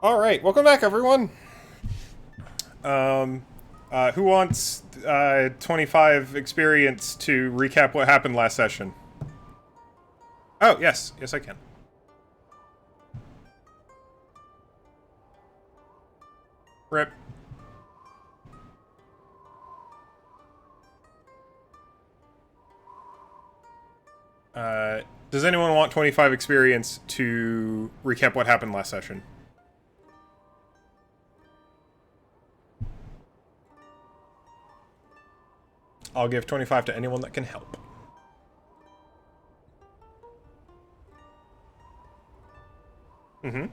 All right, welcome back, everyone. Who wants 25 experience to recap what happened last session? Oh, yes, I can. Rip. Uh, does anyone want 25 experience to recap what happened last session? I'll give 25 to anyone that can help. Mm-hmm.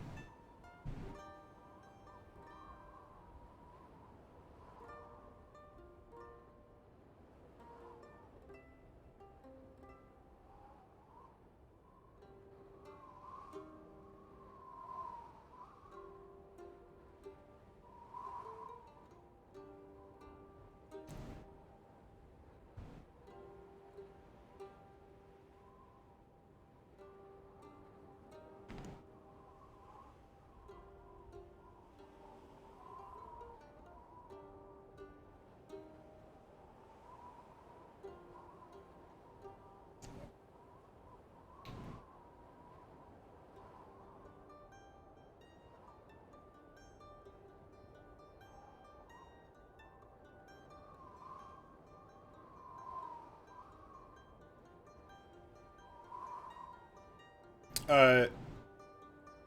Uh,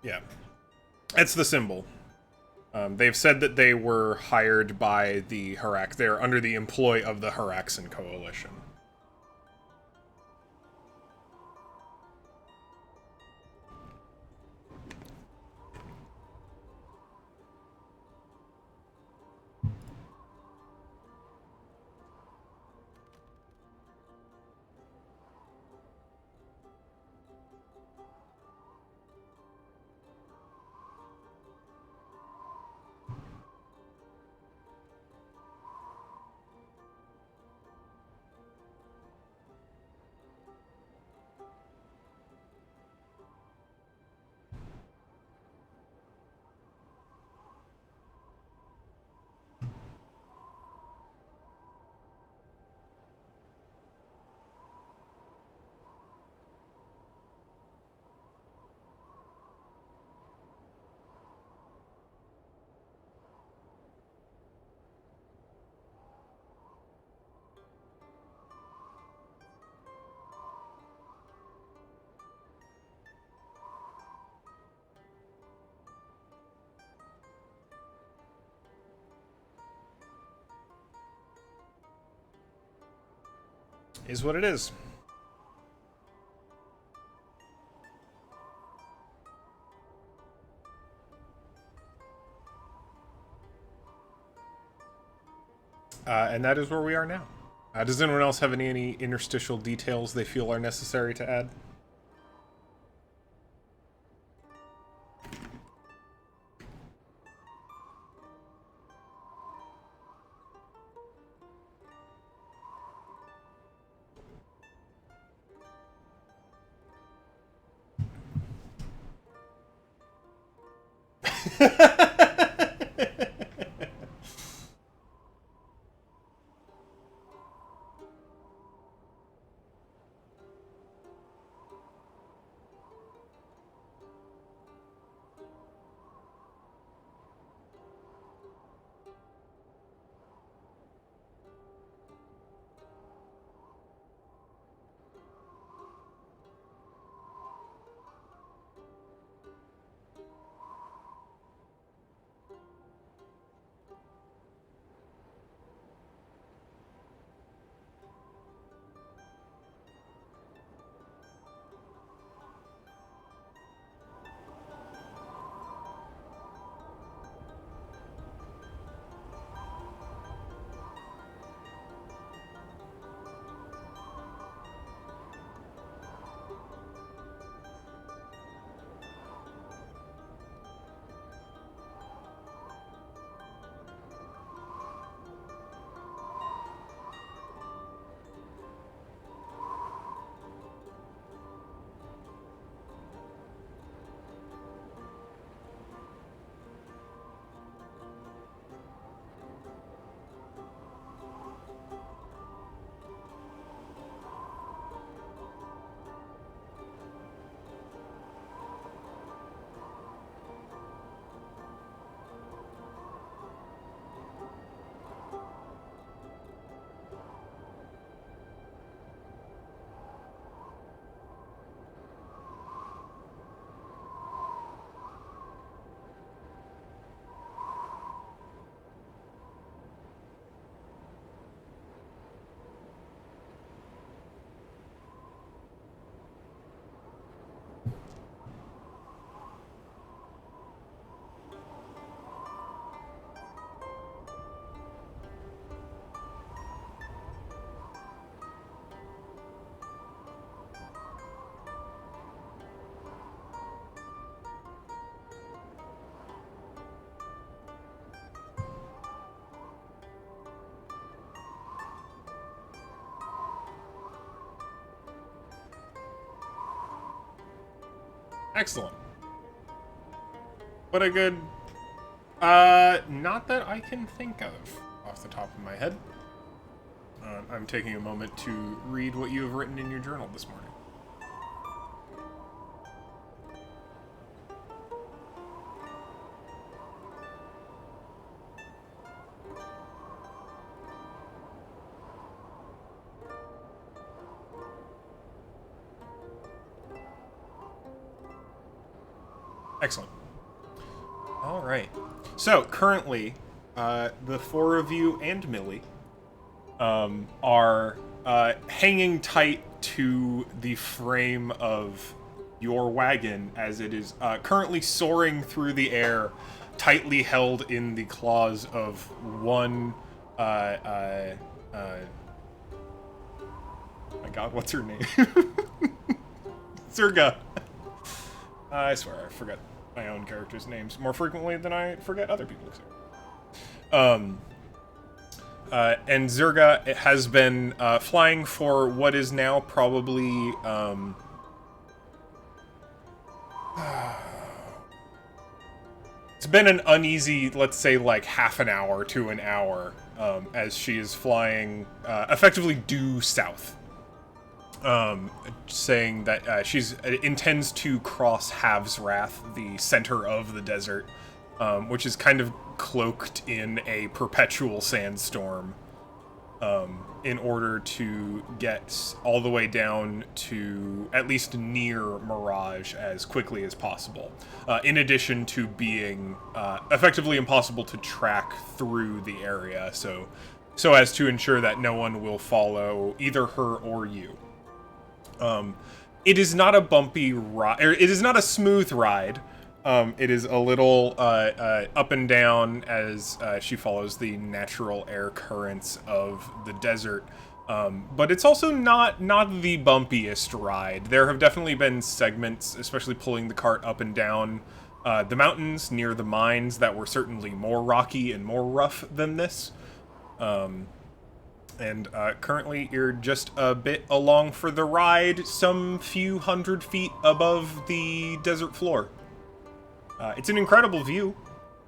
yeah. It's the symbol. They've said that they were hired by the Harax. They're under the employ of the Haraxan Coalition. Is what it is. And that is where we are now. Does anyone else have any interstitial details they feel are necessary to add? Excellent. What a good... not that I can think of off the top of my head. I'm taking a moment to read what you have written in your journal this morning. Excellent. All right. So, currently, the four of you and Millie are hanging tight to the frame of your wagon as it is currently soaring through the air, tightly held in the claws of one... my god, what's her name? Zerga. I swear, I forget my own characters' names more frequently than I forget other people's. And Zerga has been flying for what is now probably it's been an uneasy, let's say, like half an hour to an hour as she is flying effectively due south. Saying that she intends to cross Havsrath, the center of the desert, which is kind of cloaked in a perpetual sandstorm, in order to get all the way down to at least near Mirage as quickly as possible, in addition to being effectively impossible to track through the area, so as to ensure that no one will follow either her or you. It is not a bumpy ride, it is not a smooth ride. It is a little up and down as she follows the natural air currents of the desert. But it's also not the bumpiest ride. There have definitely been segments, especially pulling the cart up and down the mountains near the mines, that were certainly more rocky and more rough than this. And currently you're just a bit along for the ride, some few hundred feet above the desert floor. It's an incredible view.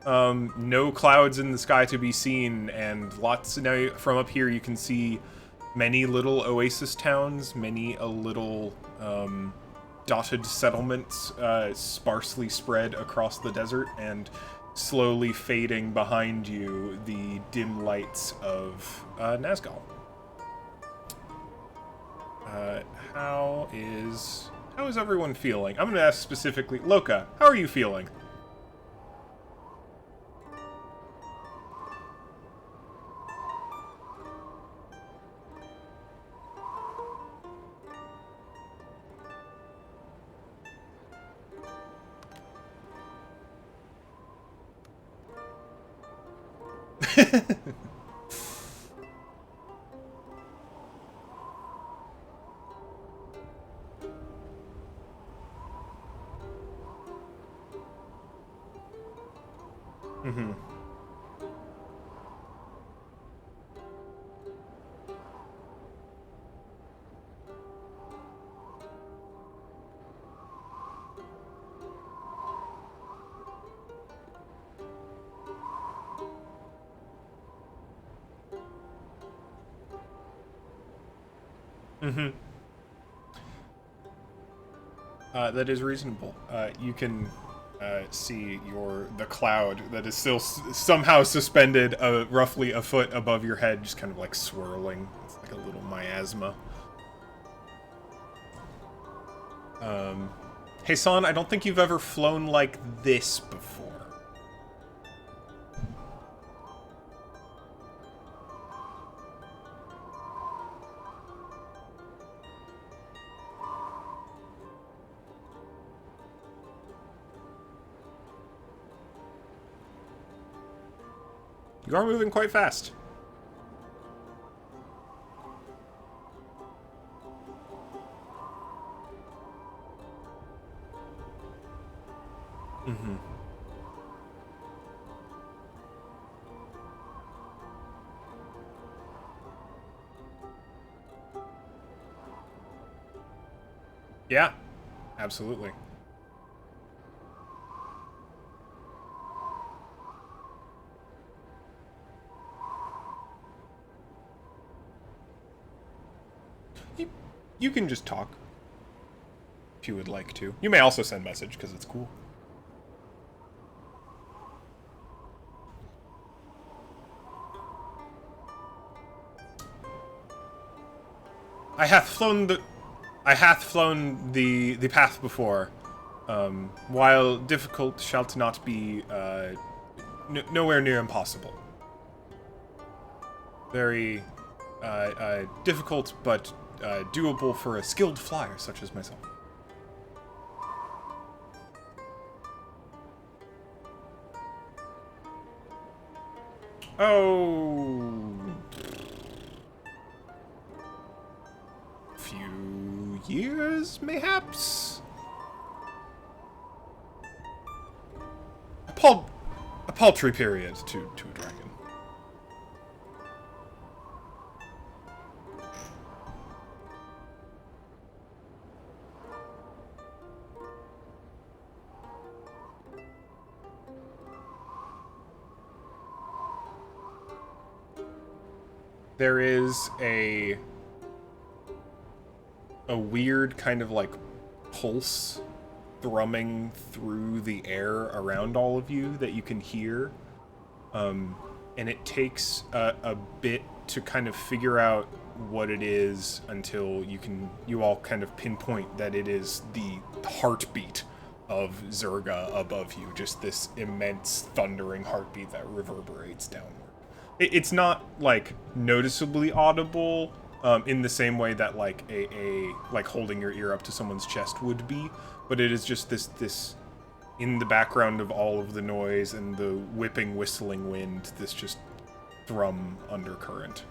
No clouds in the sky to be seen, and lots now from up here you can see many little oasis towns, many a little dotted settlements sparsely spread across the desert, and slowly fading behind you the dim lights of Nazgul. How is everyone feeling? I'm going to ask specifically, Loka, how are you feeling? Mm-hmm. Mm-hmm. That is reasonable. You can see the cloud that is still somehow suspended roughly a foot above your head, just kind of like swirling. It's like a little miasma. Hey, San, I don't think you've ever flown like this before. You are moving quite fast. Mm-hmm. Yeah, absolutely. You can just talk. If you would like to. You may also send message, because it's cool. I hath flown the path before. While difficult, shalt not be nowhere near impossible. Very difficult, but doable for a skilled flyer such as myself. Oh, few years, mayhaps. A paltry period to a dragon. There is a weird kind of like pulse thrumming through the air around all of you that you can hear. And it takes a bit to kind of figure out what it is until you all kind of pinpoint that it is the heartbeat of Zerga above you. Just this immense thundering heartbeat that reverberates downward. It's not like noticeably audible in the same way that like like holding your ear up to someone's chest would be, but it is just this in the background of all of the noise and the whipping, whistling wind, this just thrum undercurrent.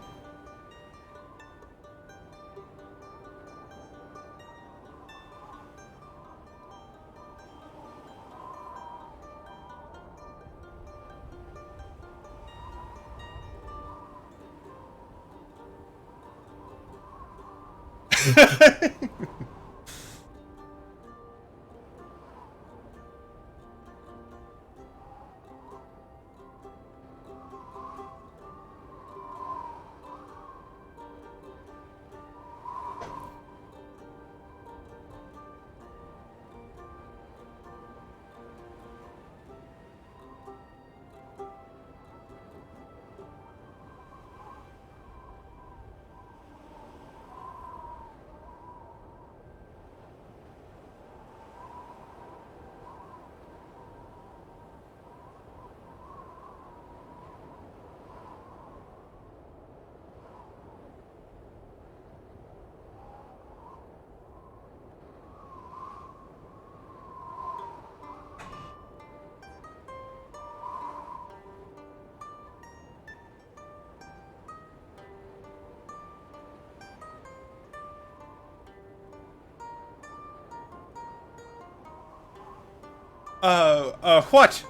What?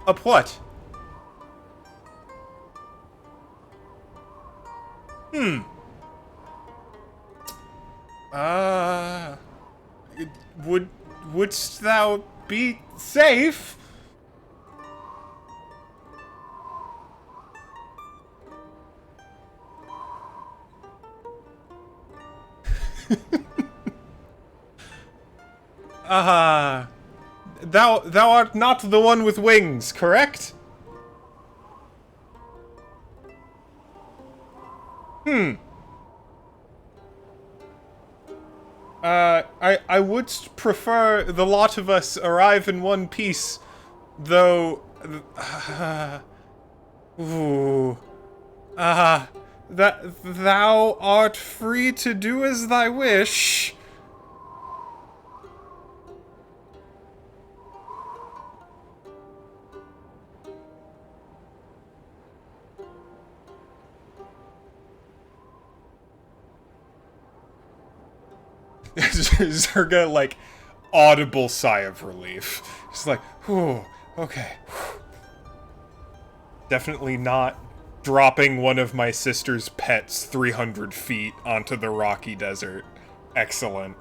Up what? Wouldst thou be safe? Thou art not the one with wings, correct? I would prefer the lot of us arrive in one piece, though, that thou art free to do as thy wish. Zerga, like, audible sigh of relief. She's like, whew, okay. Definitely not dropping one of my sister's pets 300 feet onto the rocky desert. Excellent.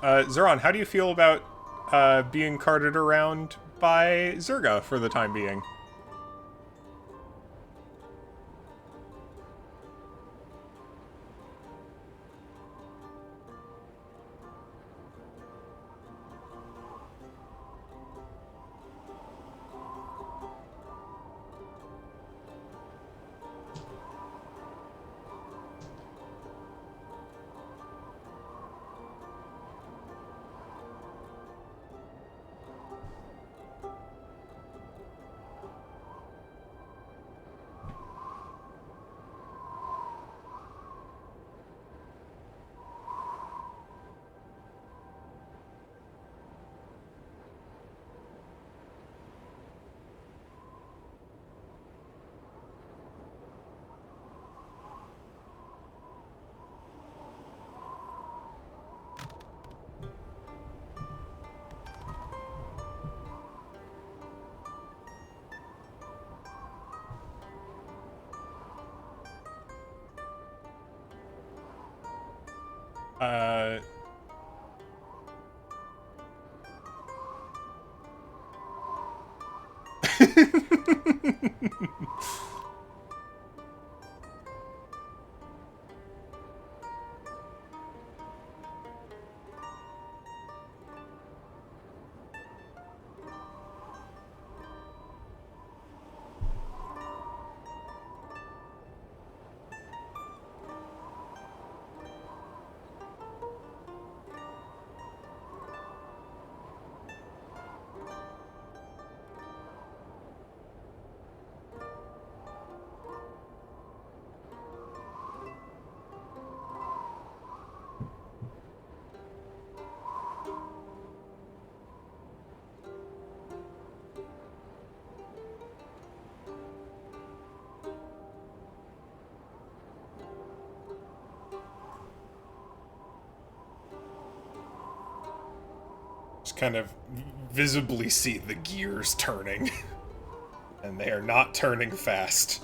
Zeron, how do you feel about being carted around by Zerga for the time being? Uh... Just kind of visibly see the gears turning. And they are not turning fast.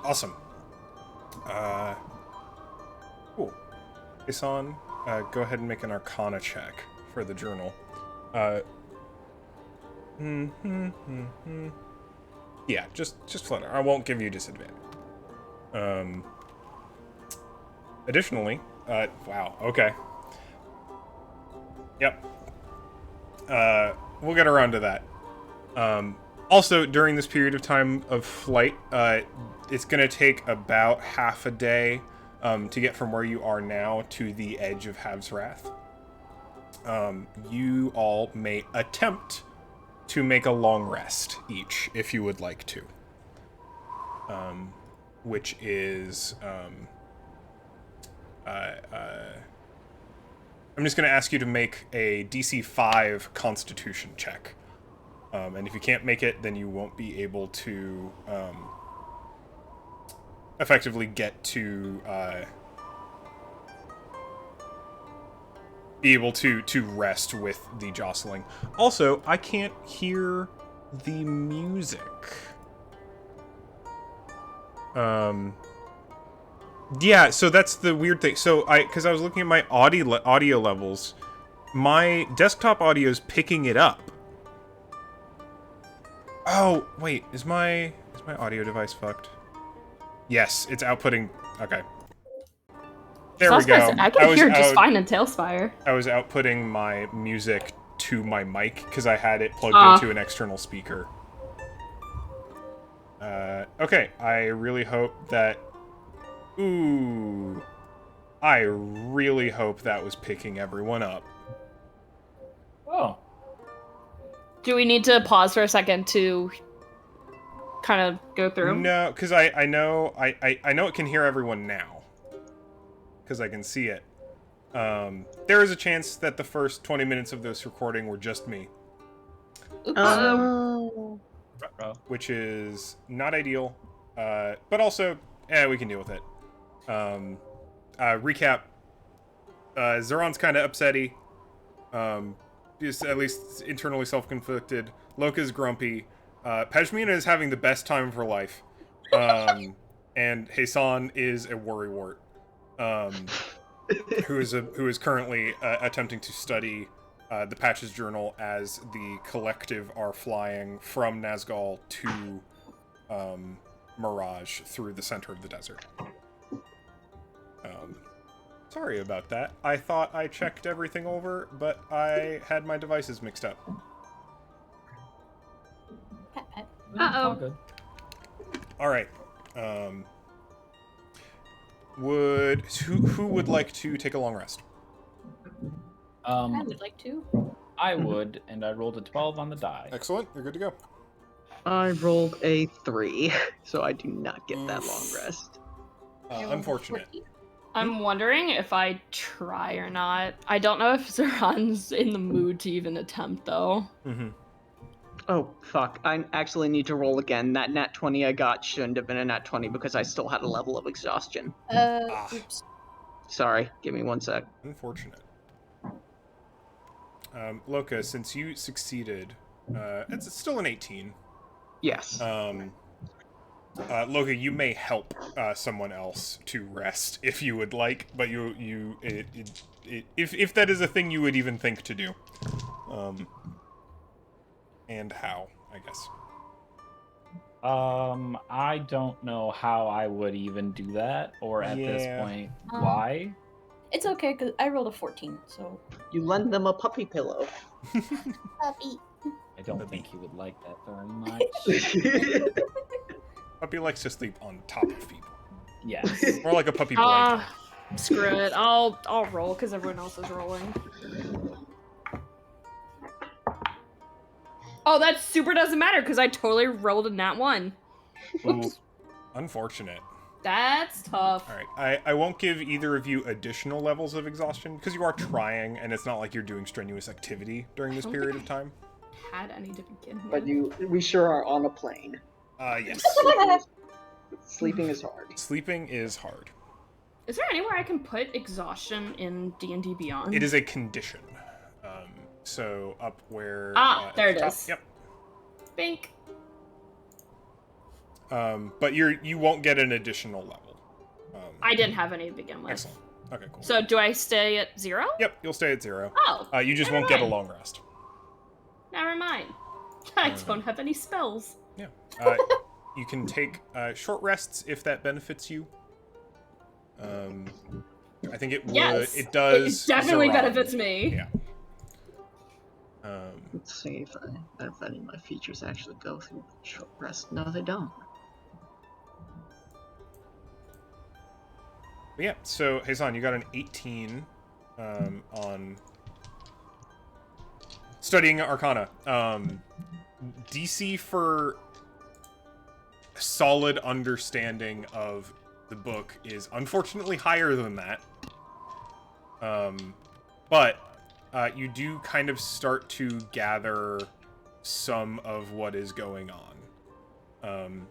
Awesome. Cool. Jason, go ahead and make an Arcana check for the journal. Yeah, just flutter. I won't give you disadvantage. Additionally, wow, okay. Yep. We'll get around to that. Also, during this period of time of flight, it's going to take about half a day to get from where you are now to the edge of Hav's Wrath. You all may attempt to make a long rest each, if you would like to. Which is... I'm just going to ask you to make a DC 5 Constitution check. And if you can't make it, then you won't be able to effectively get to be able to rest with the jostling. Also, I can't hear the music. Yeah, so that's the weird thing. So because I was looking at my audio levels, my desktop audio is picking it up. Oh, wait, is my audio device fucked? Yes, it's outputting. Okay. There we go. I could hear just fine in Tailspire. I was outputting my music to my mic because I had it plugged into an external speaker. Okay, I really hope that... Ooh. I really hope that was picking everyone up. Oh. Do we need to pause for a second to kind of go through? No, because I know it can hear everyone now. Because I can see it. There is a chance that the first 20 minutes of this recording were just me. Oh. Which is not ideal. But also, we can deal with it. Recap. Zeron's kind of upsetty. Just at least internally self-conflicted. Loka's grumpy. Pashmina is having the best time of her life. And Hassan is a worrywart. Who is currently attempting to study the Patches Journal as the collective are flying from Nazgul to Mirage through the center of the desert. Sorry about that. I thought I checked everything over, but I had my devices mixed up. All good. All right. Who would like to take a long rest? I would like to. I would, and I rolled a 12 on the die. Excellent. You're good to go. I rolled a 3, so I do not get that long rest. Unfortunate. I'm wondering if I try or not. I don't know if Zeron's in the mood to even attempt, though. Mm-hmm. Oh, fuck. I actually need to roll again. That nat 20 I got shouldn't have been a nat 20 because I still had a level of exhaustion. Oops. Sorry, give me 1 sec. Unfortunate. Loka, since you succeeded, it's still an 18. Yes. Loka, you may help someone else to rest if you would like, but if that is a thing you would even think to do. And how, I guess. I don't know how I would even do that, or at this point, why. It's okay, because I rolled a 14, so... You lend them a puppy pillow. Puppy. I don't think he would like that very much. Puppy likes to sleep on top of people. Yes. More like a puppy blanket. Screw it. I'll roll, because everyone else is rolling. Oh, that super doesn't matter, because I totally rolled a nat 1. Ooh, unfortunate. That's tough. Alright, I won't give either of you additional levels of exhaustion, because you are trying, and it's not like you're doing strenuous activity during this period of time. Had any to begin with. But we sure are on a plane. Yes. Sleeping is hard. Sleeping is hard. Is there anywhere I can put exhaustion in D&D Beyond? It is a condition. So up where... there it is. Yep. Bink. but you won't get an additional level. I didn't have any to begin with. Excellent. Okay, cool. So do I stay at 0? Yep, you'll stay at 0. Oh. You just never won't get a mind. long rest. Never mind. I don't have any spells. Yeah. You can take short rests if that benefits you. I think it would. Yes, it does. It definitely Zoran. benefits me. Yeah. Let's see if any of my features actually go through short rest. No, they don't. But yeah. So Hasan, you got an 18 on studying Arcana. DC for solid understanding of the book is unfortunately higher than that. But you do kind of start to gather some of what is going on.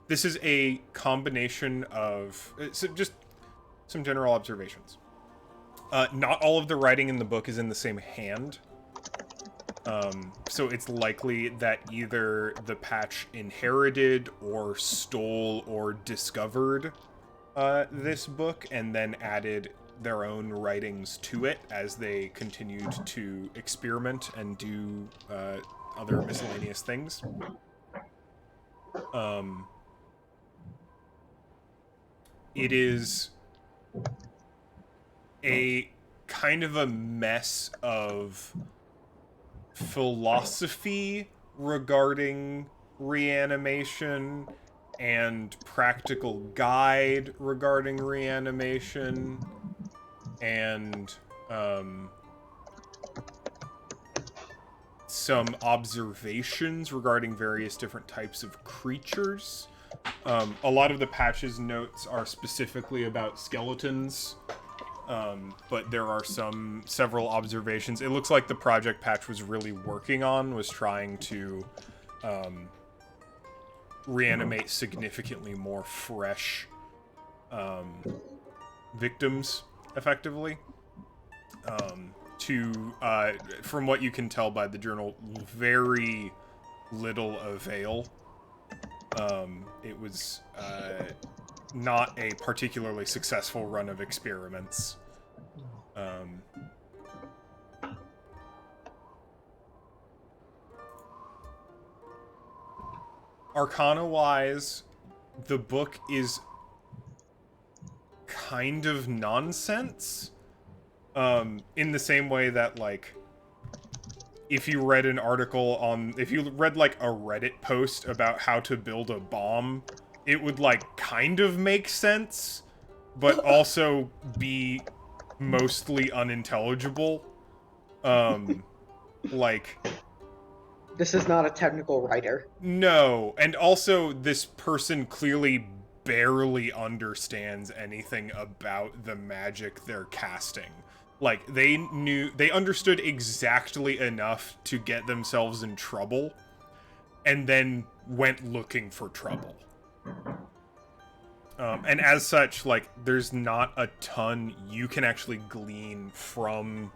This is a combination of just some general observations. Not all of the writing in the book is in the same hand. So it's likely that either the patch inherited or stole or discovered this book and then added their own writings to it as they continued to experiment and do other miscellaneous things. It is a kind of a mess of philosophy regarding reanimation and practical guide regarding reanimation and some observations regarding various different types of creatures. A lot of the patch's notes are specifically about skeletons, but there are several observations. It looks like the project patch was really working on was trying to reanimate significantly more fresh victims effectively. From what you can tell by the journal, very little avail. It was not a particularly successful run of experiments. Arcana-wise, the book is kind of nonsense. In the same way that, like, if you read an article if you read, like, a Reddit post about how to build a bomb, it would, like, kind of make sense, but also be mostly unintelligible. Like... This is not a technical writer. No, and also this person clearly barely understands anything about the magic they're casting. Like, they understood exactly enough to get themselves in trouble, and then went looking for trouble. And as such, like, there's not a ton you can actually glean from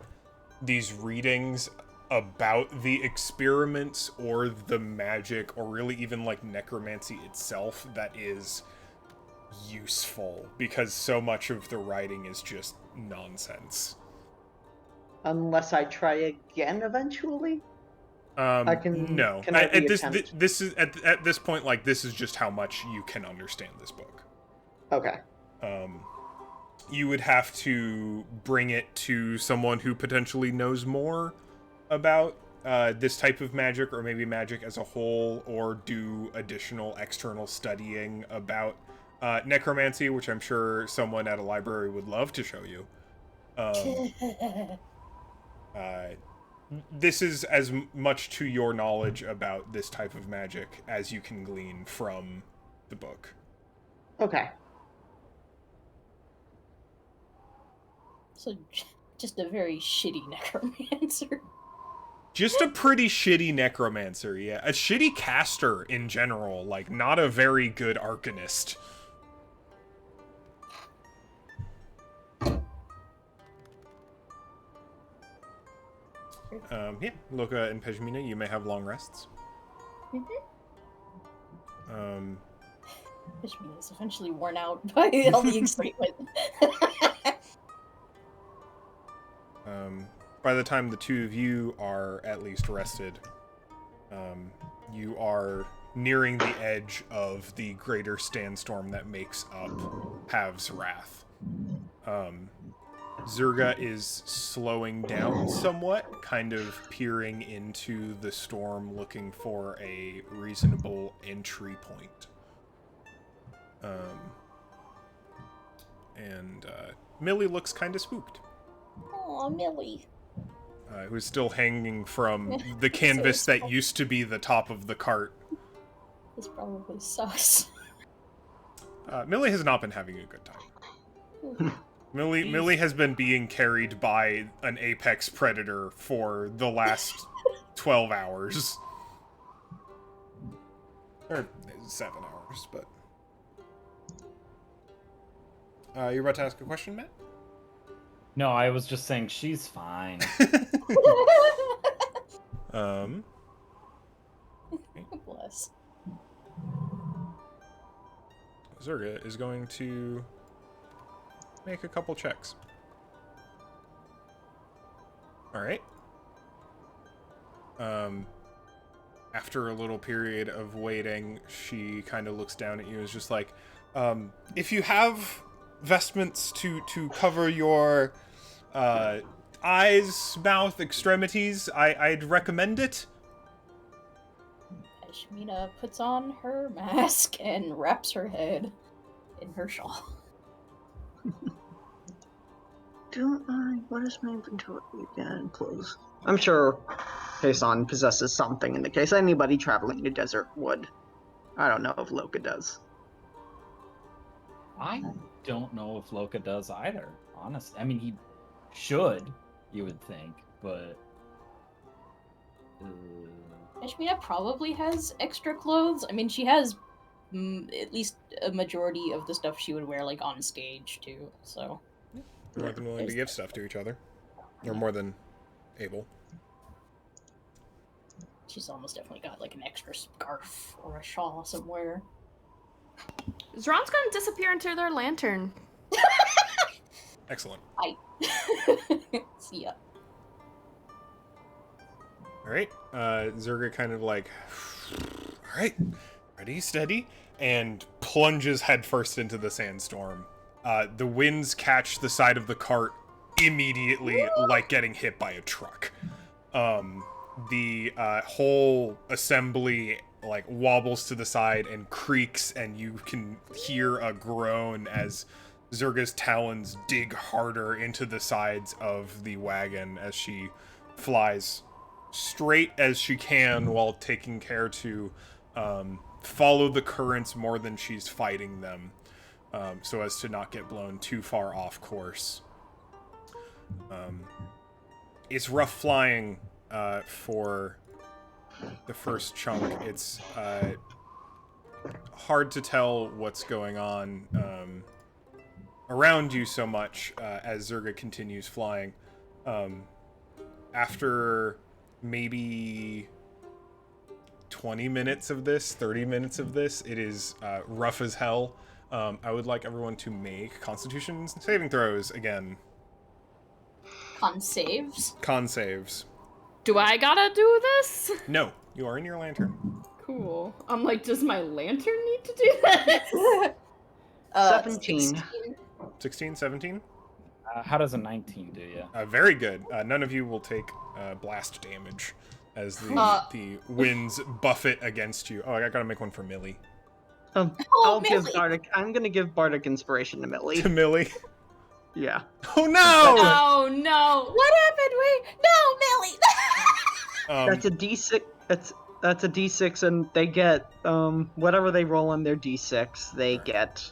these readings about the experiments or the magic or really even, like, necromancy itself that is useful, because so much of the writing is just nonsense. Unless I try again eventually? No. At this point, like, this is just how much you can understand this book. Okay. You would have to bring it to someone who potentially knows more about this type of magic, or maybe magic as a whole, or do additional external studying about necromancy, which I'm sure someone at a library would love to show you. This is as much to your knowledge about this type of magic as you can glean from the book. Okay. So, just a very shitty necromancer. Just a pretty shitty necromancer, yeah. A shitty caster in general, like, not a very good arcanist. Yeah, Loka and Pejmina, you may have long rests. Ishmi is eventually worn out by all the excitement. By the time the two of you are at least rested, you are nearing the edge of the greater sandstorm that makes up Hav's Wrath. Zurga is slowing down somewhat, kind of peering into the storm, looking for a reasonable entry point. Millie looks kind of spooked. Aw, Millie. Who's still hanging from the canvas that used to be the top of the cart. This probably sucks. Millie has not been having a good time. Millie has been being carried by an apex predator for the last 12 hours. Or 7 hours, but... you're about to ask a question, Matt? No, I was just saying she's fine. Bless. Zurga is going to make a couple checks. Alright. After a little period of waiting, she kind of looks down at you and is just like, if you have vestments to cover your eyes, mouth, extremities, I'd recommend it. Ashmina puts on her mask and wraps her head in her shawl. What is my inventory again? Clothes. I'm sure Payson possesses something in the case anybody traveling the desert would. I don't know if Loka does. I don't know if Loka does either, honestly. I mean, he should, you would think, but... Ashmina probably has extra clothes. I mean, she has at least a majority of the stuff she would wear, like, on stage, too, so... More than willing to give stuff to each other. Or more than able. She's almost definitely got, like, an extra scarf or a shawl somewhere. Zron's gonna disappear into their lantern. Excellent. See ya. Alright, Zurga kind of like, alright, ready, steady, and plunges headfirst into the sandstorm. The winds catch the side of the cart immediately, like getting hit by a truck. The whole assembly like wobbles to the side and creaks, and you can hear a groan as Zurga's talons dig harder into the sides of the wagon as she flies straight as she can while taking care to follow the currents more than she's fighting them, so as to not get blown too far off course. It's rough flying for the first chunk. It's hard to tell what's going on around you so much as Zurga continues flying. After maybe 20 minutes of this, 30 minutes of this, it is rough as hell. I would like everyone to make Constitution saving throws again. Con saves? Con saves. Do I gotta do this? No, you are in your lantern. Cool. I'm like, does my lantern need to do this? 17. 16, 17? How does a 19 do you? Very good. None of you will take blast damage as the winds buffet against you. Oh, I gotta make one for Millie. I'll give Millie. Bardic. I'm gonna give Bardic inspiration to Millie. To Millie? Yeah. Oh no! Oh no! What happened? No, Millie! That's a D6. That's a D6, and they get whatever they roll on their D6. They get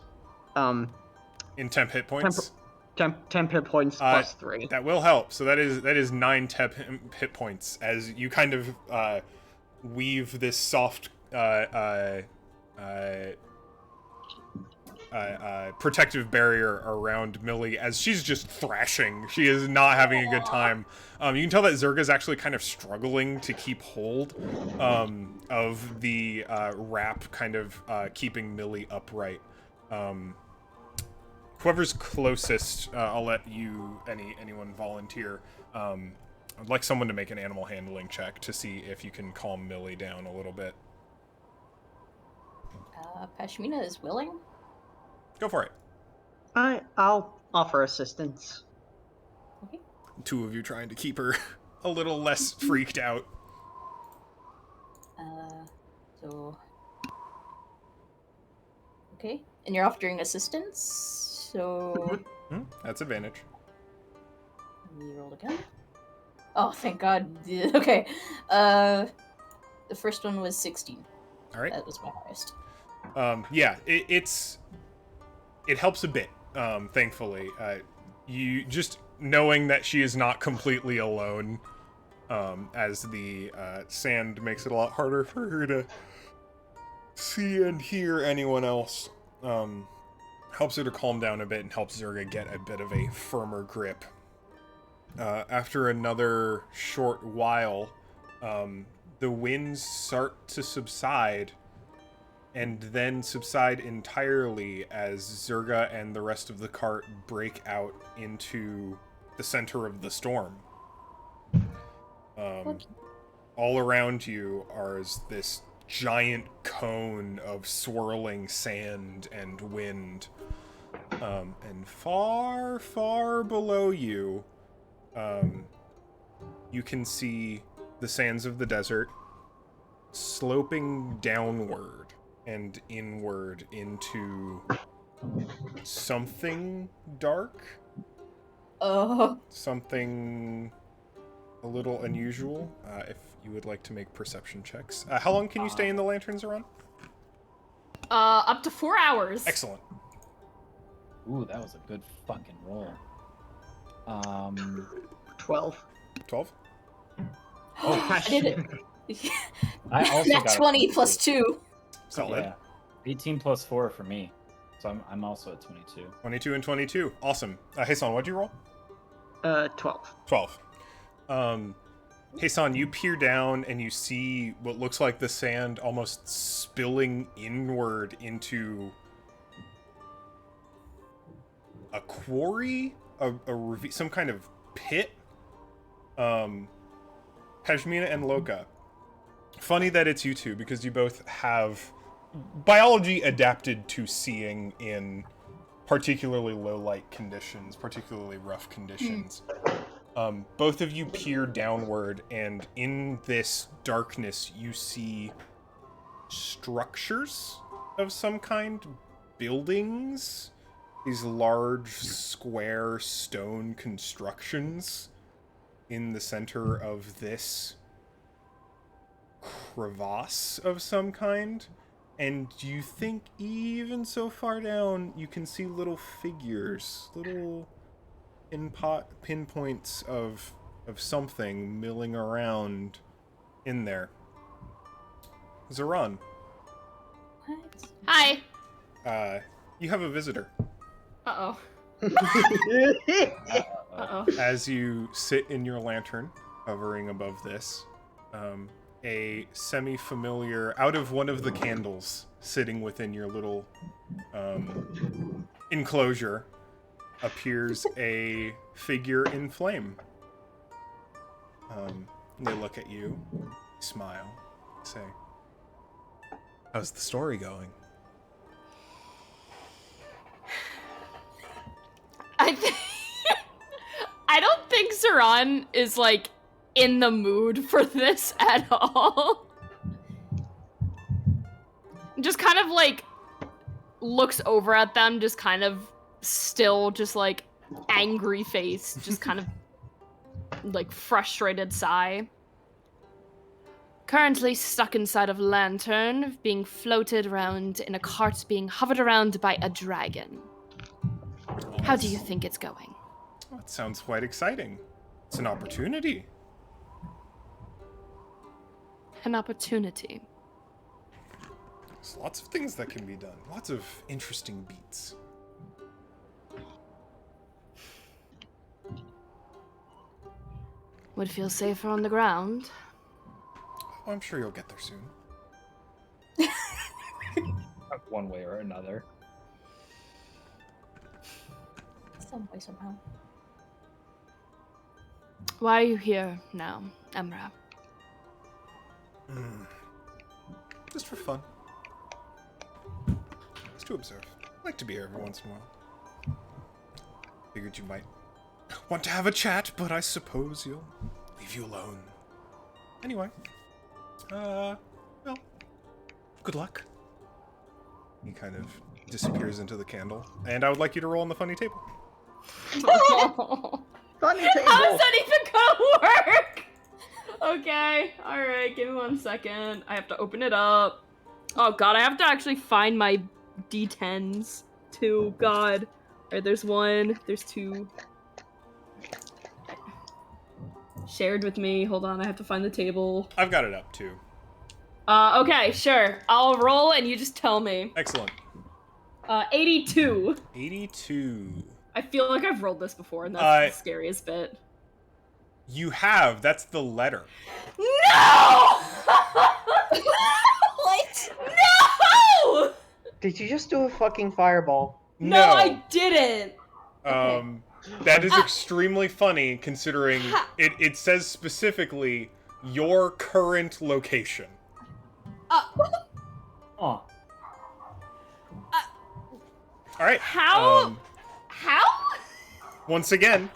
In temp hit points? 10 hit points plus 3. That will help. So that is 9 temp hit points as you kind of protective barrier around Millie as she's just thrashing. She is not having a good time. You can tell that Zerga's actually kind of struggling to keep hold of the wrap, kind of keeping Millie upright. Whoever's closest, I'll let you, anyone volunteer. I'd like someone to make an animal handling check to see if you can calm Millie down a little bit. Pashmina is willing. Go for it. I'll offer assistance. Okay. Two of you trying to keep her a little less freaked out. So... Okay. And you're offering assistance, so... That's advantage. We roll again. Oh, thank God. Okay. The first one was 16. All right. That was my highest. Yeah, it helps a bit, thankfully. You just knowing that she is not completely alone, as the sand makes it a lot harder for her to see and hear anyone else, helps her to calm down a bit and helps Zerga get a bit of a firmer grip. After another short while, the winds start to subside, and then subside entirely as Zerga and the rest of the cart break out into the center of the storm. All around you is this giant cone of swirling sand and wind. And far, far below you, you can see the sands of the desert sloping downward and inward into something dark. Something a little unusual. If you would like to make perception checks. How long can you stay in the lanterns, Aran? Up to 4 hours. Excellent. Ooh, that was a good fucking roll. 12. 12? Oh, I did it. I also Nat got a 20 plus 2. Solid. Yeah. 18 plus 4 for me. So I'm also at 22. 22 and 22. Awesome. Hasan, what'd you roll? 12. 12. Hasan, you peer down and you see what looks like the sand almost spilling inward into a quarry, some kind of pit. Pashmina and Loka. Funny that it's you two, because you both have biology adapted to seeing in particularly low light conditions, particularly rough conditions. Both of you peer downward, and in this darkness you see structures of some kind, buildings, these large square stone constructions in the center of this crevasse of some kind. And you think even so far down, you can see little figures, little pinpoints of something milling around in there. Zaran. What? Hi. You have a visitor. Uh-oh. Uh-oh. As you sit in your lantern, hovering above this, a semi-familiar, out of one of the candles sitting within your little enclosure, appears a figure in flame. They look at you, smile, say, "How's the story going?" I don't think Zaran is, like, in the mood for this at all. Just kind of, like, looks over at them, just kind of still, just, like, angry face, just kind of, like, frustrated sigh. Currently stuck inside of a lantern, being floated around in a cart, being hovered around by a dragon. How do you think it's going? That sounds quite exciting. It's an opportunity. An opportunity. There's lots of things that can be done. Lots of interesting beats. Would feel safer on the ground. Oh, I'm sure you'll get there soon. One way or another. Some way, somehow. Why are you here now, Emra? Just for fun. Just to observe. I like to be here every once in a while. Figured you might want to have a chat, but I suppose you'll leave you alone. Anyway. Well, good luck. He kind of disappears into the candle. And I would like you to roll on the funny table. Funny table. How's that even gonna work? Okay, alright, give me 1 second. I have to open it up. Oh god, I have to actually find my D10s too. God. Alright, there's 1, there's 2. Shared with me. Hold on, I have to find the table. I've got it up too. Okay, sure. I'll roll and you just tell me. Excellent. 82. 82. I feel like I've rolled this before, and that's the scariest bit. You have. That's the letter. No! What? No! Did you just do a fucking fireball? No, I didn't. That is extremely funny considering it says specifically your current location. Oh. Alright. How? How? Once again,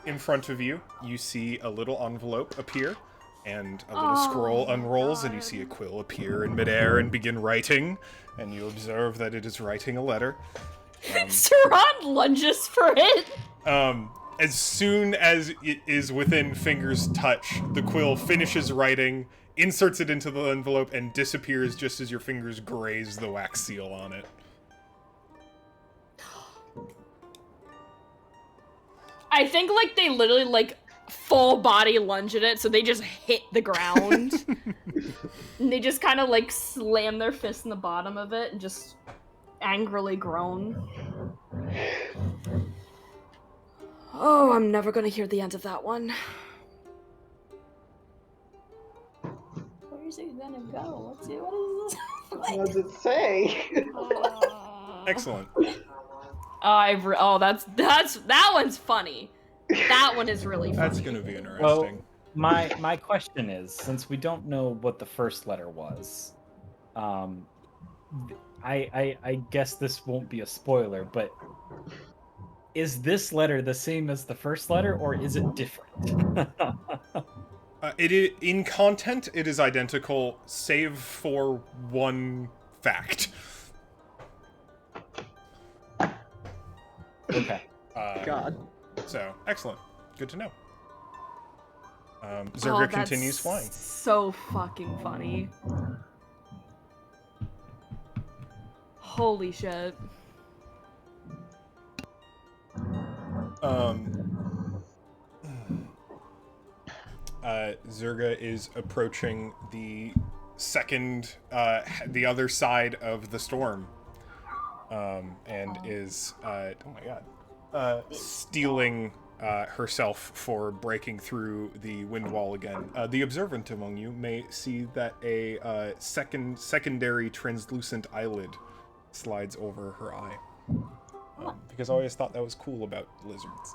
in front of you, you see a little envelope appear, and a little scroll unrolls, and you see a quill appear in midair and begin writing, and you observe that it is writing a letter. Saran lunges for it. As soon as it is within finger's touch, the quill finishes writing, inserts it into the envelope, and disappears just as your fingers graze the wax seal on it. I think, like, they literally, like, full body lunge at it, so they just hit the ground. And they just kind of, like, slam their fist in the bottom of it and just angrily groan. Oh, I'm never gonna hear the end of that one. Where's it gonna go? What is this? What does it say? Excellent. That one's funny. That one is really funny. That's gonna be interesting. Well, my question is, since we don't know what the first letter was, I guess this won't be a spoiler, but is this letter the same as the first letter, or is it different? In content, it is identical, save for one fact. Okay. God. So, excellent. Good to know. Zerga continues flying. So fucking funny. Holy shit. Zerga is approaching the the other side of the storm. And is, oh my god, stealing herself for breaking through the wind wall again. The observant among you may see that a secondary translucent eyelid slides over her eye. Because I always thought that was cool about lizards.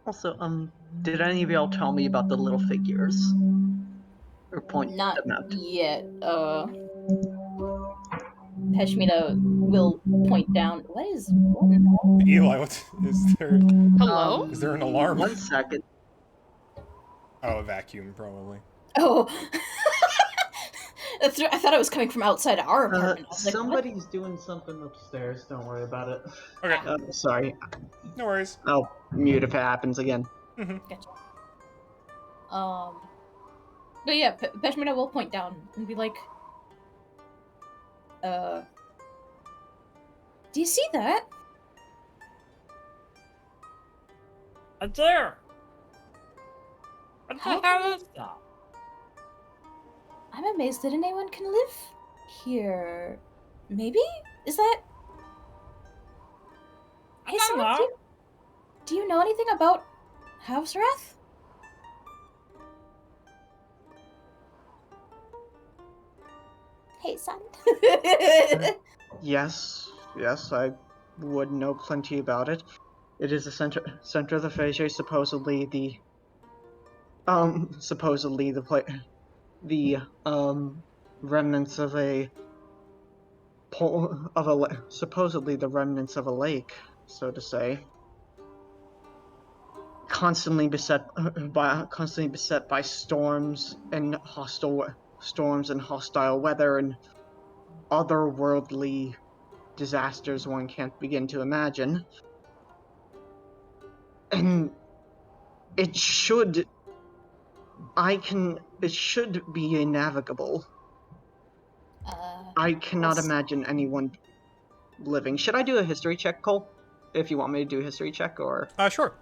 Also, did any of y'all tell me about the little figures? Or point Not them out? yet. Peshmina will point down. What? Eli, what is there? Hello? Is there an alarm? 1 second. Oh, a vacuum, probably. Oh. I thought it was coming from outside our apartment. I was like, what? Somebody's doing something upstairs. Don't worry about it. Okay, Sorry. no worries. I'll mute if it happens again. Gotcha. But yeah, Peshmina will point down and be like, do you see that? It's there. What the How hell is that? I'm amazed that anyone can live here. Maybe? Is that... I Hey, don't Sonic, know. do you know anything about Havsrath? Hey, son. Yes, I would know plenty about it. It is the center of the Fae, supposedly the remnants of a supposedly the remnants of a lake, so to say, constantly beset by storms and hostile weather and otherworldly disasters one can't begin to imagine. And it should be navigable. I cannot imagine anyone living. Should I do a history check, Cole? If you want me to do a history check, or Sure.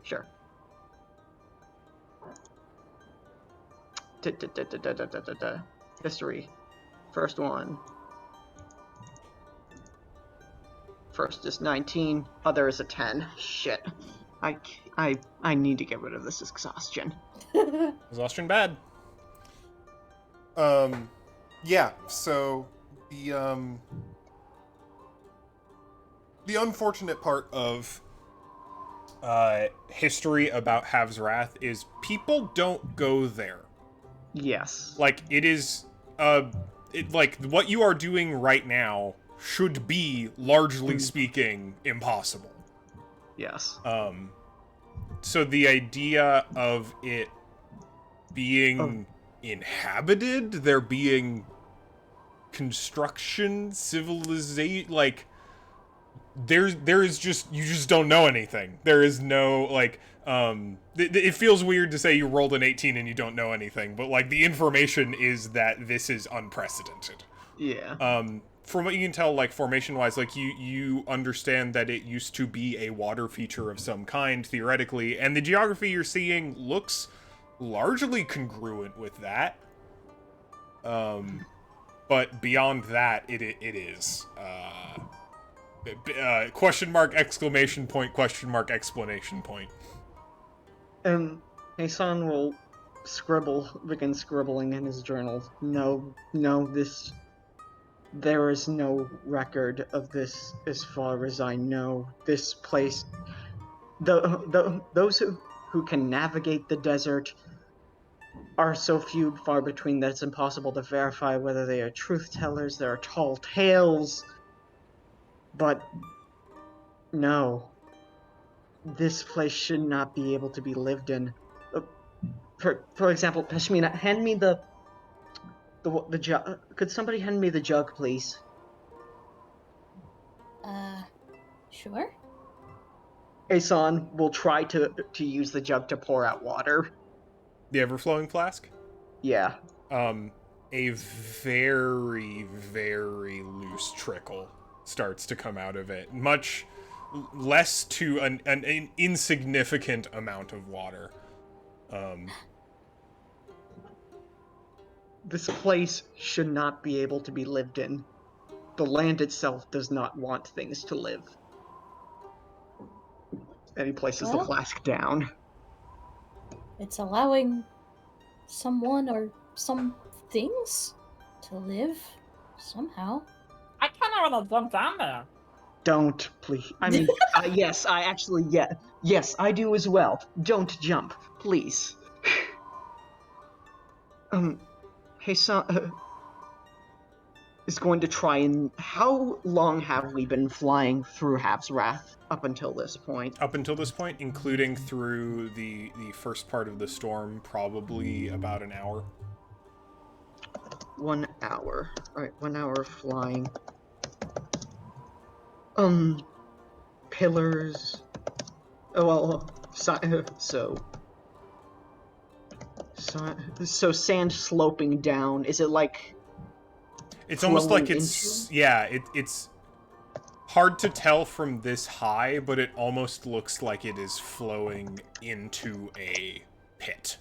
sure. History. First one. First is 19. Other is a 10. Shit. I need to get rid of this exhaustion. Exhaustion bad. Yeah, so the unfortunate part of history about Havsrath is people don't go there. Yes. Like, it is like what you are doing right now should be, largely speaking, impossible. Yes. So the idea of it being inhabited, there being construction, civilization, like, there is just, you just don't know anything. There is no, like, it feels weird to say you rolled an 18 and you don't know anything, but, like, the information is that this is unprecedented. Yeah. From what you can tell, like, formation-wise, like, you understand that it used to be a water feature of some kind, theoretically, and the geography you're seeing looks largely congruent with that. But beyond that, it is. Question mark, exclamation point, question mark, explanation point. And Hassan will begin scribbling in his journal. No, there is no record of this as far as I know. This place, those who can navigate the desert are so few and far between that it's impossible to verify whether they are truth tellers, there are tall tales, but no. This place should not be able to be lived in. For example, Pashmina, hand me the jug. Could somebody hand me the jug, please? Sure. Asan will try to use the jug to pour out water. The ever-flowing flask? Yeah. A very, very loose trickle starts to come out of it. Much less to an insignificant amount of water. This place should not be able to be lived in. The land itself does not want things to live. And he places the flask down. It's allowing someone or some things to live somehow. I kind of want to jump down there. Don't, please. I mean, yes, yes, I do as well. Don't jump, please. Hassan is going to try and... How long have we been flying through Havsrath up until this point? Up until this point, including through the first part of the storm, probably about an hour. 1 hour. Alright, 1 hour flying. Pillars. Oh, well, so sand sloping down. Is it like... It's almost like it's... Yeah, it's hard to tell from this high, but it almost looks like it is flowing into a pit.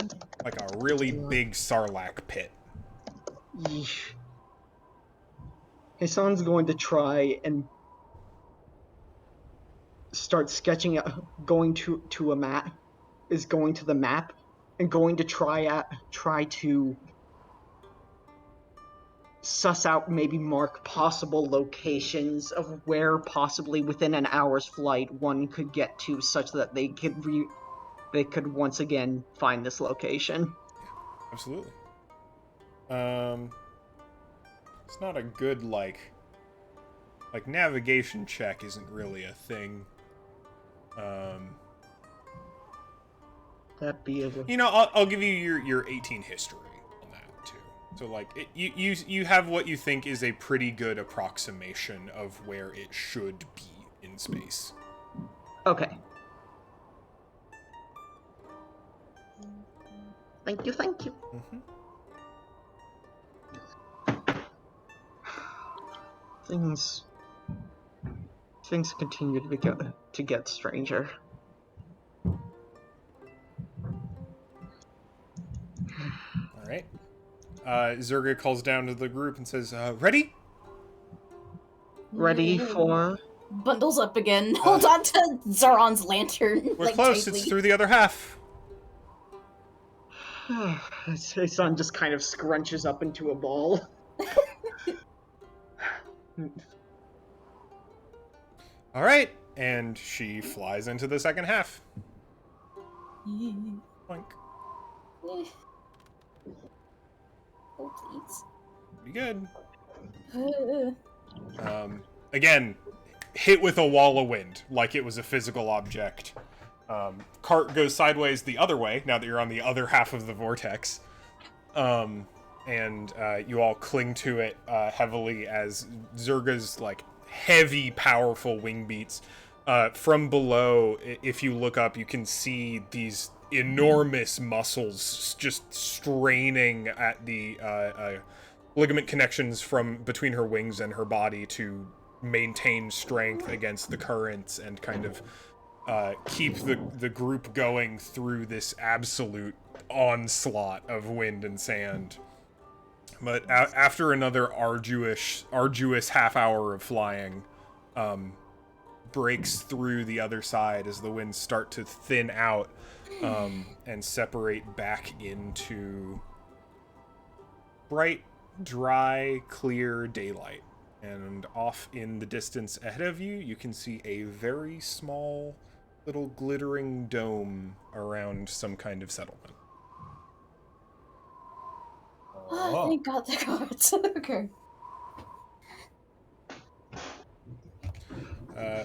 Into like a really big sarlacc pit. Yeesh. Hassan's going to try and start sketching out, going to a map, is going to the map, and going to try to suss out, maybe mark possible locations of where possibly within an hour's flight one could get to, such that they could once again find this location. Absolutely. It's not a good, like navigation check isn't really a thing. That'd be a good... You know, I'll give you your 18 history on that too. So like, you have what you think is a pretty good approximation of where it should be in space. Okay. Thank you. Mm-hmm. Things continue to get stranger. All right. Zerga calls down to the group and says, "Ready?" Ready for... Bundles up again. Hold on to Zaron's lantern. We're close. tightly. It's through the other half. His son just kind of scrunches up into a ball. All right, and she flies into the second half. Boink. Oh, please. Pretty good. Again, hit with a wall of wind, like it was a physical object. Cart goes sideways the other way, now that you're on the other half of the vortex. And you all cling to it heavily as Zerga's, like, heavy, powerful wing beats. From below, if you look up, you can see these enormous muscles just straining at the ligament connections from between her wings and her body to maintain strength against the currents and kind of keep the group going through this absolute onslaught of wind and sand. But after another arduous half hour of flying, breaks through the other side as the winds start to thin out and separate back into bright, dry, clear daylight. And off in the distance ahead of you, you can see a very small little glittering dome around some kind of settlement. Oh, thank God the cards. Okay.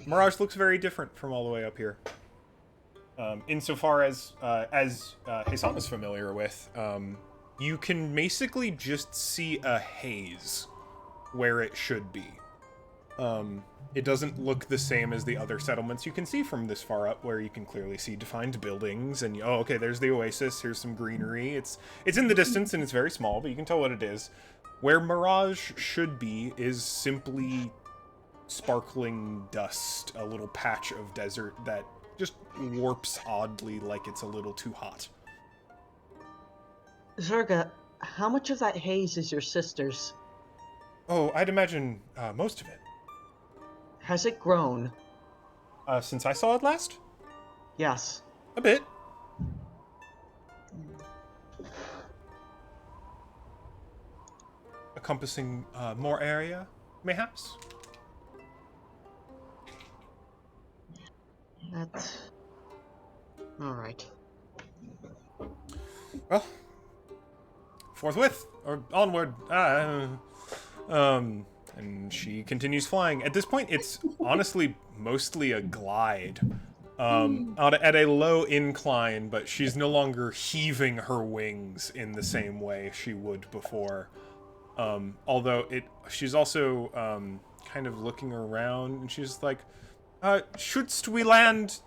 Mirage looks very different from all the way up here. Insofar as Hassan is familiar with, you can basically just see a haze where it should be. It doesn't look the same as the other settlements you can see from this far up, where you can clearly see defined buildings, and oh, okay, there's the oasis, here's some greenery. It's in the distance, and it's very small, but you can tell what it is. Where Mirage should be is simply sparkling dust, a little patch of desert that just warps oddly like it's a little too hot. Zerga, how much of that haze is your sister's? Oh, I'd imagine most of it. Has it grown? Since I saw it last? Yes. A bit. Encompassing more area, mayhaps? That's... Alright. Well, forthwith, or onward. And she continues flying. At this point, it's honestly mostly a glide. At a low incline, but she's no longer heaving her wings in the same way she would before. Although she's also kind of looking around, and she's like, shouldst we land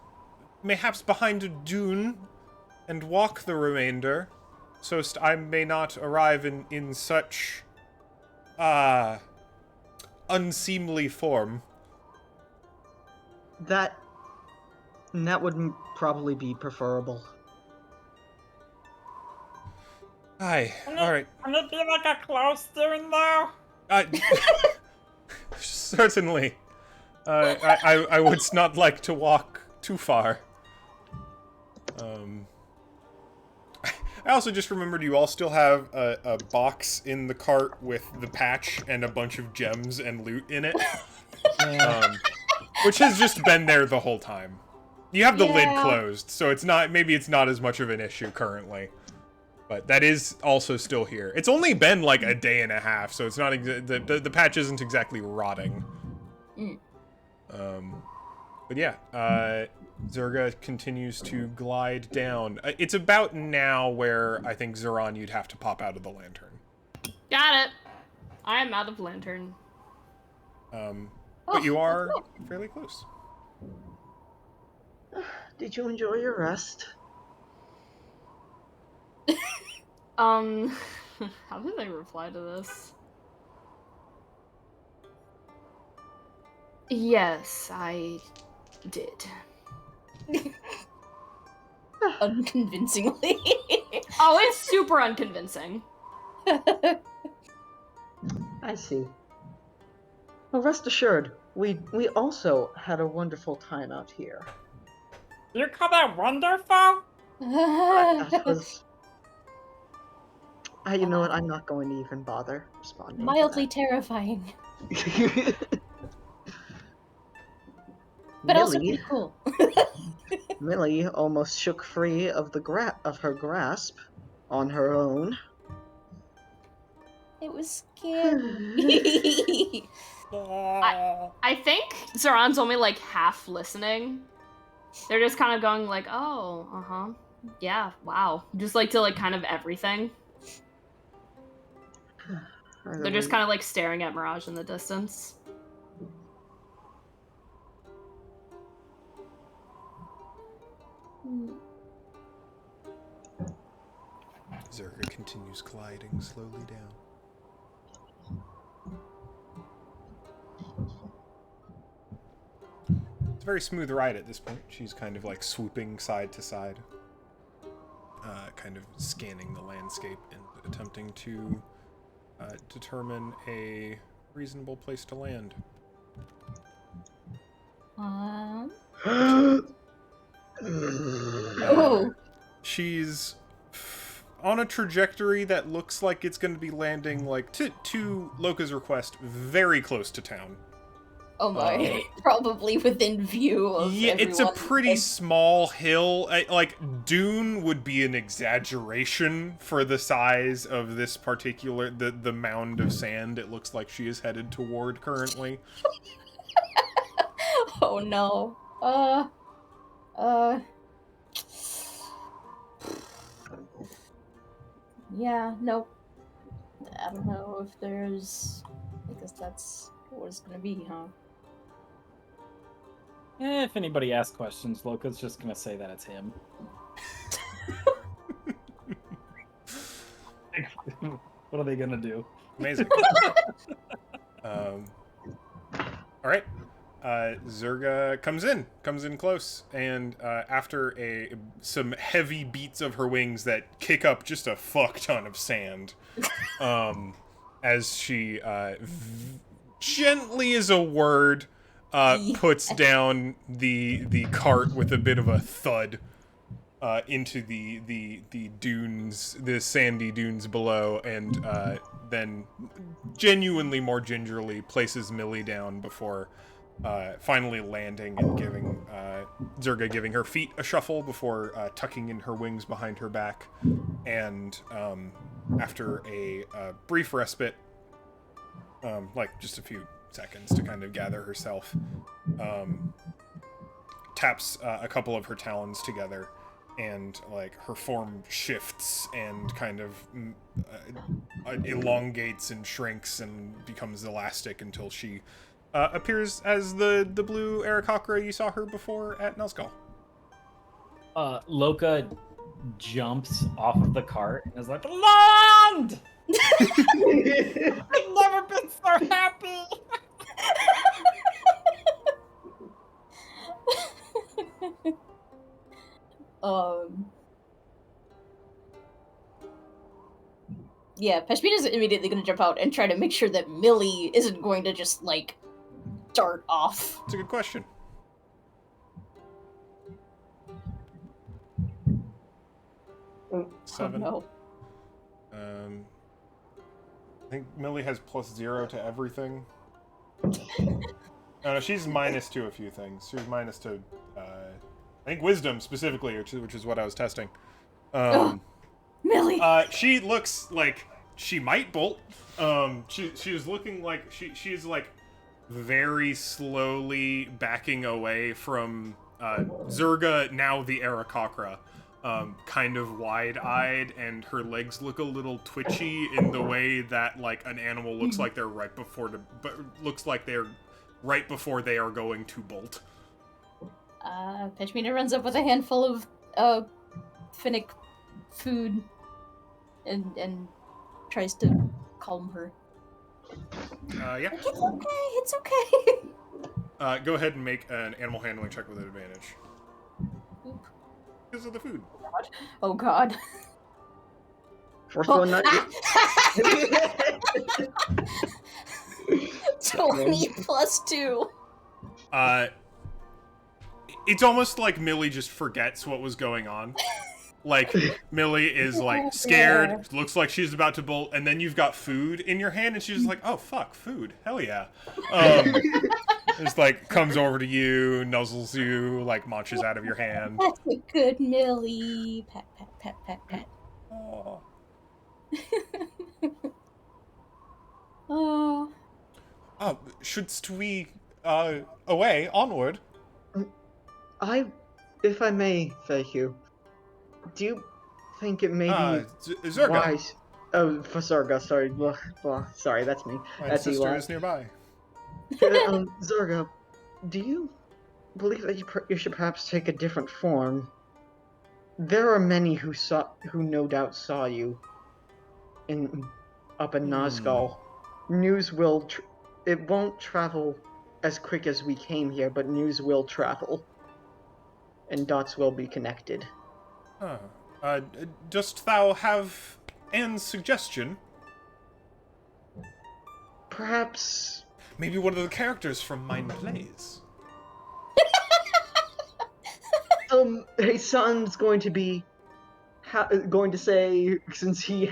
mayhaps behind a dune and walk the remainder, so'st I may not arrive in such unseemly form? That would probably be preferable. Hi. All right. Can it be like a close doing though? Certainly. I would not like to walk too far. I also just remembered you all still have a box in the cart with the patch and a bunch of gems and loot in it. Which has just been there the whole time. You have the lid closed, so maybe it's not as much of an issue currently. But that is also still here. It's only been like a day and a half, so it's not the patch isn't exactly rotting. But yeah, Zerga continues to glide down. It's about now where I think Zoran, you'd have to pop out of the lantern. Got it. I am out of lantern. But you are fairly close. Did you enjoy your rest? How did I reply to this? Yes, I did. Unconvincingly. Oh, it's super unconvincing. I see. Well, rest assured, we also had a wonderful time out here. You call that wonderful? That was... you know what? I'm not going to even bother responding. Mildly terrifying. But Millie, also pretty cool. Millie almost shook free of her grasp on her own. It was scary. I think Zoran's only like half listening. They're just kind of going like, oh, yeah, wow. Just like to like kind of everything. They're just kind of like staring at Mirage in the distance. Zerga continues gliding slowly down. It's a very smooth ride at this point. She's kind of like swooping side to side, kind of scanning the landscape and attempting to determine a reasonable place to land. Oh. She's on a trajectory that looks like it's going to be landing, like, to Loka's request, very close to town. Oh my. Probably within view of it's a everyone. pretty small hill. Like, dune would be an exaggeration for the size of this particular, the mound of sand it looks like she is headed toward currently. Oh no. Yeah, nope. I don't know if there's... I guess that's what it's gonna be, huh? If anybody asks questions, Loka's just gonna say that it's him. What are they gonna do? Amazing. All right. Zerga comes in close, and after some heavy beats of her wings that kick up just a fuck ton of sand, as she gently as a word puts down the cart with a bit of a thud into the dunes, the sandy dunes below, and then genuinely more gingerly places Millie down before finally landing and giving Zerga giving her feet a shuffle before tucking in her wings behind her back, and after a brief respite, like just a few seconds to kind of gather herself, taps a couple of her talons together, and like her form shifts and kind of elongates and shrinks and becomes elastic until she appears as the blue Aarakocra you saw her before at Nelskull. Loka jumps off of the cart and is like, "Land!" I've never been so happy. Yeah, Peshmina's immediately gonna jump out and try to make sure that Millie isn't going to just, like, dart off. It's a good question. Oh, 7. no. I think Millie has +0 to everything. No, she's -2 to a few things. She's minus to, I think wisdom specifically, which is what I was testing. Millie! She looks like she might bolt. She's looking like she's like very slowly backing away from Zurga, now the Aarakocra. Kind of wide-eyed, and her legs look a little twitchy in the way that like an animal looks like they're right before they are going to bolt. Peshmina runs up with a handful of Finnick food and tries to calm her. Yeah. It's okay. Go ahead and make an animal handling check with an advantage. Oop. Because of the food. Oh god. First one, not 20 plus 2. It's almost like Millie just forgets what was going on. Like, Millie is, like, scared, looks like she's about to bolt, and then you've got food in your hand, and she's just like, oh, fuck, food. Hell yeah. Just, like, comes over to you, nuzzles you, like, munches out of your hand. That's a good Millie. Pat, pat, pat, pat, pat. Aww. Oh. Shouldst we, away, onward? If I may, Fehu, do you think it may be Zurga. wise? Oh, for Zurga, sorry. Sorry, that's me. My That's sister Eli. is nearby. Zurga, do you believe that you should perhaps take a different form? There are many who no doubt saw you up in Nazgul. News will it won't travel as quick as we came here, but news will travel, and dots will be connected. Dost thou have Anne's suggestion? Perhaps Maybe one of the characters from Mind Plays. his son's going to be going to say, since he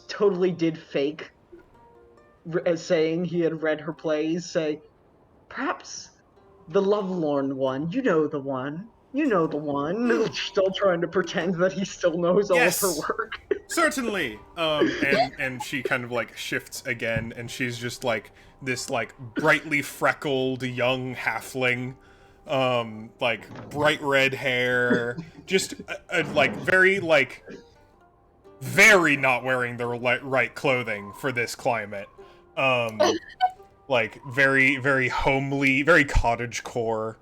totally did fake saying he had read her plays, say, perhaps the lovelorn one, you know the one, still trying to pretend that he still knows all of her work. Certainly. And she kind of like shifts again, and she's just like this like brightly freckled young halfling, like bright red hair, just like very not wearing the right clothing for this climate. Like very, very homely, very cottagecore.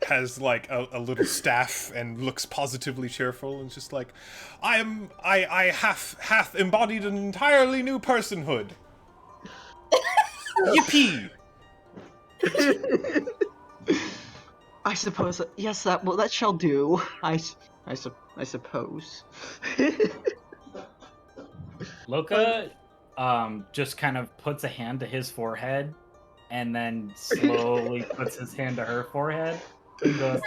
Has like a little staff and looks positively cheerful, and just like, I hath embodied an entirely new personhood. Yippee! I suppose yes, that shall do. I suppose. Loka just kind of puts a hand to his forehead and then slowly puts his hand to her forehead and goes,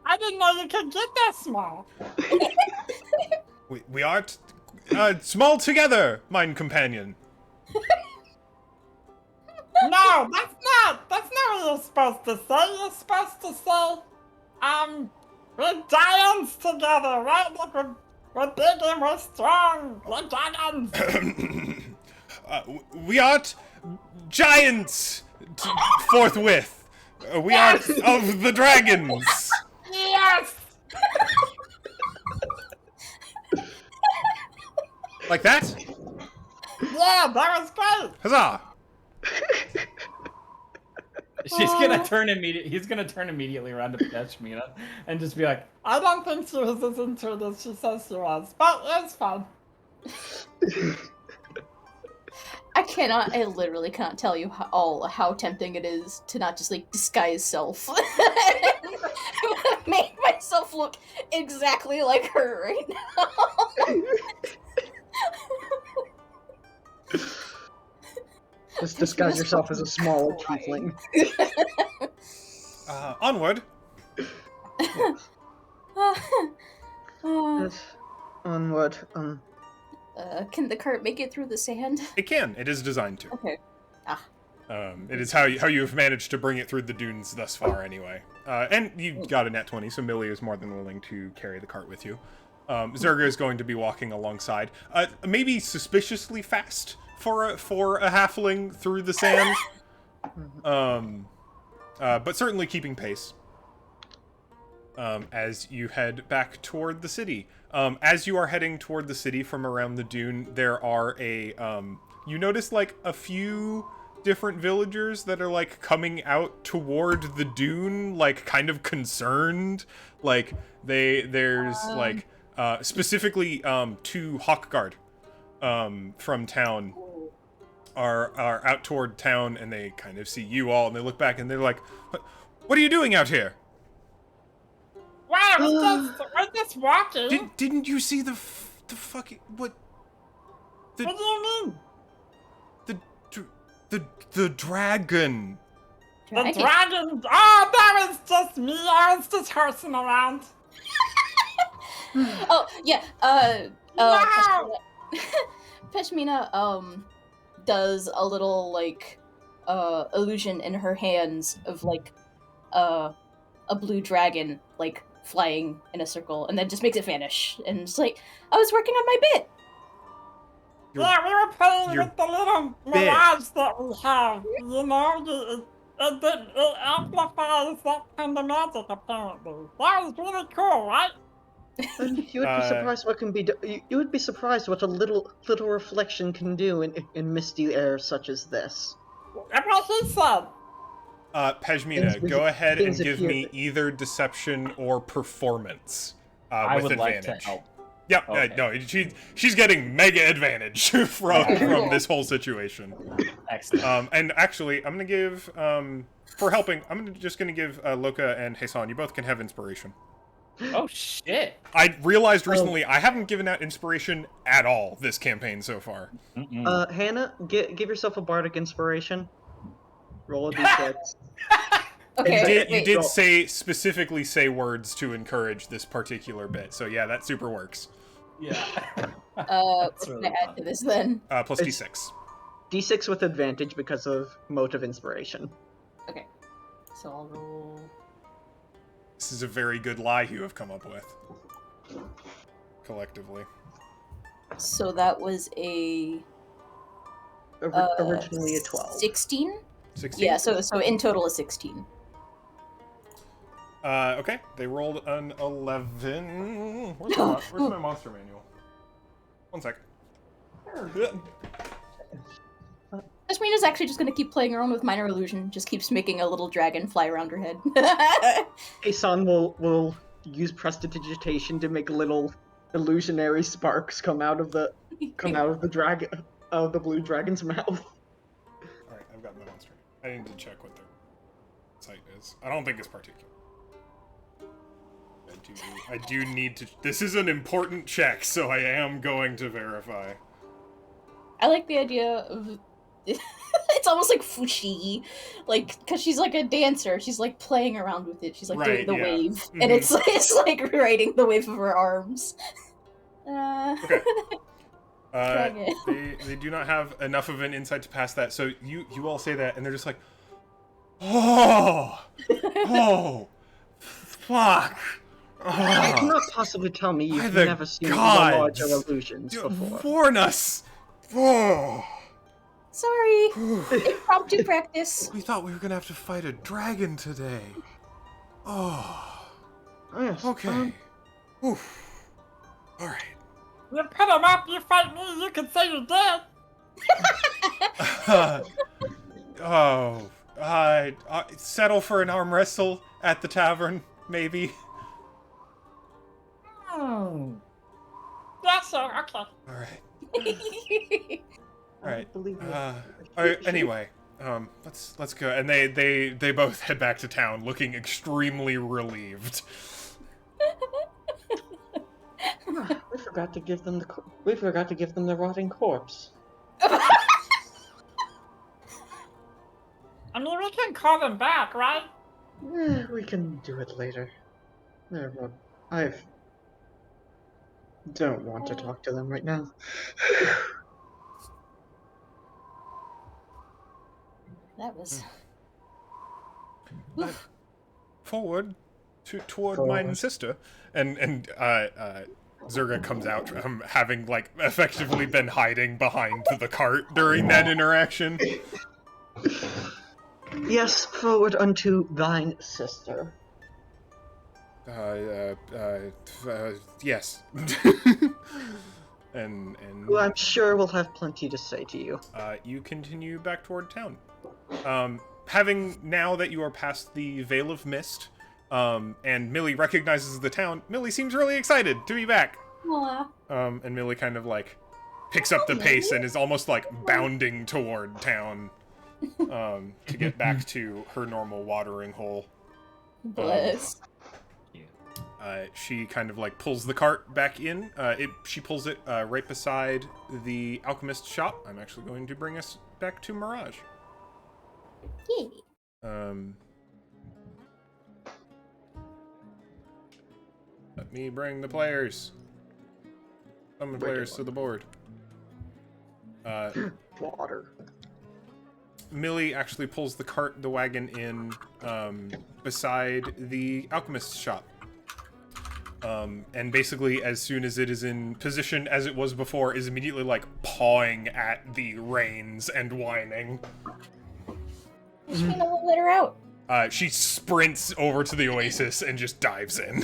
I didn't know you could get that small. We are small together, mine companion. No, that's not what you're supposed to say. You're supposed to say, we're giants together, right? Like we're big and we're strong. We're giants. We are giants forthwith. We are of the dragons. Yes. Like that? Yeah, that was great. Huzzah! she's gonna turn immediately. He's gonna turn immediately around to Peshmina and just be like, I don't think she was as into it as she says she was, but it's fun. I literally cannot tell you how tempting it is to not just, like, disguise self. Make myself look exactly like her right now. Just disguise yourself as a small tiefling. Onward. Yes. Onward. Can the cart make it through the sand? It can. It is designed to. Okay. It is how you have managed to bring it through the dunes thus far, anyway. And you got a nat 20, so Millie is more than willing to carry the cart with you. Zerga is going to be walking alongside, maybe suspiciously fast for a halfling through the sand, but certainly keeping pace. As you head back toward the city. As you are heading toward the city from around the dune, there are you notice like a few different villagers that are like coming out toward the dune, like kind of concerned. Like there's like specifically 2 Hawkguard from town are out toward town, and they kind of see you all, and they look back and they're like, what are you doing out here? Wow, we're just walking. Didn't you see the fucking what? What do you mean? The dragon. The dragon? Oh, that was just me. I was just horsing around. Oh yeah. Wow. Peshmina does a little like illusion in her hands of like a blue dragon like flying in a circle, and then just makes it vanish. And it's like, I was working on my bit. Yeah, we were playing your with the little Mirage that we have. You know, it amplifies that kind of magic, apparently. That was really cool, right? And you would be surprised what can be you would be surprised what a little reflection can do in misty air such as this. That's what he said. Peshmina, go ahead and give me either deception or performance I with would advantage. like to help. Yep, Okay. no, she's getting mega advantage from this whole situation. Excellent. And actually, I'm gonna give for helping. I'm just gonna give Loka and Hasan. You both can have inspiration. Oh shit! I realized recently I haven't given out inspiration at all this campaign so far. Hannah, give yourself a bardic inspiration. Roll a d6. Okay. You did specifically say words to encourage this particular bit, so yeah, that super works. Yeah. What can I add to this then? Plus D6. D6 with advantage because of motive inspiration. Okay. So I'll roll. This is a very good lie you have come up with. Collectively. So that was a Originally a 12. 16? 16? Yeah, so in total a 16. Okay, they rolled an 11. Where's my monster manual? One sec. Esmerina's actually just gonna keep playing around with minor illusion, just keeps making a little dragon fly around her head. Asan will use prestidigitation to make little illusionary sparks come out of the dragon of the blue dragon's mouth. Alright, I've got my monster. I need to check what their site is. I don't think it's particular. I do need to. This is an important check, so I am going to verify. I like the idea of it's almost like fushigi, like because she's like a dancer. She's like playing around with it. She's like doing the wave, and it's like riding the wave of her arms. Okay. They do not have enough of an insight to pass that. So you all say that, and they're just like, oh, fuck. Oh, you cannot possibly tell me you've the never seen gods. larger illusions before. Warn us. Oh. Sorry, impromptu practice. We thought we were gonna have to fight a dragon today. Oh. Yes. Okay. Oof. All right. You put him up, you fight me, you can say you're dead. Settle for an arm wrestle at the tavern, maybe. Yeah, sure, okay. All right. All right. Believe me. Anyway, let's go. And they both head back to town, looking extremely relieved. We forgot to give them the rotting corpse. I mean, we can call them back, right? We can do it later. I don't want to talk to them right now. That was. Forward toward Forward. mine sister, and Zerga comes out, having like effectively been hiding behind the cart during that interaction. Yes, forward unto thine sister. Yes. and Who I'm sure will have plenty to say to you. you continue back toward town. Having now that you are past the Veil of Mist, and Millie recognizes the town, Millie seems really excited to be back. Aw. And Millie kind of like picks up the pace and is almost like bounding toward town, to get back to her normal watering hole. Bless. She kind of like pulls the cart back in. She pulls it right beside the alchemist shop. I'm actually going to bring us back to Mirage. Yay. Let me bring the players. Summon players to the board. Water. Millie actually pulls the wagon in beside the alchemist shop. And basically, as soon as it is in position as it was before, is immediately like pawing at the reins and whining. Just gonna let her out. She sprints over to the oasis and just dives in.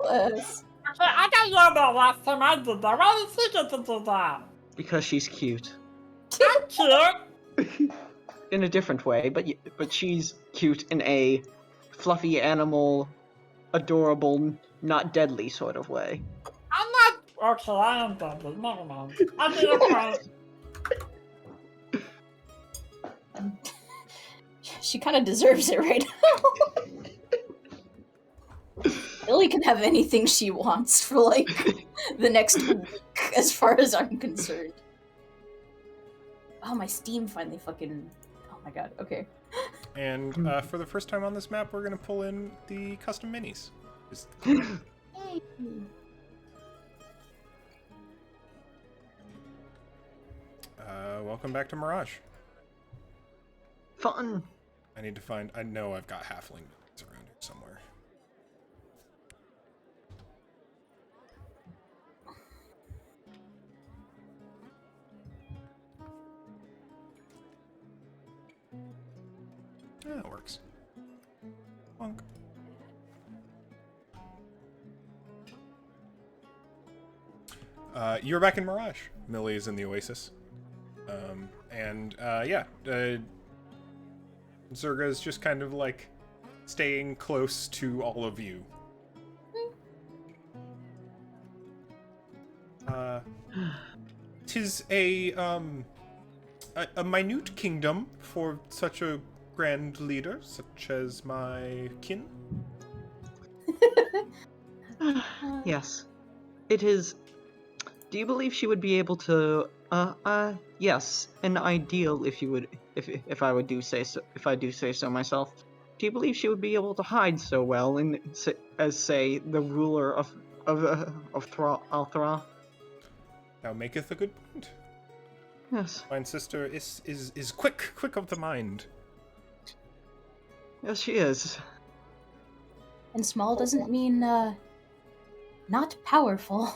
Bless. Okay, I got yelled at last time I did that. Why did she get to do that? Because she's cute. I'm cute. In a different way, but she's cute in a fluffy animal, adorable, not deadly sort of way. I'm not. Okay, I am deadly. Never mind. I need a point. She kind of deserves it right now. Lily can have anything she wants for like the next week, as far as I'm concerned. Oh, my Steam finally fucking. Oh my god. Okay. And for the first time on this map, we're gonna pull in the custom minis. Just- Yay. welcome back to Mirage. Fun. I need to find. I know I've got halfling minis around here somewhere. Yeah, it works. Bonk. You're back in Mirage. Millie is in the Oasis. Zerga is just kind of like staying close to all of you. Tis a minute kingdom for such a grand leader, such as my kin. Yes. It is. Do you believe she would be able to yes, an ideal if I do say so myself. Do you believe she would be able to hide so well as say the ruler of Althra? Thou maketh a good point. Yes. Mine sister is quick of the mind. Yes, she is. And small doesn't mean not powerful.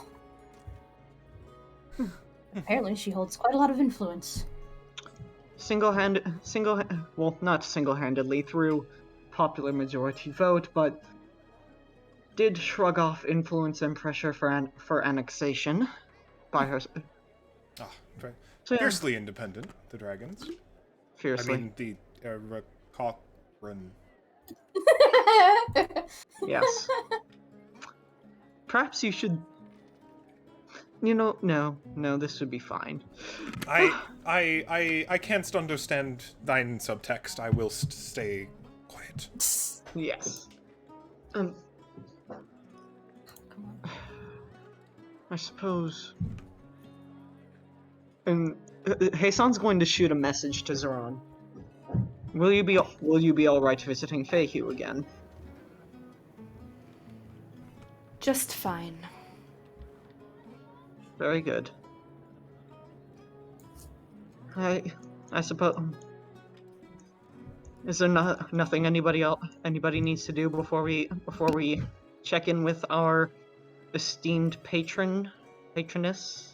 Apparently, she holds quite a lot of influence. Not single-handedly through popular majority vote, but did shrug off influence and pressure for annexation by her. Right. So, yeah, Fiercely independent, the dragons. fiercely. I mean, the Cochrane. Yes. Perhaps you should. No, this would be fine. I can't understand thine subtext. I will stay quiet. Yes. I suppose. Hassan's going to shoot a message to Zoran. Will you be all right visiting Feihu again? Just fine. Very good. I suppose. Is there nothing anybody needs to do before we check in with our esteemed patroness?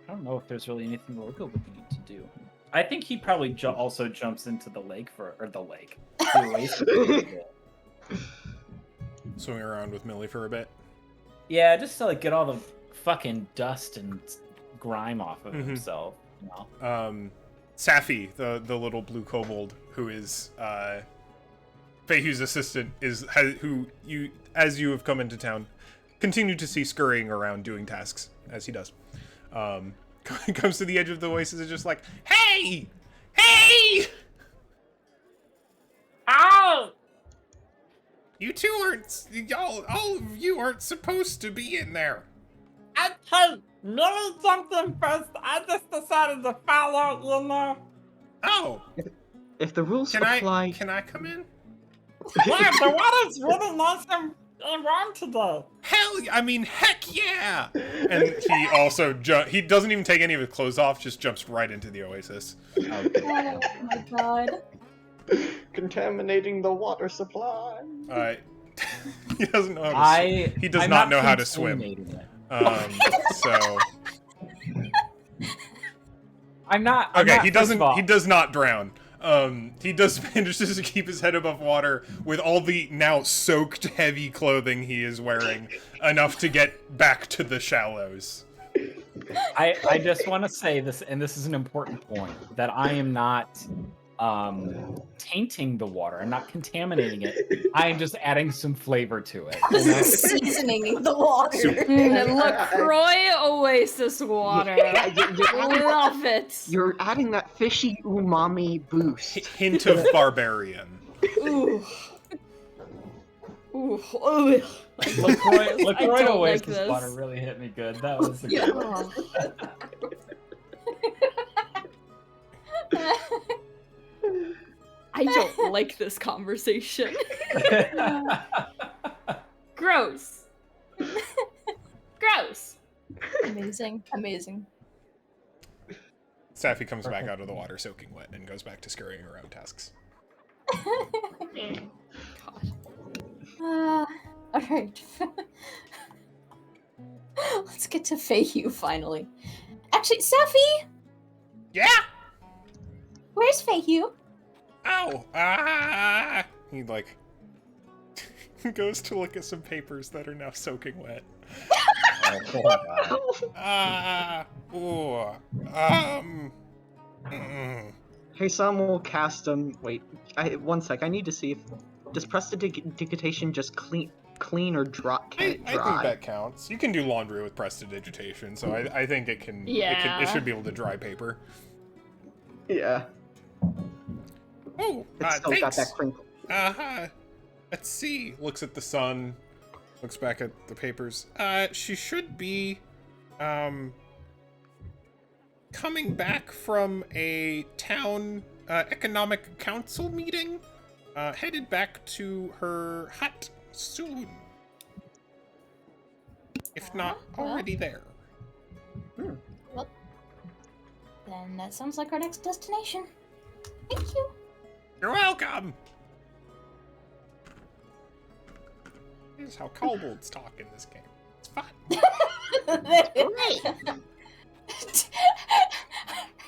I don't know if there's really anything Loco would need to do. I think he probably also jumps into the lake the oasis. Swimming around with Millie for a bit. Yeah, just to get all the fucking dust and grime off of himself. You know? Safi, the little blue kobold who is Feihu's assistant, who you, as you have come into town, continue to see scurrying around doing tasks as he does. Comes to the edge of the oasis and is just like, hey! Ow! You two aren't, all of you aren't supposed to be in there. Hey, Millie jumped in first. I just decided to follow, you know. Oh, If the rules apply, can I come in? Yeah, the water's really nice and warm today. Heck yeah! And he also he doesn't even take any of his clothes off, just jumps right into the oasis. Oh my god. contaminating the water supply. He doesn't know how to he does not know how to swim. So I'm not. okay, he does not drown. He does manage to keep his head above water with all the now soaked heavy clothing he is wearing, enough to get back to the shallows. I just want to say this, and this is an important point, that I am not tainting the water. I'm not contaminating it. I am just adding some flavor to it. You know? Seasoning the water. LaCroix Oasis water. Love it. You're adding that fishy umami boost. Hint of barbarian. Ooh. Ooh. LaCroix don't like Oasis this. water really hit me good. That was a good one. I don't like this conversation. Gross. Gross. Amazing. Safi comes back out of the water soaking wet and goes back to scurrying around tasks. Alright. Let's get to Feihu finally. Actually, Safi! Yeah! Where's Feihu? Oh! He, goes to look at some papers that are now soaking wet. Hassan will cast wait, one sec, I need to see if... Does prestidigitation just clean or dry? I think that counts. You can do laundry with prestidigitation, so I think it can... Yeah. It should be able to dry paper. Yeah. Oh, It's still thanks. got that crinkle. Let's see. Looks at the sun. Looks back at the papers. She should be, coming back from a town, economic council meeting. Headed back to her hut soon. If not already there. Well, then that sounds like our next destination. Thank you. You're welcome! Here's how kobolds talk in this game. It's fun.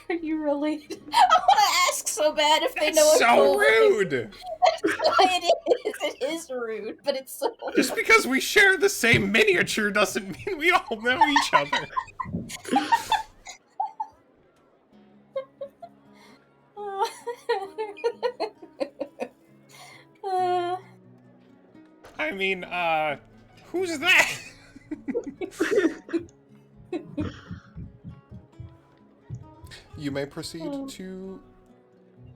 Are you related? I want to ask so bad if they know It's what so kobold rude! It is rude, but it's so Just because we share the same miniature doesn't mean we all know each other. I mean, who's that? You may proceed to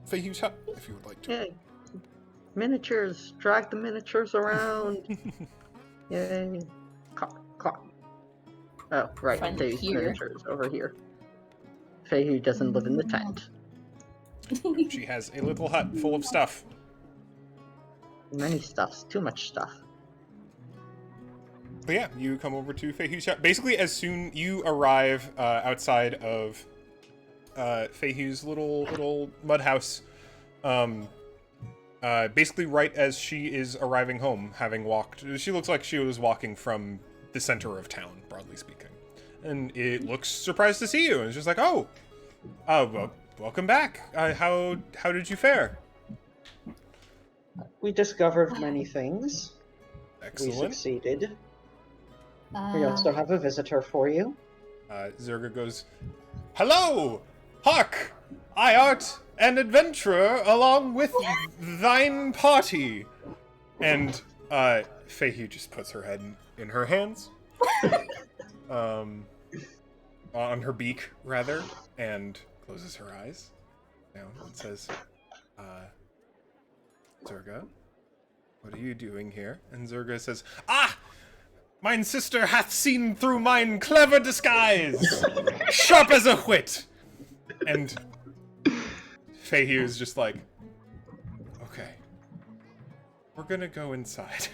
Feihu's hut if you would like to. Yay. Miniatures. Drag the miniatures around. Yay. Clock. Oh, right. Friend Feihu's here. miniatures over here. Feihu doesn't live in the tent. She has a little hut full of stuff. Many stuffs. Too much stuff. But yeah, you come over to Feihu's hut. Basically, as soon you arrive outside of Feihu's little mud house, basically right as she is arriving home, having walked, she looks like she was walking from the center of town, broadly speaking. And it looks surprised to see you, and it's just like, well, welcome back. How did you fare? We discovered many things. Excellent. We succeeded. We also have a visitor for you. Zerga goes, "Hello! Hark! I art an adventurer along with thine party." And Feihu just puts her head in her hands. On her beak, rather, and closes her eyes down and says, Zerga, what are you doing here? And Zerga says, mine sister hath seen through mine clever disguise, sharp as a wit. And Feihu is just like, okay, we're gonna go inside,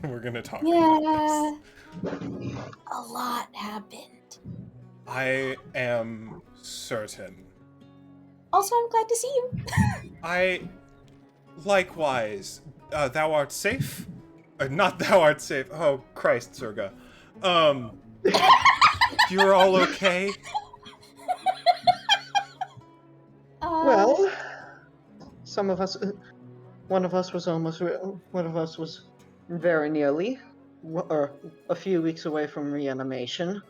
and we're gonna talk about this. A lot happened. I am certain. Also, I'm glad to see you. Likewise, thou art safe? Not thou art safe. Oh, Christ, Zerga. You're all okay? Well, some of us, one of us was very nearly, or a few weeks away from reanimation.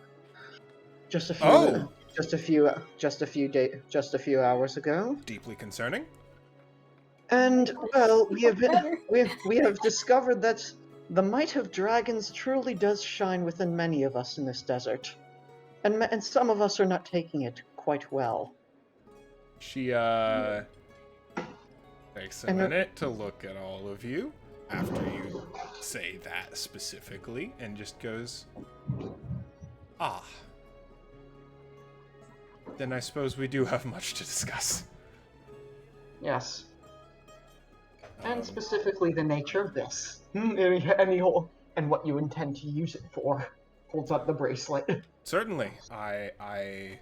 Just a few hours ago. Deeply concerning. And well, we have discovered that the might of dragons truly does shine within many of us in this desert, and some of us are not taking it quite well. She takes a minute to look at all of you after you say that specifically, and just goes, then I suppose we do have much to discuss. Yes. And specifically the nature of this. And what you intend to use it for. Holds up the bracelet. Certainly. I'm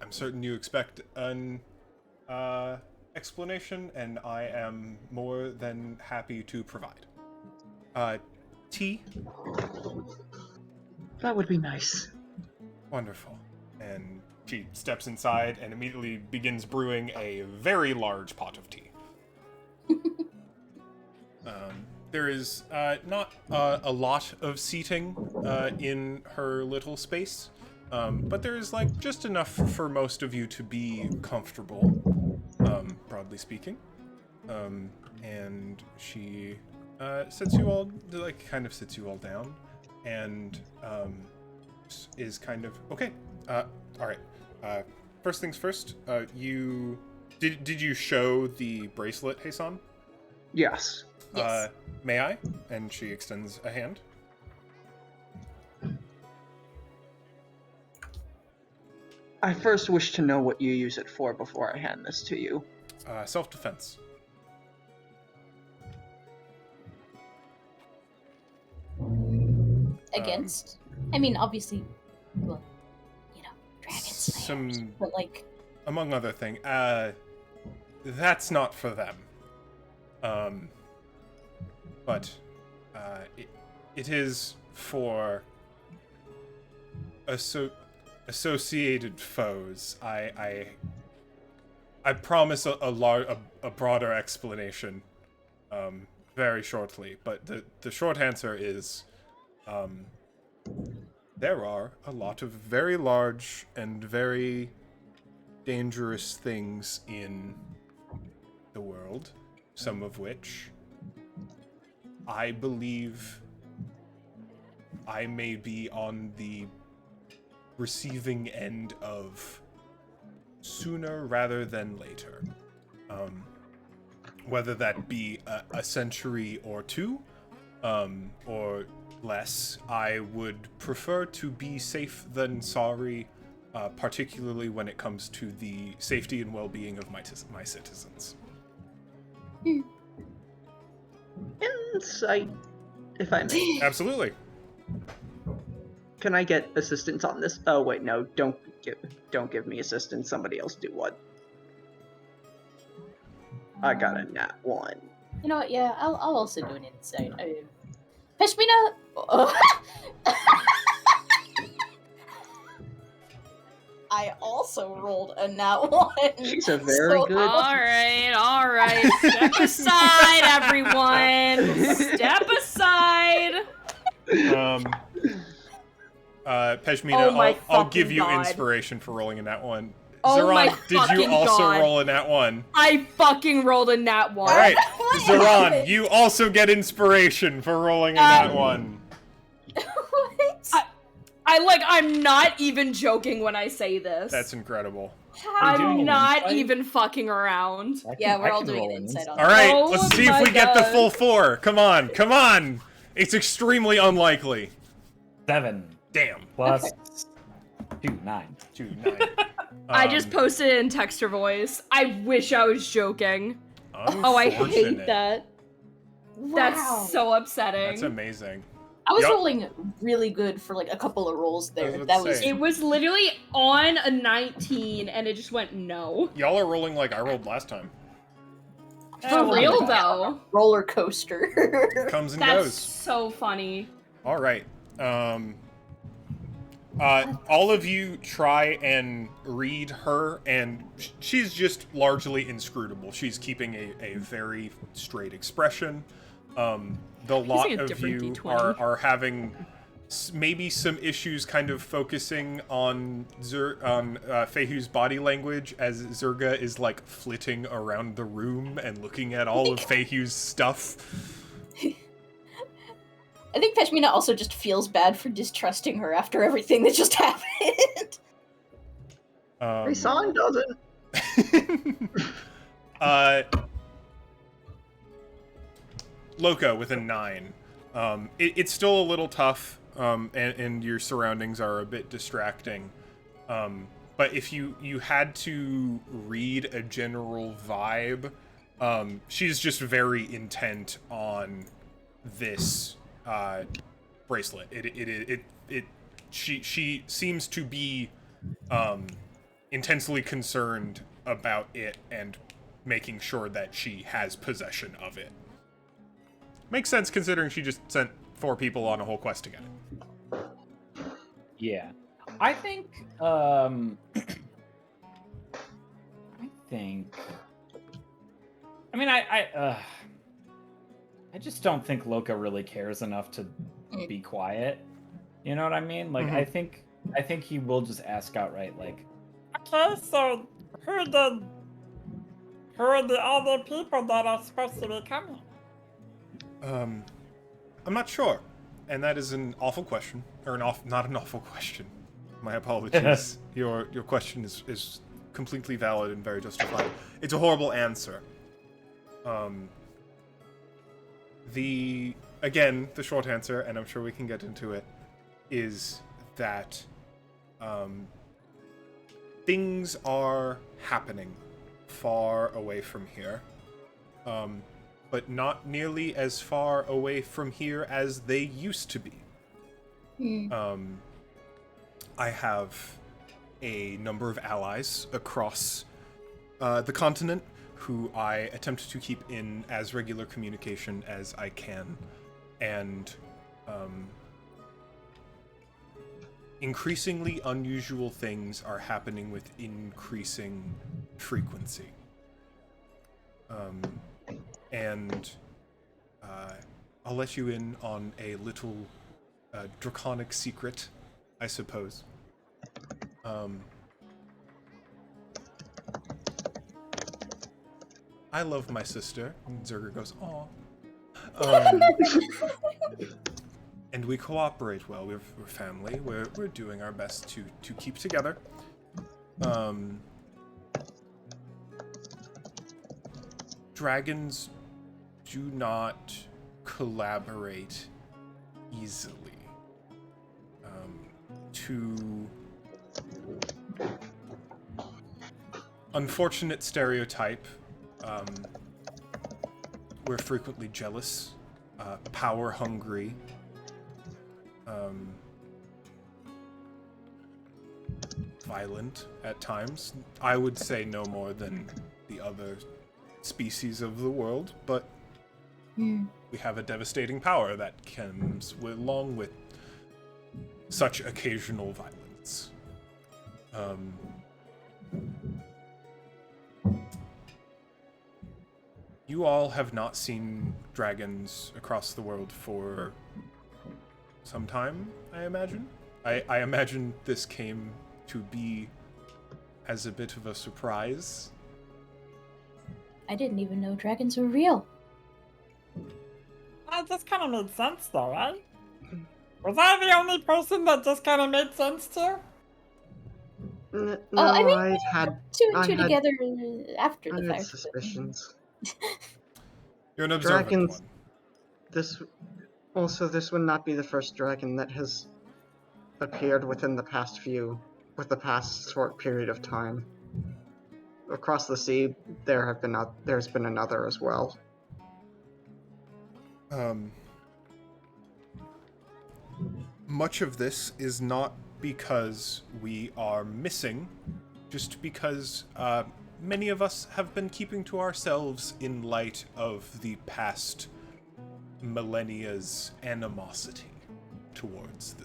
certain you expect an explanation, and I am more than happy to provide. Tea? That would be nice. Wonderful. And she steps inside and immediately begins brewing a very large pot of tea. There is not a lot of seating in her little space, but there is just enough for most of you to be comfortable, broadly speaking. And she sits you all down, and is kind of okay. All right. First things first. You did you show the bracelet, Hasan? Yes. Yes. May I? And she extends a hand. I first wish to know what you use it for before I hand this to you. Self-defense. Against? I mean, obviously, well, dragon slayers, but among other things, that's not for them. But it is for associated foes. I promise a broader explanation very shortly, but the short answer is there are a lot of very large and very dangerous things in the world, some of which I believe I may be on the receiving end of sooner rather than later. Whether that be a century or two, or less, I would prefer to be safe than sorry, particularly when it comes to the safety and well-being of my citizens. Insight, if I may. Absolutely. Can I get assistance on this? Oh wait, no, don't give me assistance. Somebody else do what? I got a nat 1. You know what? Yeah, I'll also do an insight. Peshmina. I also rolled a nat 1. She's a very good. All right. Step aside, everyone. Step aside. Peshmina, Oh my I'll give fucking you God. inspiration for rolling a nat 1. Oh my Zeron, did you fucking also God. roll a nat 1? I fucking rolled a nat 1. Alright, What Zeron, happened? you also get inspiration for rolling a nat 1. What? I'm not even joking when I say this. That's incredible. Are you doing I'm an not insight? even fucking around. Yeah, we're I all can doing roll an insight on that. Alright, Oh let's see if my we get the God. full 4. Come on! It's extremely unlikely. 7 Damn. plus 2, 9. 2, 9. I just posted it in texter voice. I wish I was joking. Oh, I hate Unfortunate. that. Wow. That's so upsetting. That's amazing. I was Yup. rolling really good for like a couple of rolls I was there. about That to was say. It was literally on a 19 and it just went no. Y'all are rolling like I rolled last time. For we'll real do that. though. roller coaster. Comes and That's goes. so funny. All right. All of you try and read her, and she's just largely inscrutable. She's keeping a very straight expression. The lot Using a of different you D20. are having maybe some issues kind of focusing on Fehu's body language as Zurga is like flitting around the room and looking at all of Fehu's stuff. I think Peshmina also just feels bad for distrusting her after everything that just happened. Raison doesn't. Loco with a 9. It's still a little tough, and your surroundings are a bit distracting. But if you had to read a general vibe, she's just very intent on this bracelet. She seems to be intensely concerned about it and making sure that she has possession of it. Makes sense considering she just sent 4 people on a whole quest to get it. Yeah. I think, I mean, I just don't think Loka really cares enough to be quiet. You know what I mean? Like, Mhm. I think he will just ask outright, like, Okay, so who are the other people that are supposed to be coming? I'm not sure. And that is an awful question. Or not an awful question. My apologies. Your question is completely valid and very justified. It's a horrible answer. The short answer, and I'm sure we can get into it, is that things are happening far away from here. But not nearly as far away from here as they used to be. I have a number of allies across the continent who I attempt to keep in as regular communication as I can, and increasingly unusual things are happening with increasing frequency. And I'll let you in on a little draconic secret, I suppose. I love my sister. And Zurga goes, "Aw." Um, and we cooperate well. We're family. We're doing our best to keep together. Dragons do not collaborate easily. To unfortunate stereotype, we're frequently jealous, power hungry, violent at times. I would say no more than the other species of the world, but we have a devastating power that comes along with such occasional violence. You all have not seen dragons across the world for some time, I imagine. I imagine this came to be as a bit of a surprise. I didn't even know dragons were real. That just kind of made sense, though, right? Was I the only person that just kind of made sense to? No, I mean, I had Two and I two had- together after I the had fact. suspicions. You're an observant Dragons. one. This would not be the first dragon that has appeared within the past short period of time. Across the sea, there's been another as well. Much of this is not because we are missing, just because many of us have been keeping to ourselves in light of the past millennia's animosity towards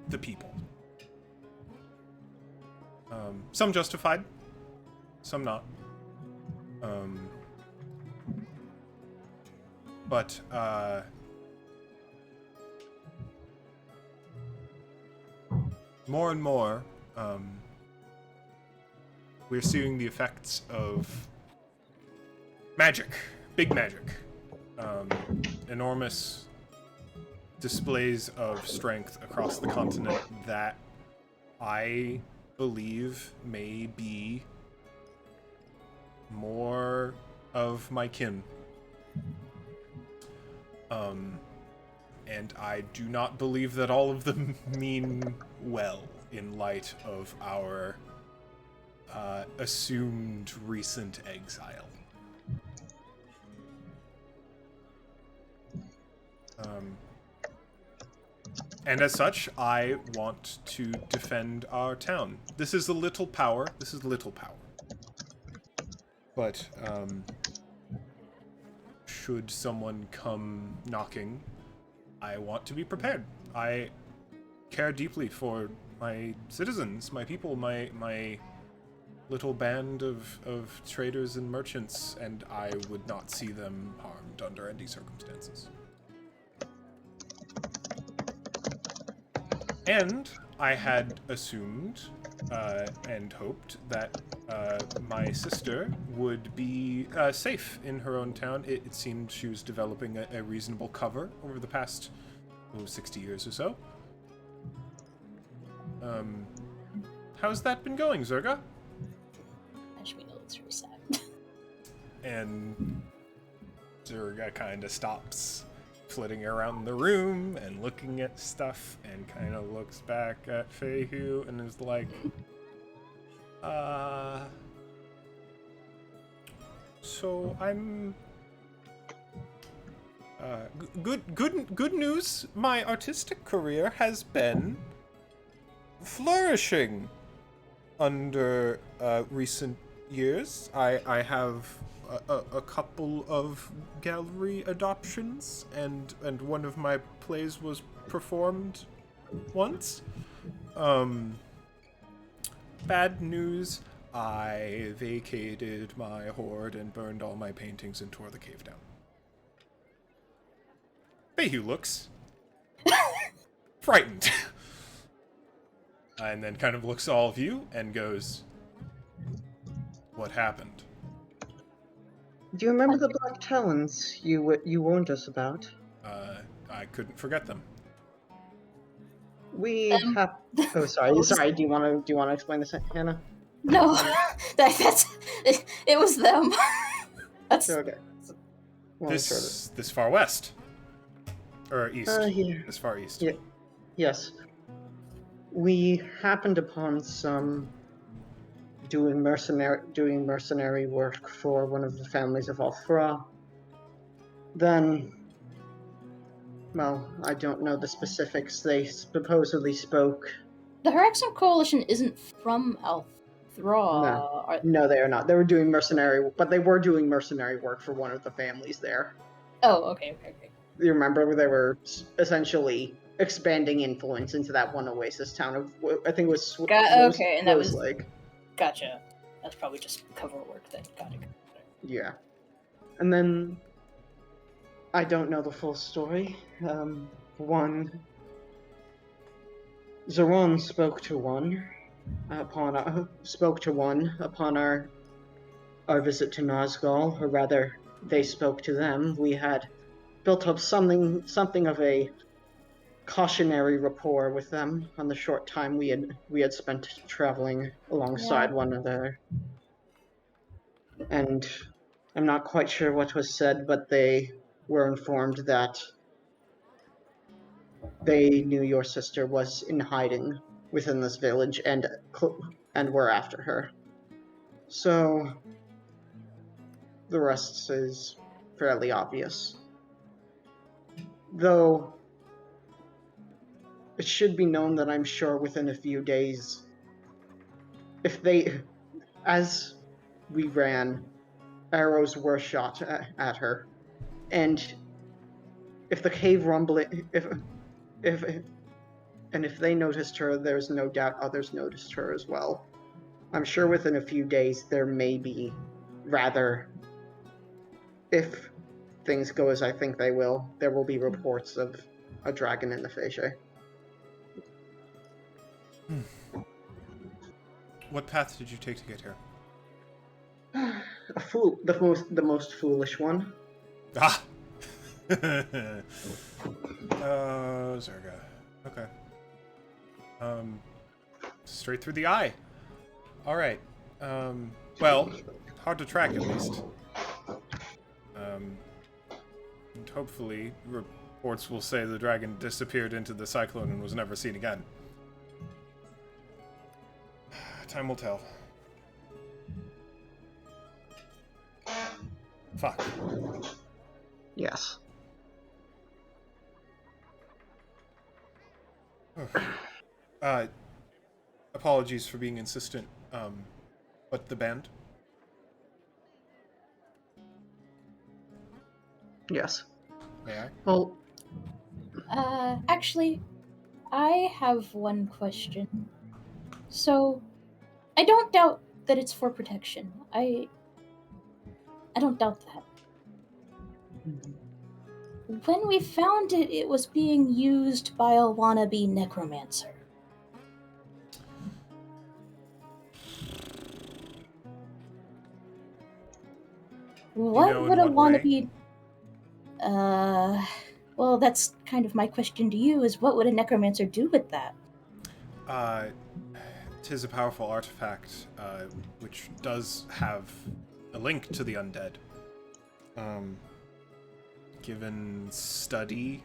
the people. Some justified, some not. But more and more, we're seeing the effects of magic, big magic, enormous displays of strength across the continent that I believe may be more of my kin. And I do not believe that all of them mean well in light of our assumed recent exile. And as such, I want to defend our town. This is little power. But, should someone come knocking, I want to be prepared. I care deeply for my citizens, my people, my little band of traders and merchants, and I would not see them harmed under any circumstances. And I had assumed and hoped that my sister would be safe in her own town. It seemed she was developing a reasonable cover over the past 60 years or so. How's that been going, Zerga? As we know, it's really sad. And Zerga kind of stops flitting around the room and looking at stuff and kind of looks back at Fehu and is like, so I'm good news. My artistic career has been flourishing under recent years. I have a couple of gallery adoptions, and one of my plays was performed once. Bad news, I vacated my hoard and burned all my paintings and tore the cave down. Fehu looks frightened. And then kind of looks at all of you and goes, what happened? Do you remember the Black Talons you warned us about? I couldn't forget them. We have. Oh, sorry. Sorry. Do you want to explain this, Hannah? No, that's it was them. That's Okay. This far west, or east. Here. This far east. Yeah. Yes. We happened upon some doing mercenary work for one of the families of Althra. Then, well, I don't know the specifics. They supposedly spoke. the Haraxan Coalition isn't from Althra. No, they are not. They were doing mercenary work for one of the families there. Oh, okay. You remember they were essentially expanding influence into that one oasis town of, I think it was Okay, and that was Lake. Gotcha. That's probably just cover work then. Got it. Yeah. And then I don't know the full story. Zeron spoke to one upon our visit to Nazgul, or rather, they spoke to them. We had built up something of a cautionary rapport with them on the short time we had spent traveling alongside one another. And I'm not quite sure what was said, but they were informed that they knew your sister was in hiding within this village and were after her. So the rest is fairly obvious. Though it should be known that I'm sure within a few days, as we ran, arrows were shot at her, and if the cave rumbling, if they noticed her, there's no doubt others noticed her as well. I'm sure within a few days there may be, rather, if things go as I think they will, there will be reports of a dragon in the Facie. What path did you take to get here? The most foolish one. Ah! Zerga. Okay. Straight through the eye. Alright. Well, hard to track at least. And hopefully reports will say the dragon disappeared into the cyclone and was never seen again. Time will tell. Fuck. Yes. Apologies for being insistent. But the band? Yes. May I? Well, Actually, I have one question. So, I don't doubt that it's for protection. I don't doubt that. When we found it, it was being used by a wannabe necromancer. What would a wannabe... well, that's kind of my question to you, is what would a necromancer do with that? 'Tis a powerful artifact, which does have a link to the undead. Given study,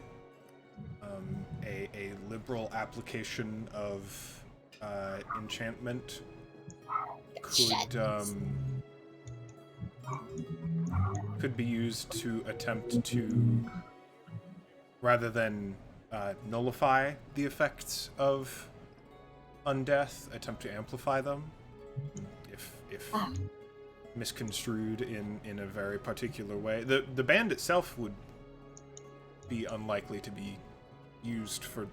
a liberal application of enchantment could be used to attempt to, rather than nullify the effects of undeath, attempt to amplify them, if misconstrued in a very particular way. The band itself would be unlikely to be used for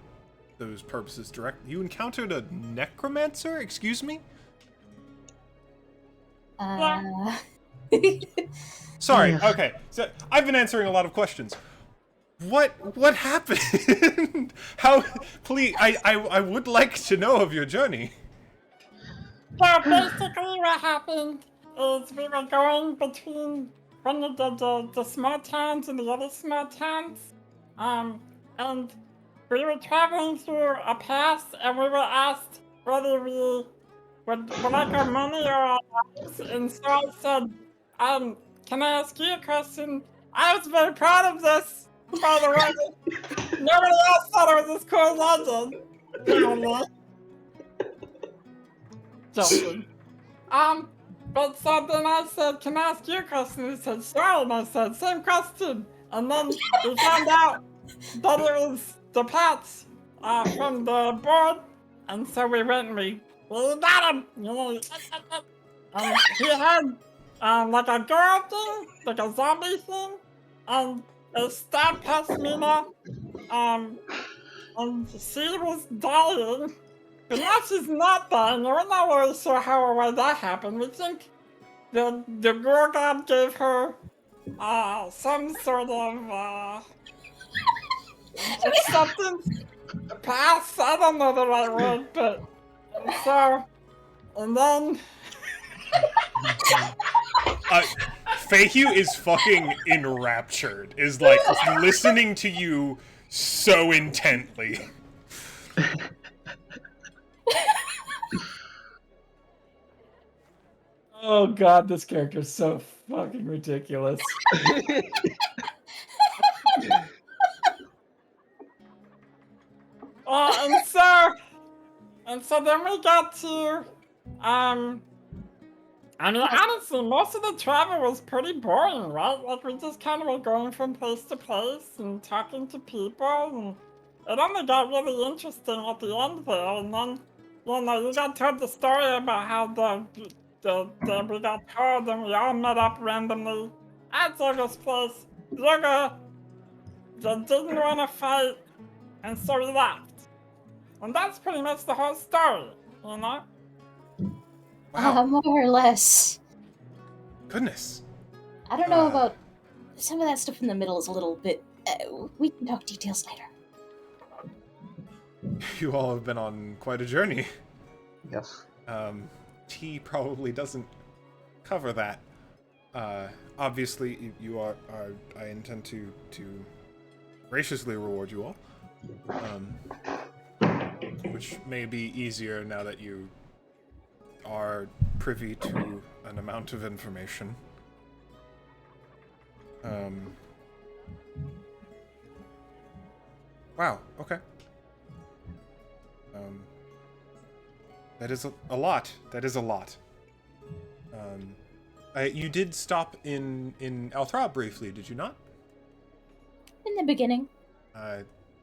those purposes directly. You encountered a necromancer? Excuse me? Sorry, okay. So I've been answering a lot of questions. What happened? How? Please, I would like to know of your journey. So basically what happened is we were going between from the small towns and the other small towns. And we were traveling through a pass, and we were asked whether we would like our money or our lives. And so I said, can I ask you a question? I was very proud of this, by the way. Nobody else thought it was as cool as I did. Apparently. Joking. But so then I said, can I ask you a question? He said, sure. And I said, same question. And then we found out that it was the pets from the board. And so we went and we got him. You know, and he had like a girl thing, like a zombie thing. And it stabbed past Mina. And she was dying. But now she's not dying. We're not really sure how or why that happened. We think the girl god gave her some sort of acceptance pass. I don't know the right word, but so and then Fahue is fucking enraptured. Is like listening to you so intently. Oh god, this character is so fucking ridiculous. and so then we got to I mean, honestly, most of the travel was pretty boring, right? Like, we just kind of were going from place to place and talking to people, and it only got really interesting at the end there, and then, you know, you got told the story about how we got told and we all met up randomly at Zoga's place. Zoga didn't want to fight, and so we left. And that's pretty much the whole story, you know? Wow. More or less. Goodness. I don't know about some of that stuff in the middle is a little bit. We can talk details later. You all have been on quite a journey. Yes. T probably doesn't cover that. Obviously, you are. I intend to graciously reward you all, which may be easier now that you are privy to an amount of information. Wow. Okay. That is a lot. That is a lot. You did stop in Althra briefly, did you not? In the beginning.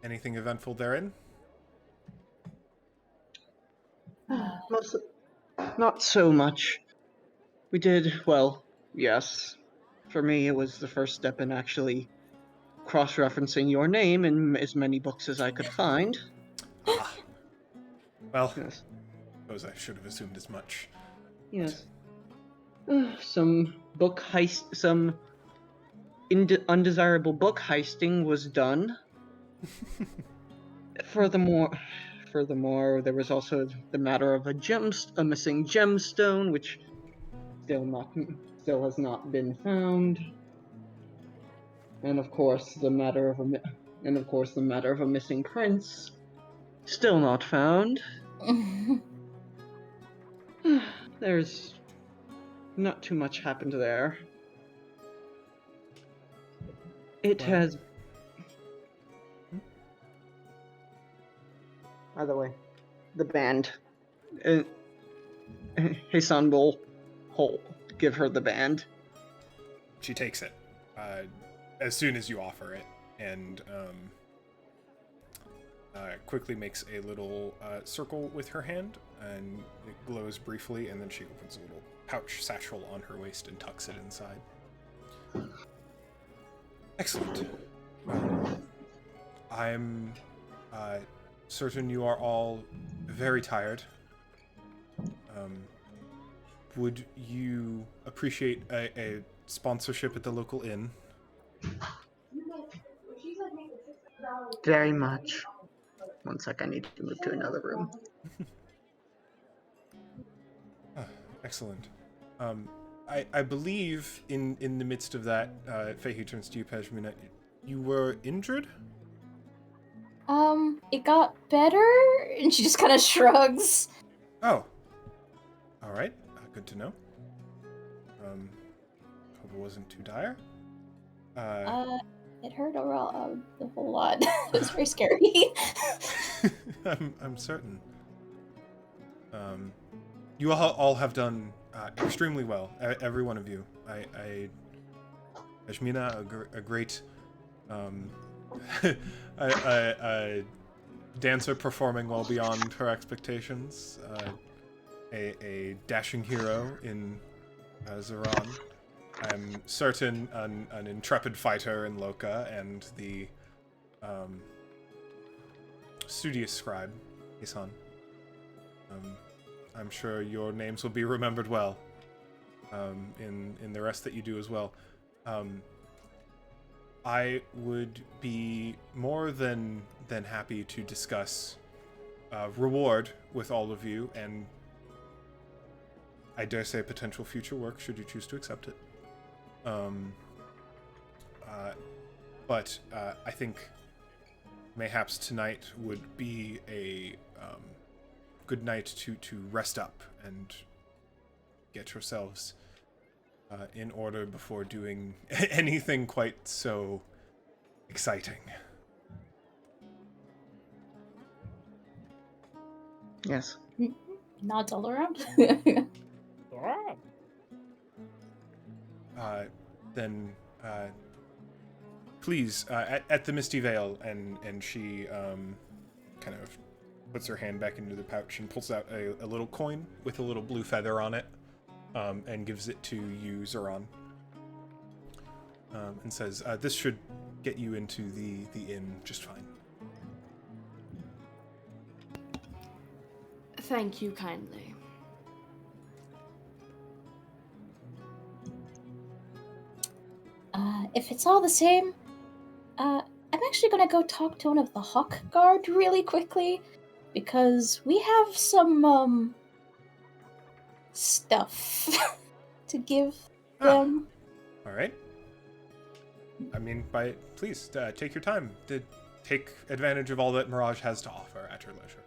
Anything eventful therein? Not so much. We did, well, yes. For me, it was the first step in actually cross-referencing your name in as many books as I could find. Ah. Well, Yes. I suppose I should have assumed as much. Yes. Some book heist, some undesirable book heisting was done. Furthermore, there was also the matter of a missing gemstone, which still has not been found. And of course, the matter of a missing prince, still not found. There's not too much happened there. It Well. has. By the way, the band. Hasan will give her the band. She takes it as soon as you offer it, and quickly makes a little circle with her hand, and it glows briefly, and then she opens a little pouch satchel on her waist and tucks it inside. Excellent. I'm certain you are all very tired. Would you appreciate a sponsorship at the local inn? Very much. One sec, I need to move to another room. Excellent. I believe in the midst of that, Fahey turns to you, Pashmina. You were injured? It got better, and she just kind of shrugs. Oh. All right. Good to know. Hope it wasn't too dire. It hurt a whole lot. It was very scary. I'm certain. You all have done extremely well, every one of you. Ashmina, a great a dancer performing well beyond her expectations. A dashing hero in Zeron. I'm certain an intrepid fighter in Loka, and the studious scribe, Isan. I'm sure your names will be remembered well in the rest that you do as well. I would be more than happy to discuss reward with all of you, and I dare say potential future work should you choose to accept it. But I think mayhaps tonight would be a good night to rest up and get yourselves in order before doing anything quite so exciting. Yes. Nods all around. Then please, at the Misty Veil, and she kind of puts her hand back into the pouch and pulls out a little coin with a little blue feather on it, and gives it to you, Zeron, and says, this should get you into the inn just fine. Thank you kindly. If it's all the same, I'm actually gonna go talk to one of the Hawk Guard really quickly, because we have some, stuff to give them. Alright. I mean, please, take your time to take advantage of all that Mirage has to offer at your leisure.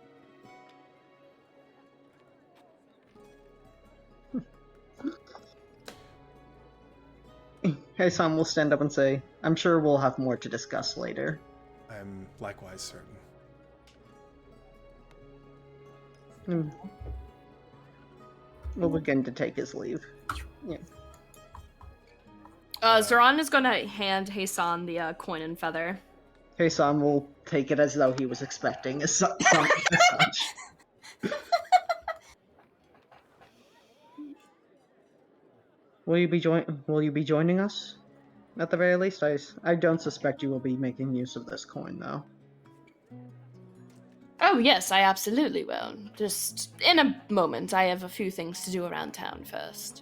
Heisan will stand up and say, I'm sure we'll have more to discuss later. I'm likewise certain. We'll begin to take his leave. Yeah. Zeron is gonna hand Heisan the coin and feather. Heisan will take it as though he was expecting something as such. Will you be joining us? At the very least, I don't suspect you will be making use of this coin, though. Oh yes, I absolutely will. Just in a moment. I have a few things to do around town first.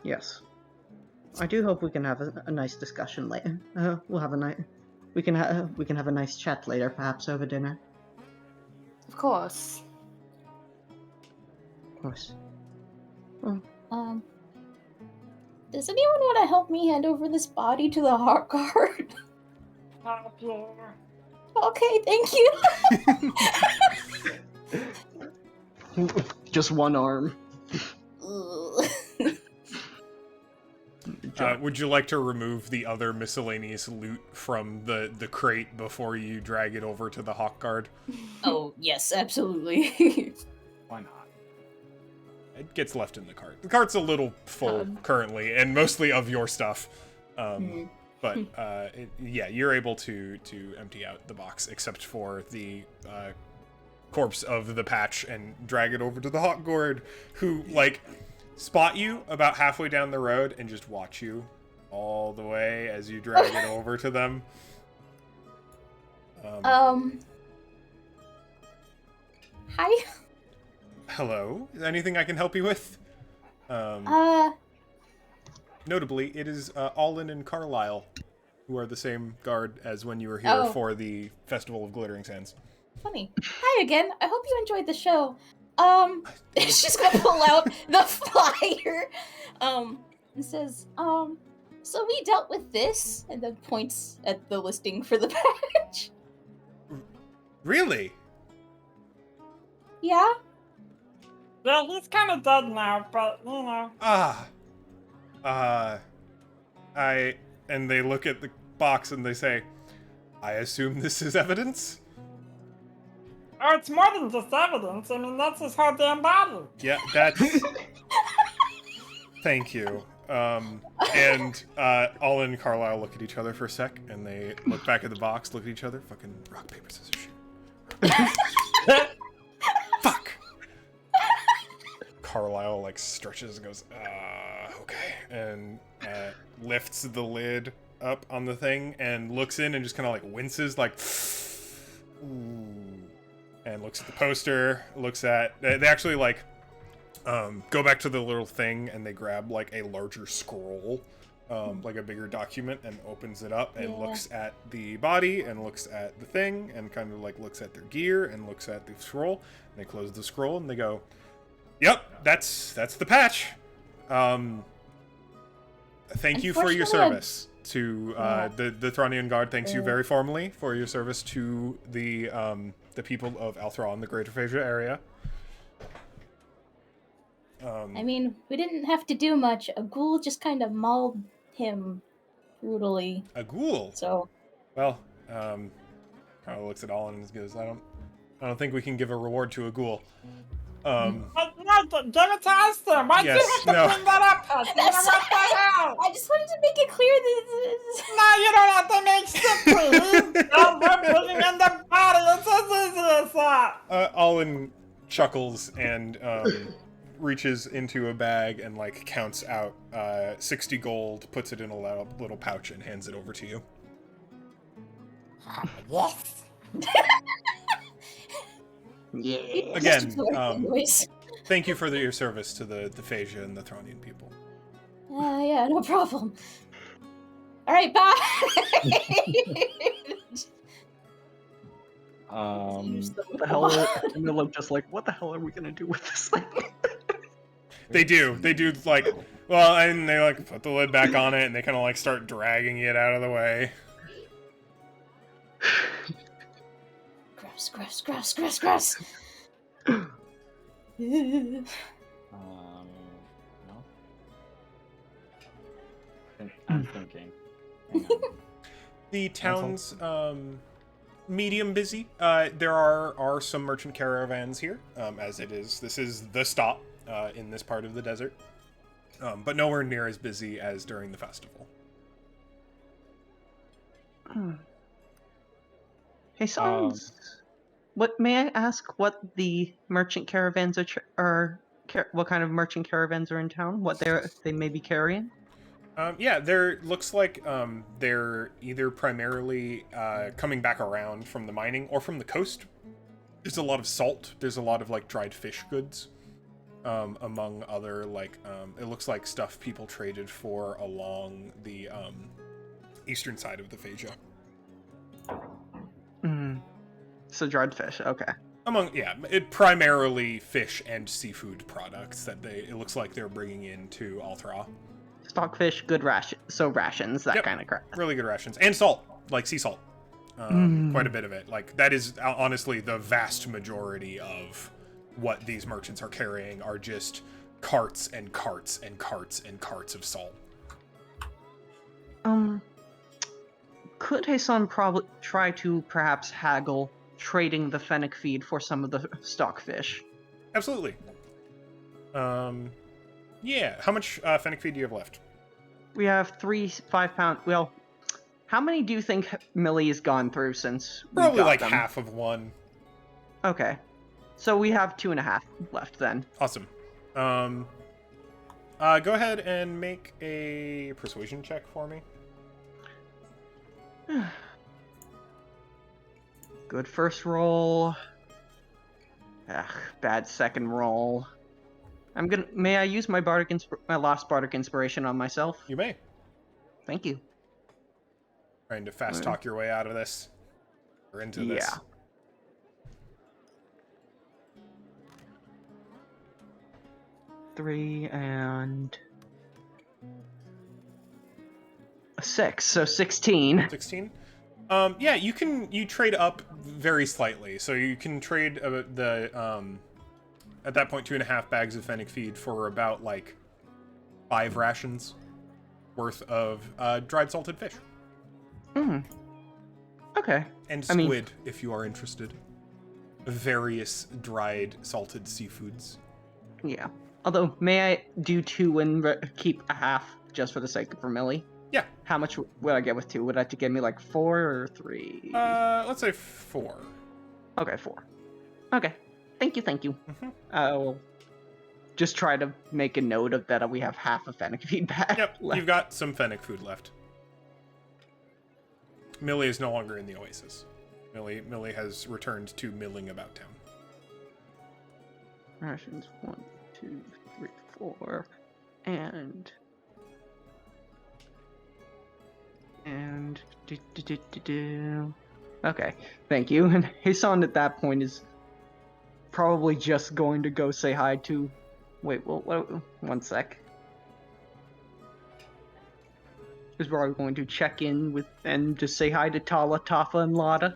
Yes. I do hope we can have a nice discussion later. We'll have a night. We can have a nice chat later, perhaps over dinner. Of course. Of course. Does anyone want to help me hand over this body to the Hawk Guard? Okay, thank you. Just one arm. Would you like to remove the other miscellaneous loot from the crate before you drag it over to the Hawk Guard? Oh, yes, absolutely. Why not? It gets left in the cart. The cart's a little full currently, and mostly of your stuff. But yeah, you're able to empty out the box, except for the corpse of the patch, and drag it over to the Hawk Guard, who spot you about halfway down the road and just watch you all the way as you drag it over to them. Hi. Hello. Is there anything I can help you with? Notably, it is Allin and Carlisle, who are the same guard as when you were here for the Festival of Glittering Sands. Funny. Hi again. I hope you enjoyed the show. She's gonna pull out the flyer, and says, so we dealt with this, and then points at the listing for the patch. Really? Yeah? Yeah, he's kind of dead now, but you know. And they look at the box and they say, I assume this is evidence? Oh, it's more than just evidence. I mean, that's his whole damn body. Yeah, that's... Thank you. And Olin and Carlisle look at each other for a sec, and they look back at the box, look at each other, fucking rock, paper, scissors, shoot. Fuck! Carlisle, like, stretches and goes, okay, and lifts the lid up on the thing, and looks in and just kind of, like, winces, like, ooh, and looks at the poster, looks at... They actually, like... go back to the little thing, and they grab, like, a larger scroll, like a bigger document, and opens it up, and looks at the body, and looks at the thing, and kind of, like, looks at their gear, and looks at the scroll, and they close the scroll, and they go, yep, that's the patch. Thank you for your service to, the Thronian Guard thanks you very formally for your service to the people of Althra in the Greater Phasia area. I mean, we didn't have to do much. A ghoul just kind of mauled him brutally. A ghoul? So. Well, kind of looks at Olin and goes, I don't think we can give a reward to a ghoul. But no, give it to us then. Why'd you have to bring that up, Pat? You know what the hell? I just wanted to make it clear that No, you don't have to make shit clear. No, we're putting in the body. It's as easy as that. Olin chuckles and reaches into a bag and, like, counts out 60 gold, puts it in a little pouch, and hands it over to you. Yes. Yeah. Again, thank you for your service to the Phasia and the Thronian people. Yeah, no problem. Alright, bye! What the hell? And they look just like, what the hell are we gonna do with this thing? They do, like, well, and they, like, put the lid back on it, and they kind of, like, start dragging it out of the way. Gross. No. I'm thinking. Hang on. The town's medium busy. There are some merchant caravans here, as this is the stop in this part of the desert, but nowhere near as busy as during the festival. Hey, Sans, what may I ask? What the merchant caravans are? What kind of merchant caravans are in town? What they may be carrying? Yeah, looks like they're either primarily coming back around from the mining or from the coast. There's a lot of salt. There's a lot of, like, dried fish goods, among other, like, it looks like stuff people traded for along the eastern side of the Phasia. So dried fish, okay. It primarily fish and seafood products that it looks like they're bringing into Althra. Stockfish, good rations, that kind of crap. Really good rations. And salt, like sea salt. Quite a bit of it. Like, that is honestly the vast majority of what these merchants are carrying are just carts and carts and carts and carts of salt. Could Hassan probably try to perhaps haggle trading the fennec feed for some of the stockfish? Absolutely. Yeah. How much fennec feed do you have left? We have 3 5-pound. Well, how many do you think Millie has gone through since we Probably got like them? half of one. Okay, so we have 2.5 left then. Awesome. Go ahead and make a persuasion check for me. Good first roll. Bad second roll. May I use my my last bardic inspiration on myself? You may. Thank you. Trying to fast talk your way out of this. Or into this. 3 and a 6, so 16. 16. Yeah, you trade up very slightly. So you can trade at that point 2.5 bags of fennec feed for about like 5 rations worth of dried salted fish. Okay. And I mean- squid, if you are interested. Various dried salted seafoods. Yeah. Although, may I do 2 and keep a half just for the sake of Millie? Yeah. How much would I get with 2? Would that to give me like 4 or 3? Let's say 4. Okay, 4. Okay. Thank you. Mhm. I'll just try to make a note of that we have half a fennec feedback. Yep, left. you've got some fennec food left. Millie is no longer in the oasis. Millie has returned to milling about town. Rations 1, 2, 3, 4, and okay, thank you. And Hassan at that point is probably just going to go say hi to. Wait, well, one sec. Is probably going to check in with and just say hi to Tala, Tafa, and Lada,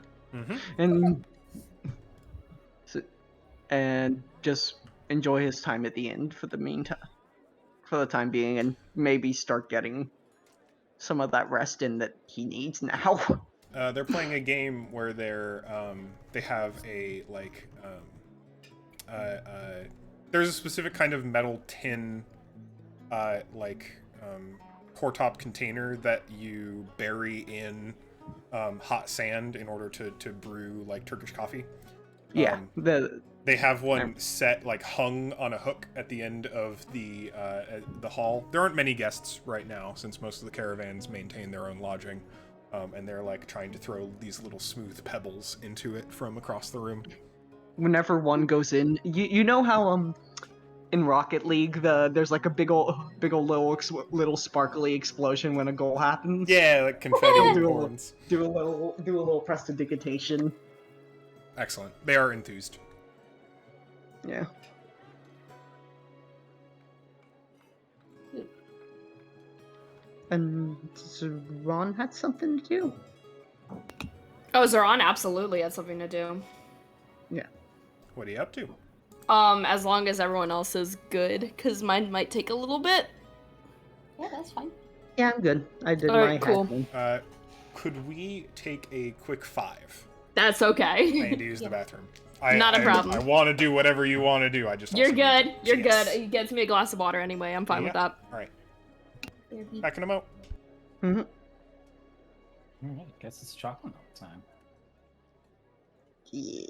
and just enjoy his time at the end for the time being, and maybe start getting some of that rest in that he needs now. They're playing a game where they have a there's a specific kind of metal tin pour top container that you bury in hot sand in order to brew like Turkish coffee. Yeah, They have one set hung on a hook at the end of the hall. There aren't many guests right now since most of the caravans maintain their own lodging, and they're trying to throw these little smooth pebbles into it from across the room. Whenever one goes in, you know how in Rocket League there's a big ol' little sparkly explosion when a goal happens. Yeah, like confetti and horns. Do a little prestidigitation. Excellent. They are enthused. Yeah. And Ron had something to do. Oh, Zoran absolutely had something to do. Yeah. What are you up to? As long as everyone else is good, because mine might take a little bit. Yeah, that's fine. Yeah, I'm good. I did Alright, my cool. hacking. Could we take a quick 5? That's I okay. need to use the bathroom. Not a problem. I want to do whatever you want to do. I just You're also good. need- You're Yes. good. You get me a glass of water anyway. I'm fine with that. All right. Backing them out. Mm-hmm. Alright, guess it's chocolate milk time. Yeah.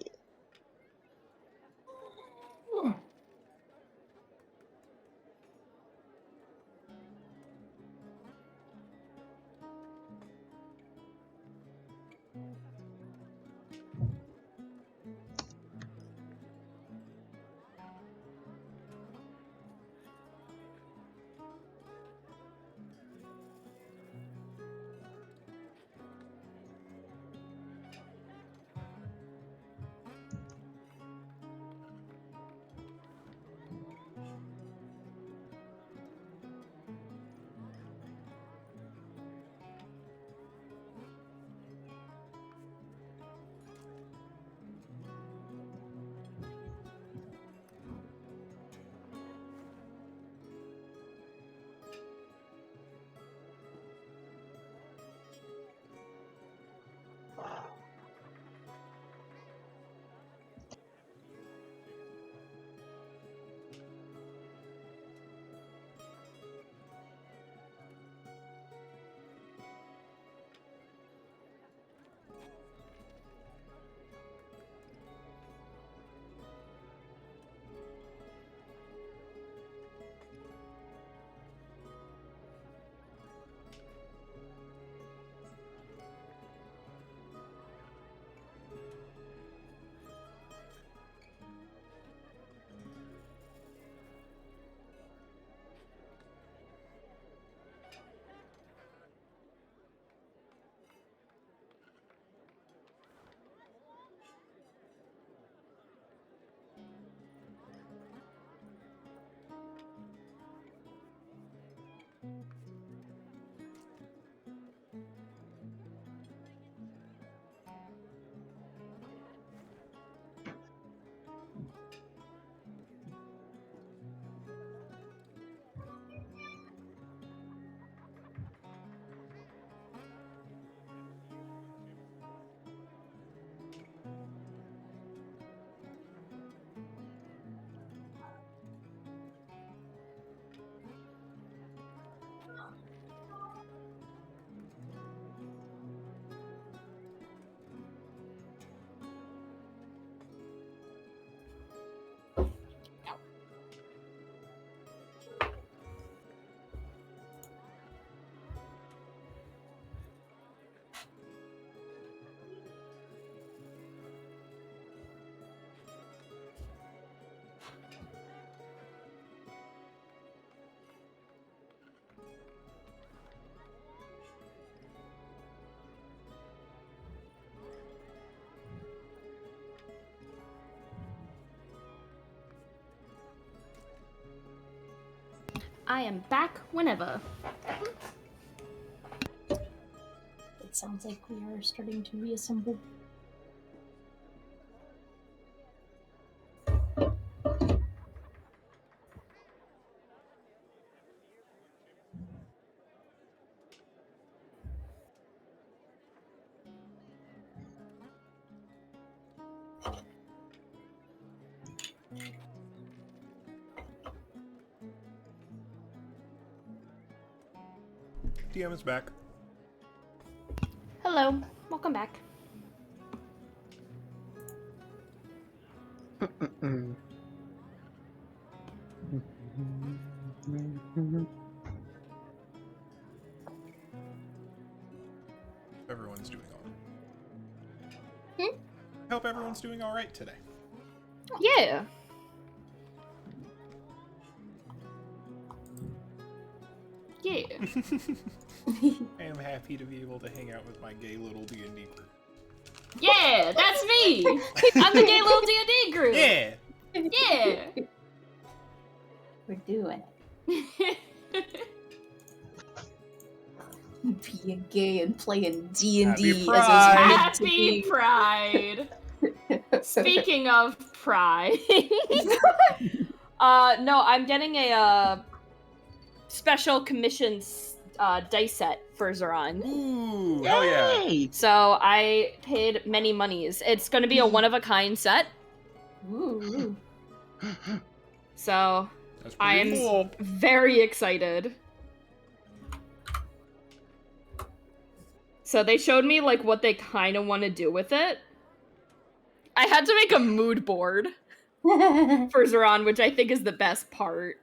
I am back whenever. It sounds like we are starting to reassemble. DM is back. Hello, welcome back. Everyone's doing all right. Hmm? I hope everyone's doing all right today. Yeah. Yeah. I am happy to be able to hang out with my gay little D&D group. Yeah, that's me. I'm the gay little D&D group. Yeah! Yeah. We're doing it. Being gay and playing D&D Happy as is Pride. meant to Happy be. Pride. Speaking of pride. No, I'm getting a special commissions dice set for Zoran. Ooh, hell yeah. Yay! So I paid many monies. It's going to be a one-of-a-kind set. Ooh. So That's I pretty am cool. very excited. So they showed me like what they kind of want to do with it. I had to make a mood board for Zoran, which I think is the best part.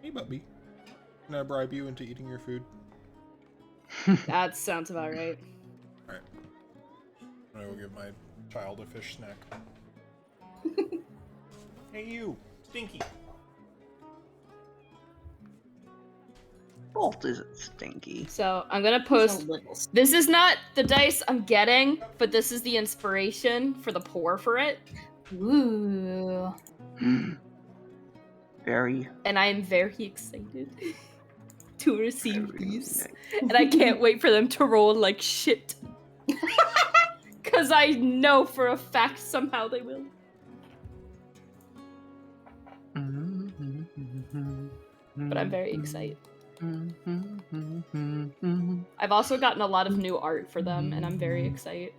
Hey, Bubby. Can I bribe you into eating your food? That sounds about right. Alright. I will give my child a fish snack. Hey, you! Stinky! Bolt isn't stinky. So I'm gonna It's post. a little This is not the dice I'm getting, but this is the inspiration for the pour for it, Ooh. Very, and I am very excited to receive very these. nice. And I can't wait for them to roll like shit. Cause I know for a fact somehow they will. But I'm very excited. I've also gotten a lot of new art for them, and I'm very excited.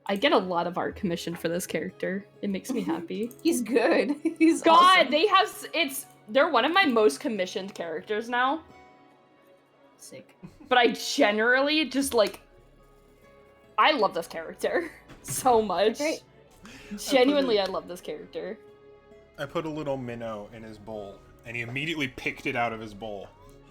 I get a lot of art commissioned for this character. It makes me happy. He's good. He's God, awesome. they have they're one of my most commissioned characters now. Sick. But I generally just like I love this character so much. Great. Genuinely, I love this character. I put a little minnow in his bowl, and he immediately picked it out of his bowl.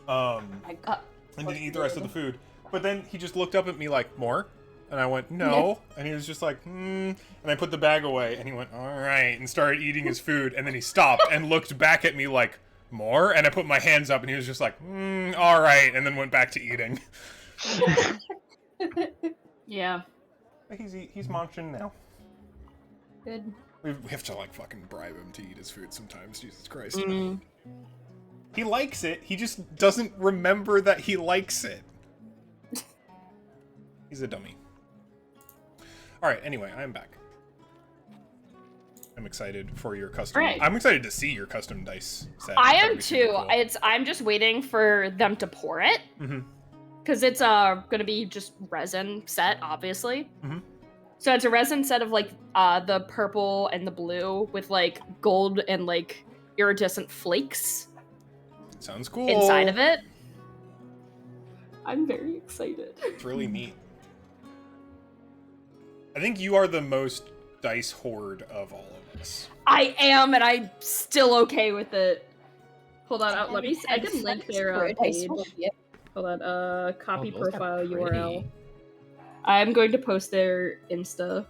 And I got. didn't eat the rest of the food. But then he just looked up at me like, more? And I went, no. And he was just like, And I put the bag away, and he went, all right, and started eating his food. And then he stopped and looked back at me like, more? And I put my hands up, and he was just like, all right, and then went back to eating. Yeah. He's munching now. Good. We have to, like, fucking bribe him to eat his food sometimes, Jesus Christ. Mm. He likes it, he just doesn't remember that he likes it. He's a dummy. Alright, anyway, I'm back. I'm excited for your custom... Alright. I'm excited to see your custom dice set. I That'd am be super too. cool. I'm just waiting for them to pour it. Mhm. Because it's gonna be just resin set, obviously. Mhm. So it's a resin set of like the purple and the blue with like gold and like iridescent flakes Sounds cool. inside of it. I'm very excited. It's really neat. I think you are the most dice hoard of all of us. I am, and I'm still okay with it. Hold on, let me. I can link their page. Hold on, copy Oh, those are profile pretty. URL. I'm going to post their Insta.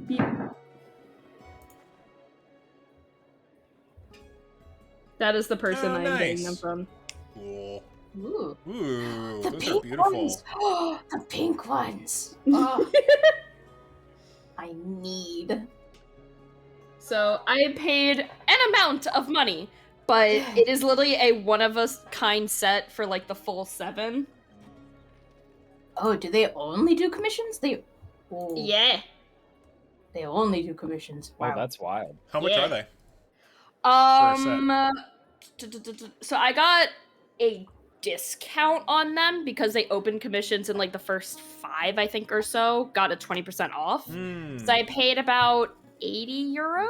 Beep. That is the person Oh, I'm getting nice. them from. Cool. Ooh. Ooh, The those are pink beautiful. ones. The pink ones. Oh. I need. So I paid an amount of money, but it is literally a one-of-a-kind set for, like, the full 7. Oh, do they only do commissions? Oh, Yeah. They only do commissions. Wow. Oh, that's wild. How much Yeah. are they? So I got a discount on them because they opened commissions in, like, the first 5, I think, or so. Got a 20% off. So I paid about 80 euros,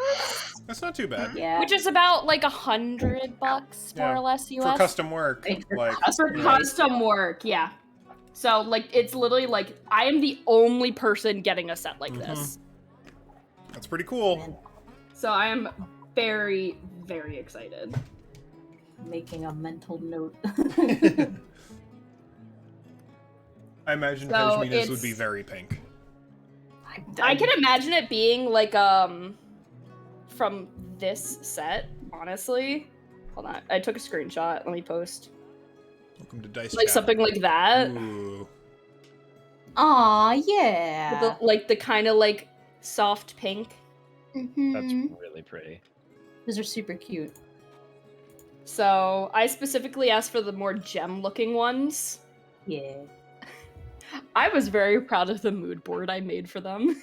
That's not too bad. Yeah. which is about like $100 more or less US. For custom work. Right, for Like, For custom work, yeah. So, like, it's literally like I am the only person getting a set like this. that's pretty cool. So I am very, very excited. Making a mental note. I imagine So Pejmina's would be it's- very pink. I can imagine it being like from this set, honestly. Hold on. I took a screenshot. Let me post. Welcome to Dice Like Chat. something like that. Ooh. Aw, yeah. Like the kind of like soft pink. That's Mhm. really pretty. Those are super cute. So I specifically asked for the more gem-looking ones. Yeah. I was very proud of the mood board I made for them.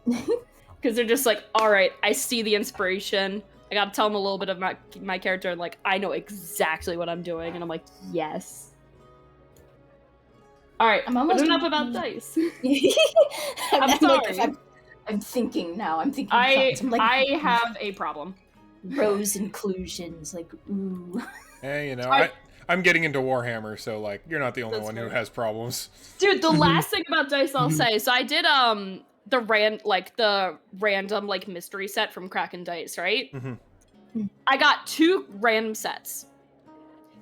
Because they're just like, all right, I see the inspiration. I gotta tell them a little bit of my character, and like, I know exactly what I'm doing. And I'm like, yes. All right, I'm almost enough about dice. I'm sorry. I'm thinking now. I'm thinking. I thoughts. I'm like, have a problem. rose inclusions. Like, ooh. Hey, you know, I- I'm getting into Warhammer, so like you're not the only That's one who fair. has problems. Dude, the last thing about dice I'll say, so I did the random like mystery set from Kraken Dice, right? Mhm. I got 2 random sets.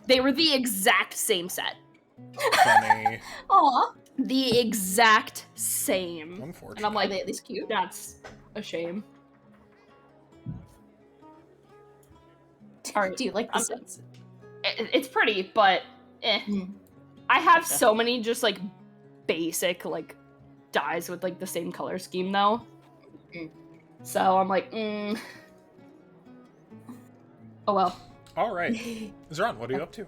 They were the exact same set. Funny. Aw. The exact same. Unfortunate. And I'm Are like, they at least cute? that's a shame. Alright, Do you like the I'm- sets? It's pretty, but Hmm. I have Gotcha. so many just like basic like dies with like the same color scheme though. Mm. So I'm like, oh well. All right, Zeron, what are you up to?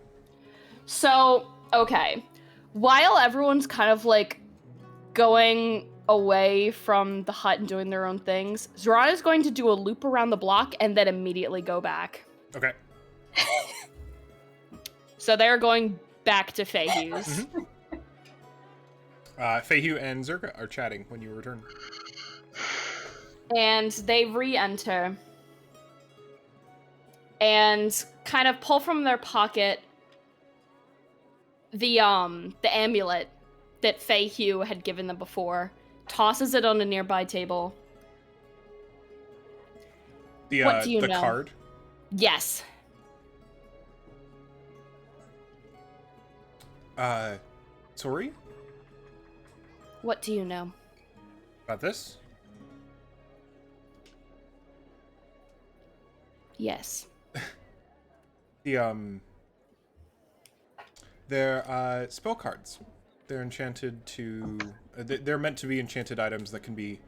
So, okay. While everyone's kind of like going away from the hut and doing their own things, Zeron is going to do a loop around the block and then immediately go back. Okay. So they're going back to Fayhu's. Feihu and Zerka are chatting when you return. And they re-enter and kind of pull from their pocket the amulet that Feihu had given them before, tosses it on a nearby table. The What do you the know? card. Yes. Sorry What do you know? about this. Yes. They're spell cards. They're enchanted to. They're meant to be enchanted items that can be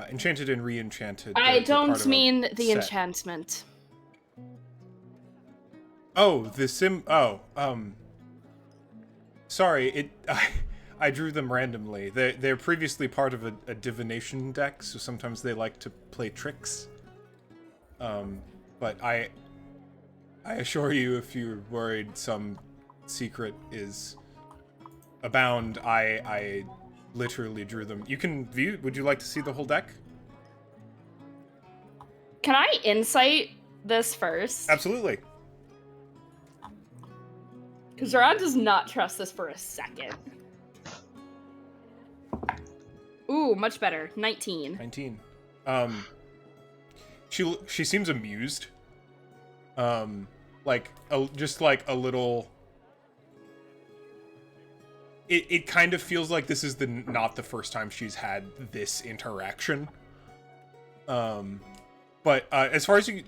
enchanted and re-enchanted. I They're part don't of a mean the set. enchantment. Oh, the sim. Oh, sorry. I drew them randomly. They're previously part of a divination deck, so sometimes they like to play tricks. But I assure you, if you're worried some secret is abound, I literally drew them. You can view. Would you like to see the whole deck? Can I insight this first? Absolutely. Because Zeron does not trust this for a second. Ooh, much better. 19. 19. She seems amused. Just like a little. It kind of feels like this is not the first time she's had this interaction. But as far as you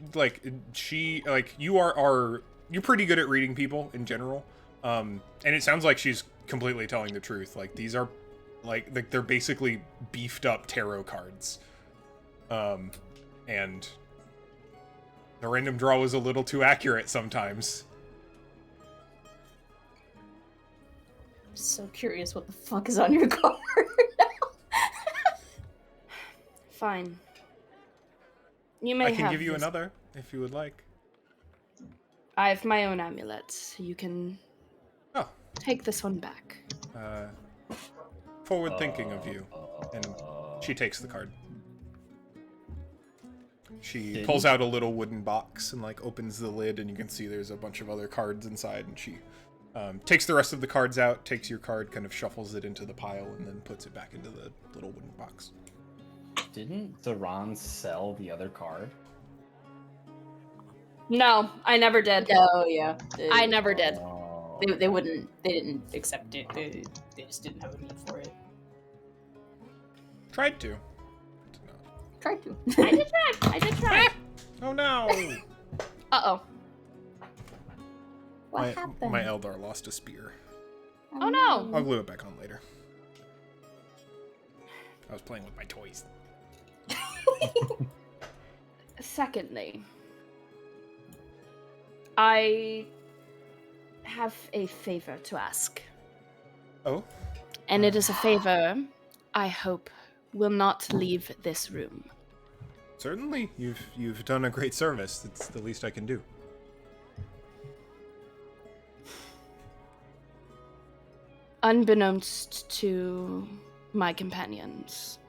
you're pretty good at reading people in general. And it sounds like she's completely telling the truth. Like these are they're basically beefed up tarot cards. And The random draw was a little too accurate sometimes. I'm so curious what the fuck is on your card. Fine. You may I can have give you this. another if you would like. I have my own amulet. You can Oh, take this one back. forward thinking of you. And she takes the card. She pulls out a little wooden box and like opens the lid, and you can see there's a bunch of other cards inside, and she takes the rest of the cards out, takes your card, kind of shuffles it into the pile, and then puts it back into the little wooden box. Didn't Zoran sell the other card? No, I never did. No, yeah. I never did. Oh. They didn't accept it. They just didn't have a need for it. Tried to. Tried to. I did try. Oh no! Uh-oh. What happened? My Eldar lost a spear. Oh no! I'll glue it back on later. I was playing with my toys. Secondly, I have a favor to ask. Oh? And it is a favor I hope will not leave this room. Certainly. You've done a great service. It's the least I can do. Unbeknownst to my companions,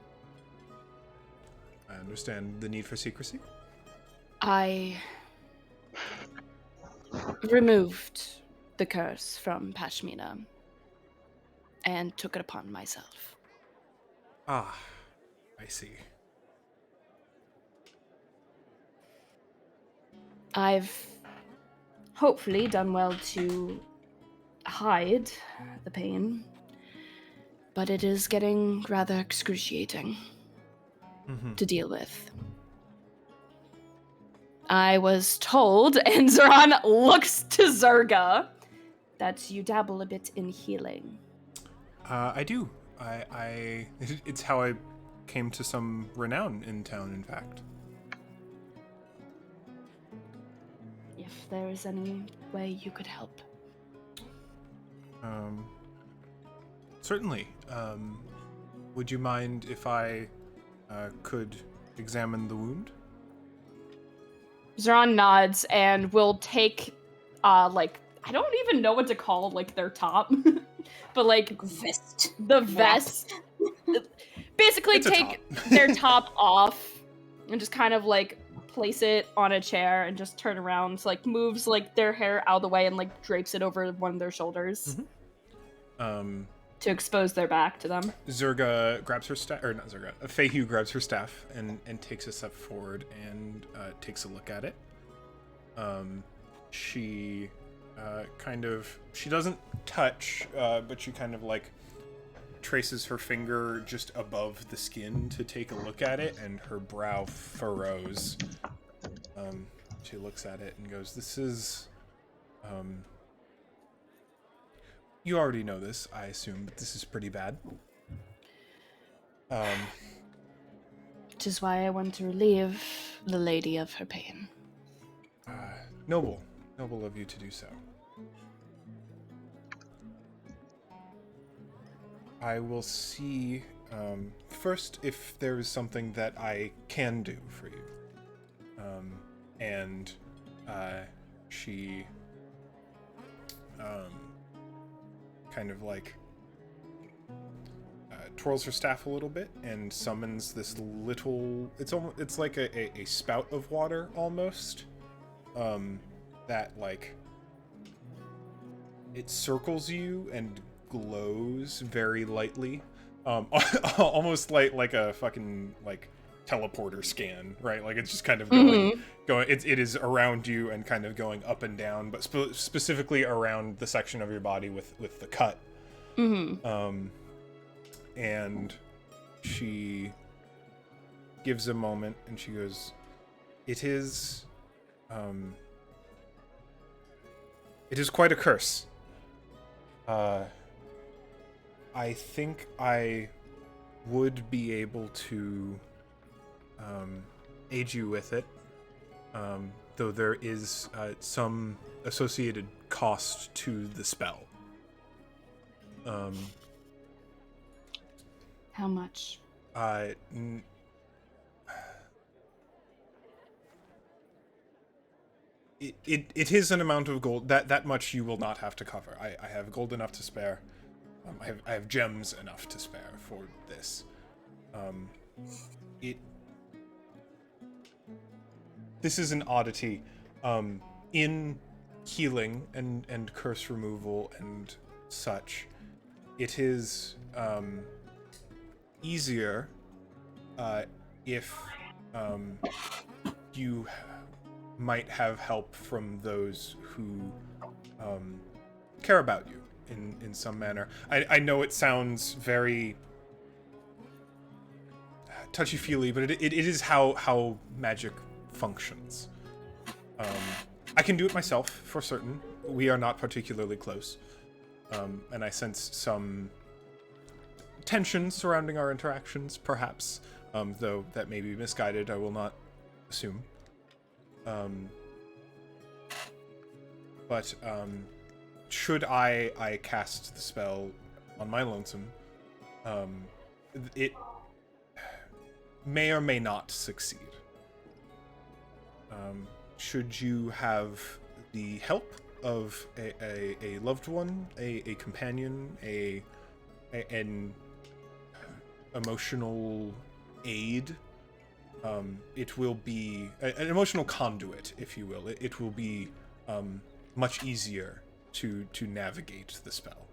I understand the need for secrecy. I removed the curse from Pashmina and took it upon myself. Ah, I see. I've hopefully done well to hide the pain, but it is getting rather excruciating to deal with. I was told, and Zoran looks to Zerga, that you dabble a bit in healing. I do. It's how I came to some renown in town, in fact. If there is any way you could help. Certainly. Would you mind if I could examine the wound? Zoran nods and will take, like, I don't even know what to call, like, their top. But, like, Vest. the vest. Basically It's a take top. their top off and just kind of, like, place it on a chair and just turn around. So, like, moves, like, their hair out of the way and, like, drapes it over one of their shoulders. To expose their back to them. Zerga grabs her staff, or not Zerga, Fehu grabs her staff and takes a step forward and takes a look at it. She she doesn't touch, but she kind of like traces her finger just above the skin to take a look at it, and her brow furrows. She looks at it and goes, "This is, you already know this, I assume, but this is pretty bad." Which is why I want to relieve the lady of her pain. Noble of you to do so. I will see, first if there is something that I can do for you. And she, kind of like twirls her staff a little bit and summons this little, it's like a spout of water almost, that like it circles you and glows very lightly, almost like a fucking like teleporter scan, right? Like it's just kind of going. It is around you and kind of going up and down, but specifically around the section of your body with the cut. And she gives a moment and she goes, it is quite a curse. I think I would be able to aid you with it. though there is some associated cost to the spell. How much? It is an amount of gold. That much you will not have to cover. I have gold enough to spare. I have gems enough to spare for this. This is an oddity. In healing and curse removal and such, it is easier if you might have help from those who care about you in some manner. I know it sounds very touchy-feely, but it is how magic functions. I can do it myself, for certain. We are not particularly close. And I sense some tension surrounding our interactions, perhaps. Though that may be misguided, I will not assume. But should I cast the spell on my lonesome, it may or may not succeed. Should you have the help of a loved one, a companion, an emotional aid, it will be an emotional conduit, if you will. It will be much easier to navigate the spell.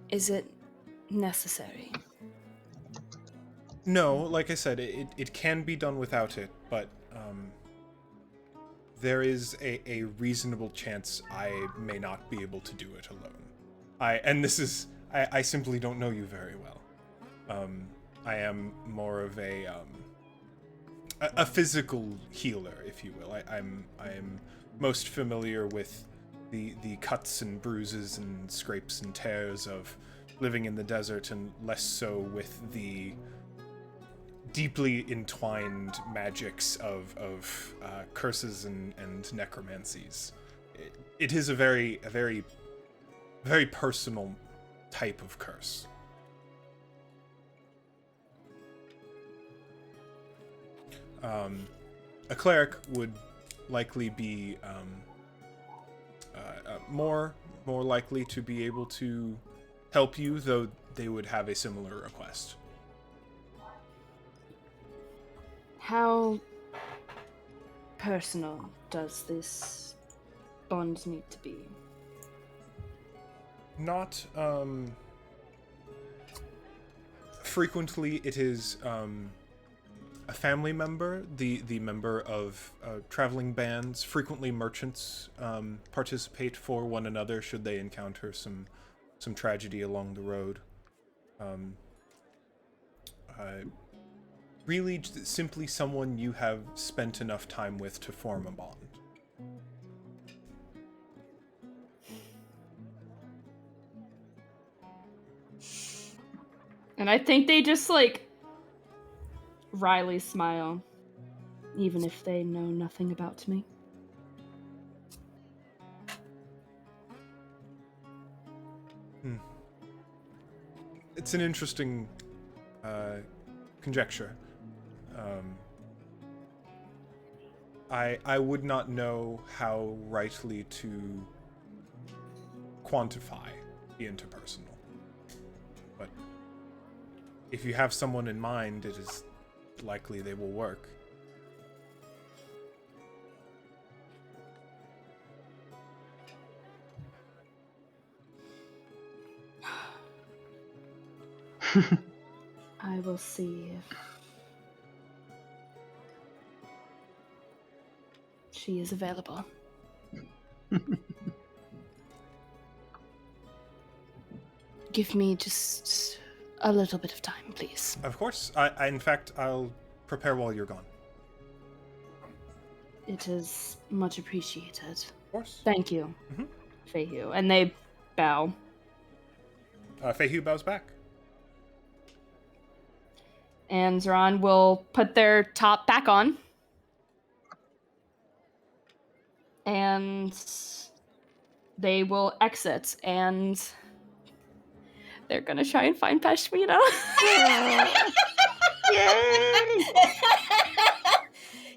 Is it necessary? No, like I said, it can be done without it, but there is a reasonable chance I may not be able to do it alone. I simply don't know you very well. I am more of a physical healer, if you will. I am most familiar with the cuts and bruises and scrapes and tears of living in the desert, and less so with the deeply entwined magics of curses and necromancies. It is a very personal type of curse. A cleric would likely be more likely to be able to help you, though they would have a similar request. How personal does this bond need to be? Not frequently. It is a family member, the member of traveling bands. Frequently merchants participate for one another should they encounter some tragedy along the road. Really simply someone you have spent enough time with to form a bond. And I think they just wryly smile, even if they know nothing about me. It's an interesting conjecture. I would not know how rightly to quantify the interpersonal. But if you have someone in mind, it is likely they will work. I will see if she is available. Give me just a little bit of time, please. Of course. In fact, I'll prepare while you're gone. It is much appreciated. Of course. Thank you, Mhm. Feihu. And they bow. Feihu bows back. And Zoran will put their top back on. And they will exit. And they're going to try and find Pashmina. Yay!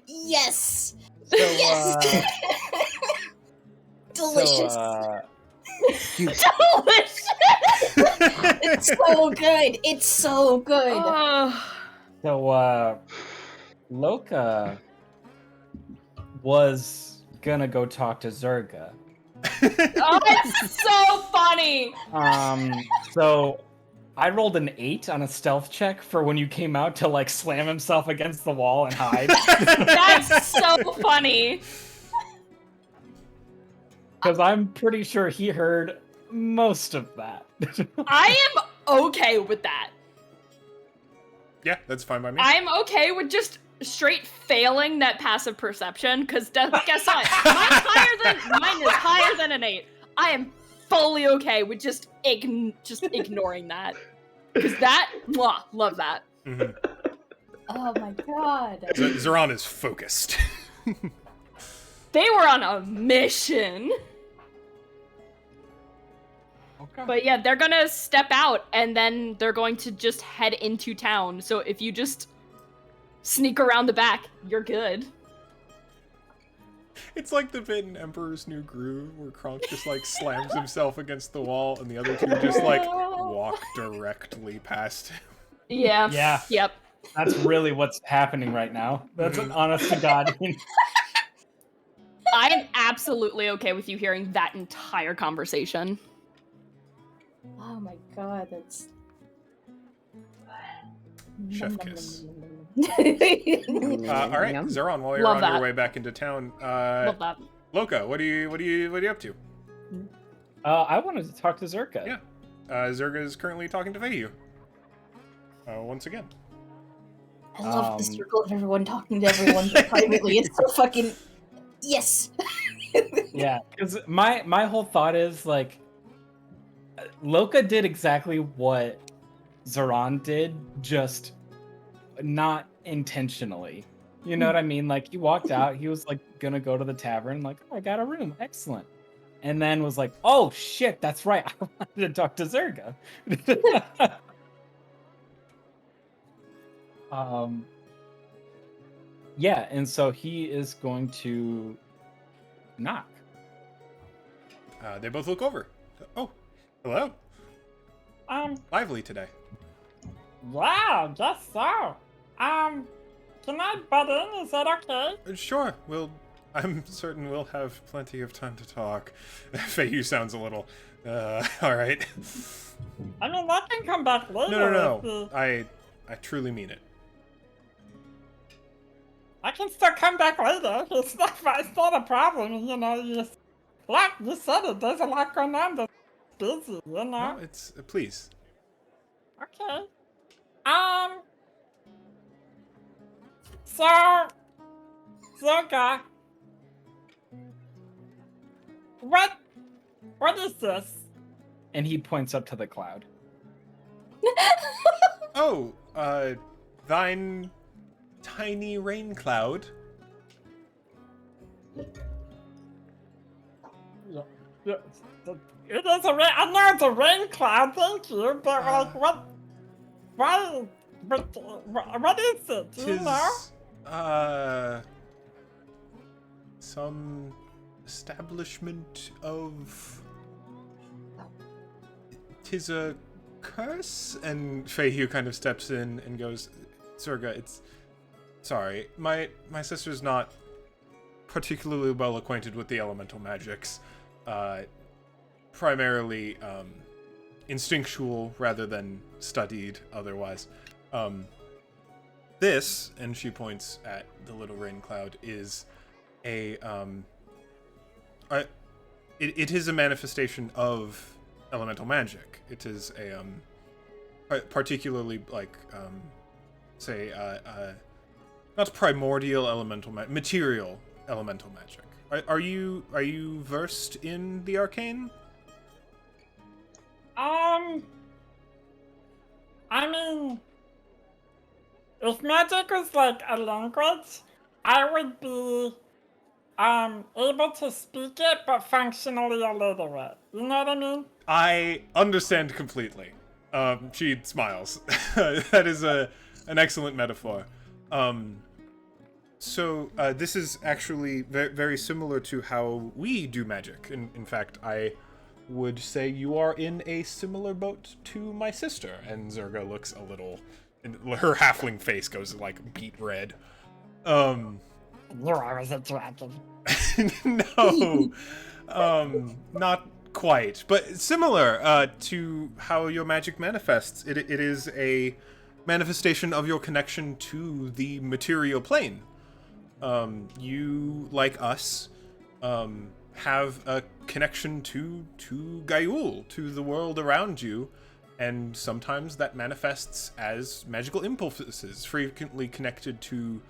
Yes! So, Yes! Delicious. Delicious! It's so good. It's so good. So, Loka was gonna go talk to Zerga. Oh, it's so funny! So I rolled an 8 on a stealth check for when you came out to like slam himself against the wall and hide. That's so funny. Because I'm pretty sure he heard most of that. I am okay with that. Yeah, that's fine by me. I'm okay with just straight failing that passive perception, because guess what? Mine is higher than an 8. I am fully okay with just ignoring that. Because that, love that. Mhm. Oh my god. Zoran is focused. They were on a mission. Okay. But yeah, they're gonna step out, and then they're going to just head into town. So if you just sneak around the back, you're good. It's like the bit in Emperor's New Groove where Kronk just like slams himself against the wall and the other two just like walk directly past him. Yeah. Yeah. Yep. That's really what's happening right now. That's an honest to God. I am absolutely okay with you hearing that entire conversation. Oh my god, that's... Chef kiss. All All right, Zoran, while you're Love on that. your way back into town, Love that. Loka, what are you up to? I wanted to talk to Zerka. Yeah. Zerga is currently talking to Feiyu. Once again. I love the circle of everyone talking to everyone privately. It's so fucking... Yes! Yeah, because my whole thought is like, Loka did exactly what Zoran did, just not intentionally. You know what I mean? Like, he walked out, he was like gonna go to the tavern, like, oh, I got a room, excellent. And then was like, oh shit, that's right, I wanted to talk to Zerga. Yeah, and so he is going to knock. They both look over. Oh, hello. Lively today. Wow, just so. Can I butt in? Is that okay? Sure, I'm certain we'll have plenty of time to talk. Feiyu sounds a little, alright. I mean, I can come back later. No. I truly mean it. I can still come back later. It's not a problem, you know. Like you said it, there's a lot going on that's busy, you know? No, it's, please. Okay. So, Zoga, what is this? And he points up to the cloud. Oh, thine tiny rain cloud. Yeah, it is a rain. I know it's a rain cloud, thank you, but like, why? But what is it? Do you know? Some establishment of... 'Tis a curse? And Feiyu kind of steps in and goes, Zerga, it's... Sorry, my sister's not particularly well acquainted with the elemental magics. Primarily, instinctual rather than studied otherwise. This, and she points at the little rain cloud, is it is a manifestation of elemental magic. It is a particularly like say not primordial elemental material elemental magic. Are you versed in the arcane? I mean, if magic was like a language, I would be able to speak it, but functionally illiterate. You know what I mean? I understand completely. She smiles. That is an excellent metaphor. So this is actually very similar to how we do magic. In fact, I would say you are in a similar boat to my sister. And Zerga looks a little... Her halfling face goes, like, beet red. Knew I was a dragon. No. Not quite. But similar to how your magic manifests. It is a manifestation of your connection to the material plane. You, like us, have a connection to Gaiul, to the world around you, and sometimes that manifests as magical impulses, frequently connected to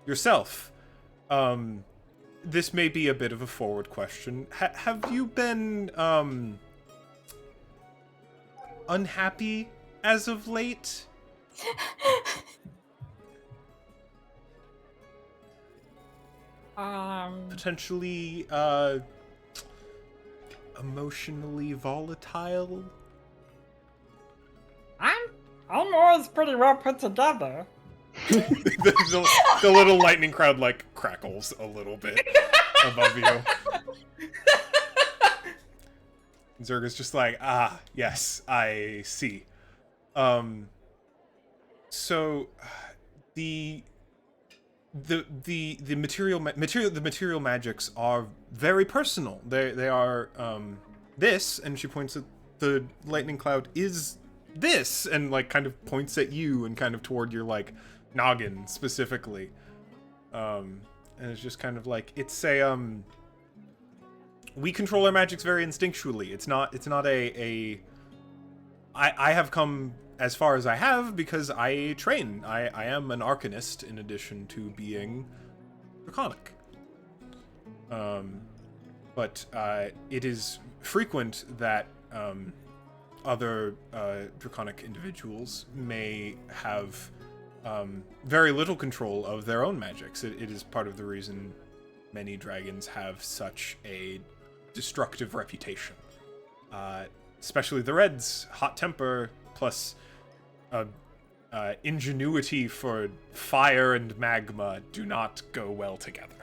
yourself. This may be a bit of a forward question. Have you been, unhappy as of late? Potentially, emotionally volatile? I'm always pretty well put together. the little lightning crowd, like, crackles a little bit above you. Zerga's just like, yes, I see. So, the material magics are very personal. They are this, and she points at the lightning cloud, is this, and like kind of points at you and kind of toward your like noggin specifically. And it's just kind of like, it's a we control our magics very instinctually. It's not a I have come as far as I have because I train. I am an arcanist in addition to being draconic. But it is frequent that other draconic individuals may have very little control of their own magics. It is part of the reason many dragons have such a destructive reputation. Especially the Reds, hot temper, plus ingenuity for fire and magma do not go well together.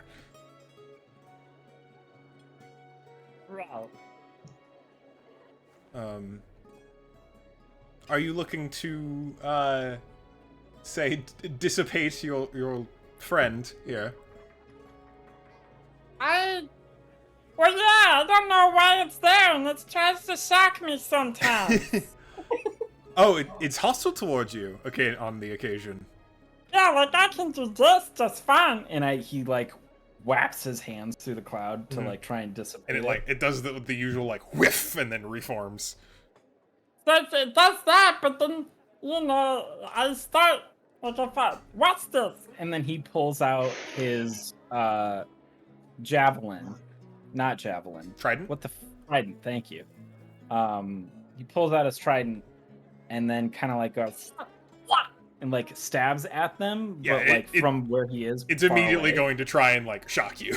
Right. Are you looking to, say, dissipate your friend here? Well, yeah, I don't know why it's there, and it tries to shock me sometimes. Oh, it's hostile towards you, okay, on the occasion. Yeah, like, I can do this just fine. And he, like, whaps his hands through the cloud to, like, try and dissipate And it does the usual, like, whiff, and then reforms. So it does that, but then, you know, I start, like, what's this? And then he pulls out his, javelin. Not javelin. Trident? What the trident, thank you. He pulls out his trident and then kind of like goes and like stabs at them, Yeah, but like from where he is. It's far immediately away. going to try and like shock you.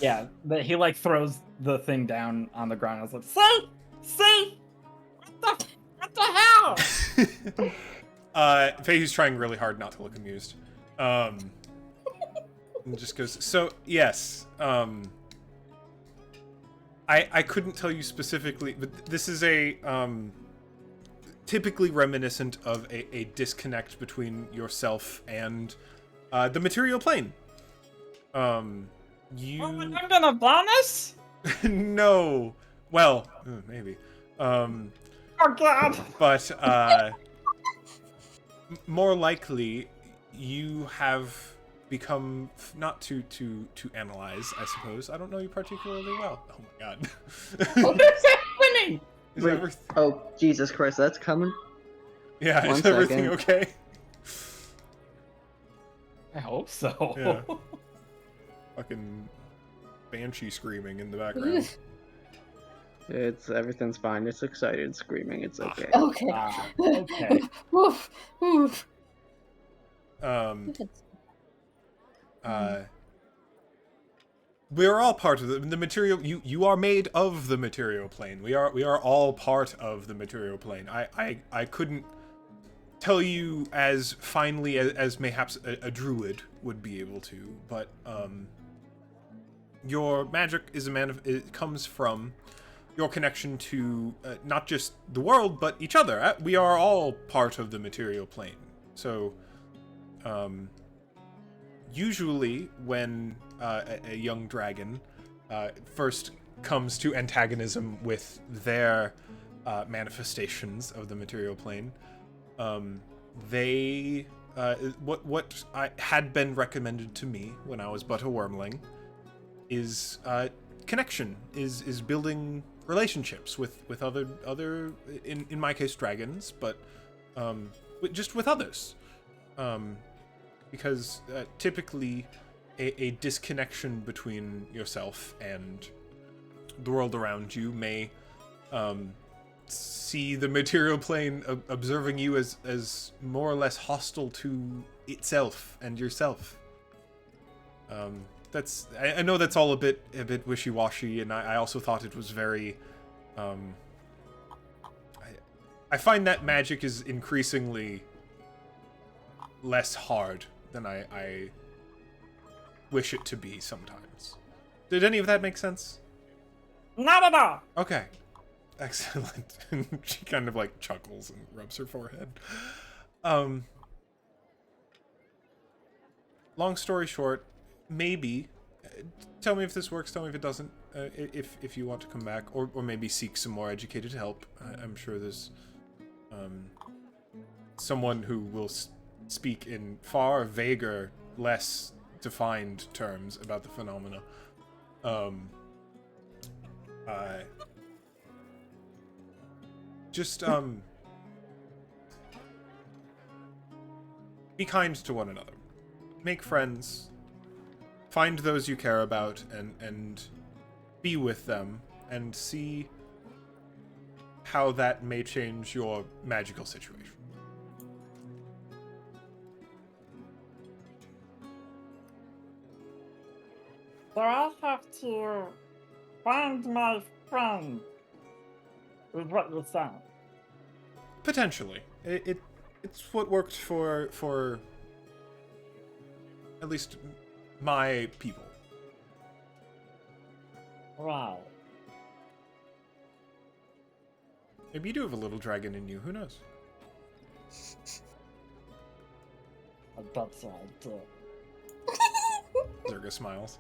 Yeah, he like throws the thing down on the ground. I was like, See? What the hell? Feihu's trying really hard not to look amused. And just goes, so yes, I couldn't tell you specifically, but this is a typically reminiscent of a disconnect between yourself and the material plane. You I'm gonna bonus? no, well, maybe. Oh god. But more likely, you have become not to analyze, I suppose. I don't know you particularly well. Oh my god. What's happening? Is Wait, everything? oh, Jesus Christ, that's coming? Yeah, one is everything second. okay? I hope so. Yeah. fucking banshee screaming in the background. Everything's fine. It's excited screaming. It's okay. Okay. Okay. Woof, woof. We are all part of the material. You are made of the material plane. We are all part of the material plane. I couldn't tell you as finely as mayhaps a druid would be able to, but your magic is it comes from your connection to not just the world but each other. We are all part of the material plane. So usually when a young dragon first comes to antagonism with their manifestations of the material plane, they what I had been recommended to me when I was but a wormling is connection, is building relationships with other in my case dragons, but just with others, because typically a disconnection between yourself and the world around you may see the material plane observing you as more or less hostile to itself and yourself. I know that's all a bit wishy-washy, and I also thought it was very I find that magic is increasingly less hard than I wish it to be sometimes. Did any of that make sense? Not at all. Okay. Excellent. She kind of like chuckles and rubs her forehead. Long story short, maybe tell me if this works, tell me if it doesn't, if you want to come back, or maybe seek some more educated help. I'm sure there's someone who will speak in far vaguer, less defined terms about the phenomena. Just be kind to one another. Make friends. Find those you care about and be with them and see how that may change your magical situation. So I have to find my friend, is what you're saying. Potentially. It's what worked for at least my people. Wow. Maybe you do have a little dragon in you, who knows? That's all I do. Zerga smiles.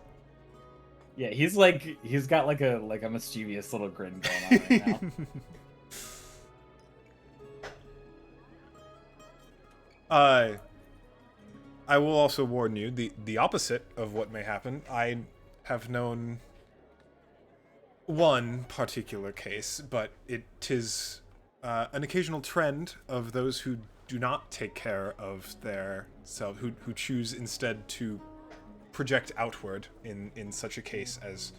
Yeah, he's got like a mischievous little grin going on right now. I will also warn you, the opposite of what may happen. I have known one particular case, but it is an occasional trend of those who do not take care of their self, who choose instead to project outward in such a case as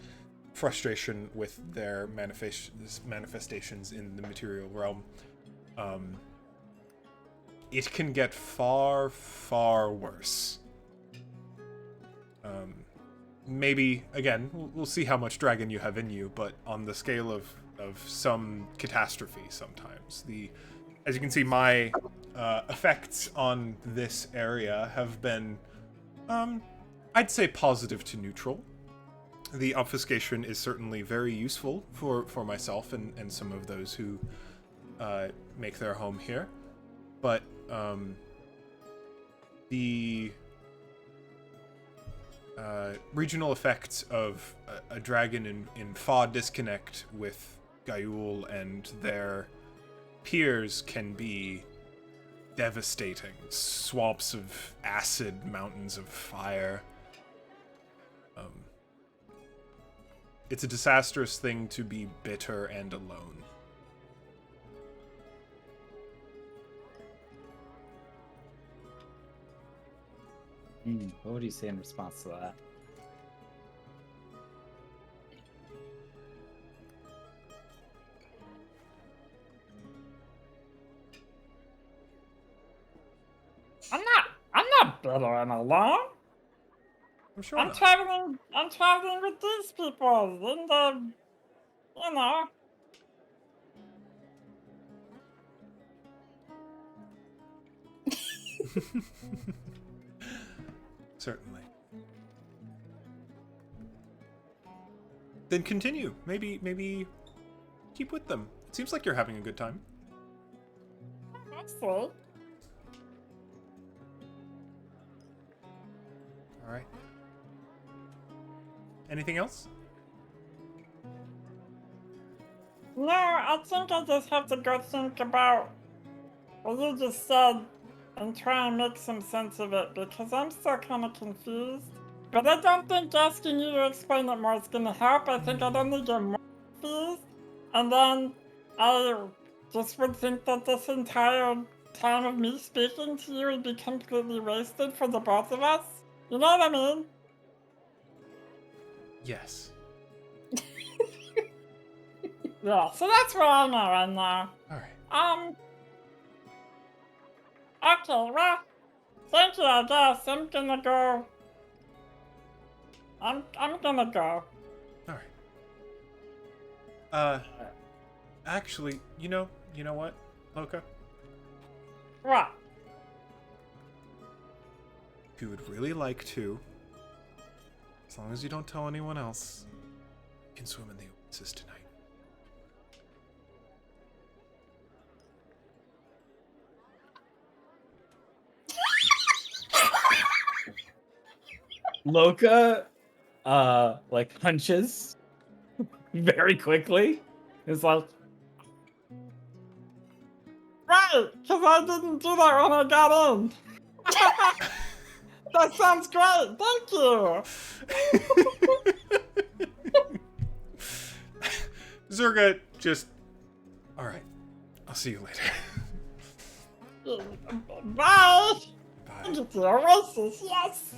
frustration with their manifestations in the material realm. It can get far, far worse. Maybe, again, we'll see how much dragon you have in you, but on the scale of some catastrophe sometimes. As you can see, my effects on this area have been, I'd say, positive to neutral. The obfuscation is certainly very useful for myself and some of those who make their home here. But the regional effects of a dragon in Fa disconnect with Gaiul and their peers can be devastating. Swamps of acid, mountains of fire. It's a disastrous thing to be bitter and alone. What would you say in response to that? better than alone. I'm sure I'm not. traveling with these people in the, you know. Certainly. Then continue. Maybe keep with them. It seems like you're having a good time. That's sweet. All right. Anything else? No, I think I just have to go think about what you just said and try and make some sense of it because I'm still kind of confused. But I don't think asking you to explain it more is gonna help. I think I'd only get more confused. And then I just would think that this entire time of me speaking to you would be completely wasted for the both of us. You know what I mean? Yes. Yeah, so that's where I'm at right now. All right. Okay, well, thank you, I guess. I'm gonna go. I'm gonna go. All right. Actually, you know what, Loka? What? If you would really like to, as long as you don't tell anyone else, you can swim in the oasis tonight. Loka, like punches very quickly. It's like, Right, because I didn't do that when I got in. That sounds great. Thank you. Zurga just. All right. I'll see you later. Bye. Bye. Get the oasis, yes.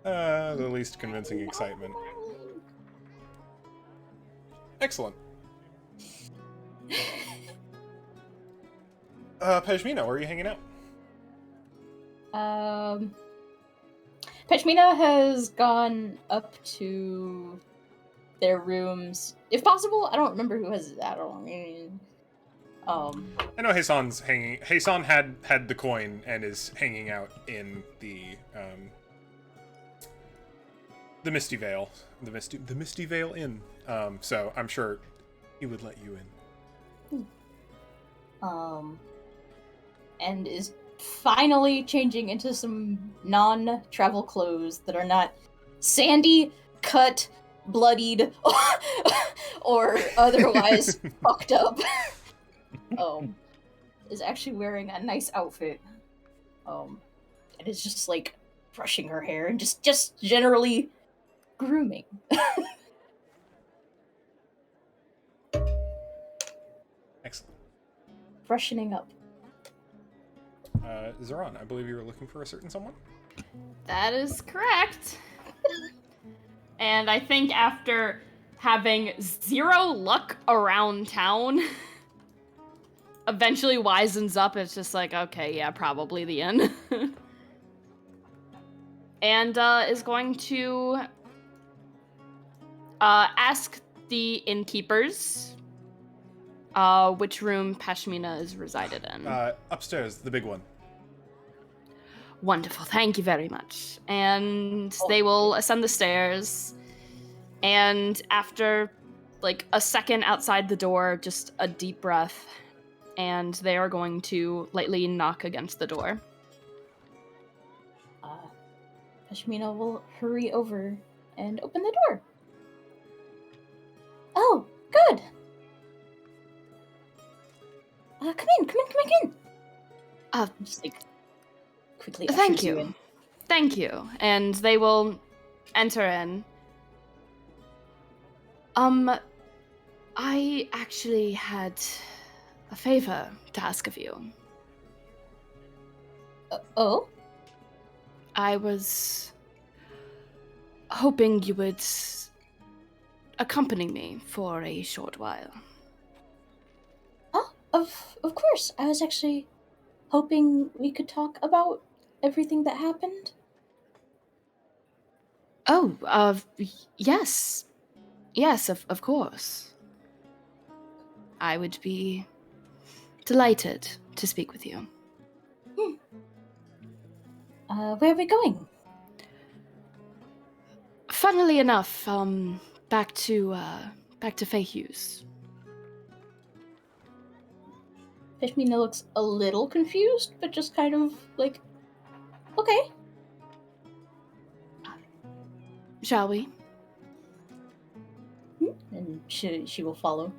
The least convincing excitement. Excellent. Peshmina, where are you hanging out? Peshmina has gone up to their rooms, if possible. I don't remember who has that. I know Hassan's hanging. Hassan had the coin and is hanging out in the Misty Vale, the Misty Vale Inn. So I'm sure he would let you in. And is finally changing into some non-travel clothes that are not sandy, cut, bloodied, or otherwise fucked up. Is actually wearing a nice outfit. And is just like brushing her hair and just generally grooming. Excellent. Freshening up. Zeron, I believe you were looking for a certain someone? That is correct. And I think after having 0 luck around town, eventually wisens up. It's just like, okay, yeah, probably the end. And is going to ask the innkeepers which room Pashmina is resided in. Upstairs, the big one. Wonderful, thank you very much. And they will ascend the stairs, and after like a second outside the door, just a deep breath, and they are going to lightly knock against the door. Pashmina will hurry over and open the door. Oh, good. Come in. Just like quickly. Thank ushers you. in. Thank you. And they will enter in. I actually had a favor to ask of you. Oh? I was hoping you would accompany me for a short while. Oh, Of course. I was actually hoping we could talk about everything that happened. Oh, yes. Yes, of course. I would be delighted to speak with you. Where are we going? Funnily enough, back to Fayhue's. Fishmina looks a little confused, but just kind of like, okay. Shall we? And she will follow.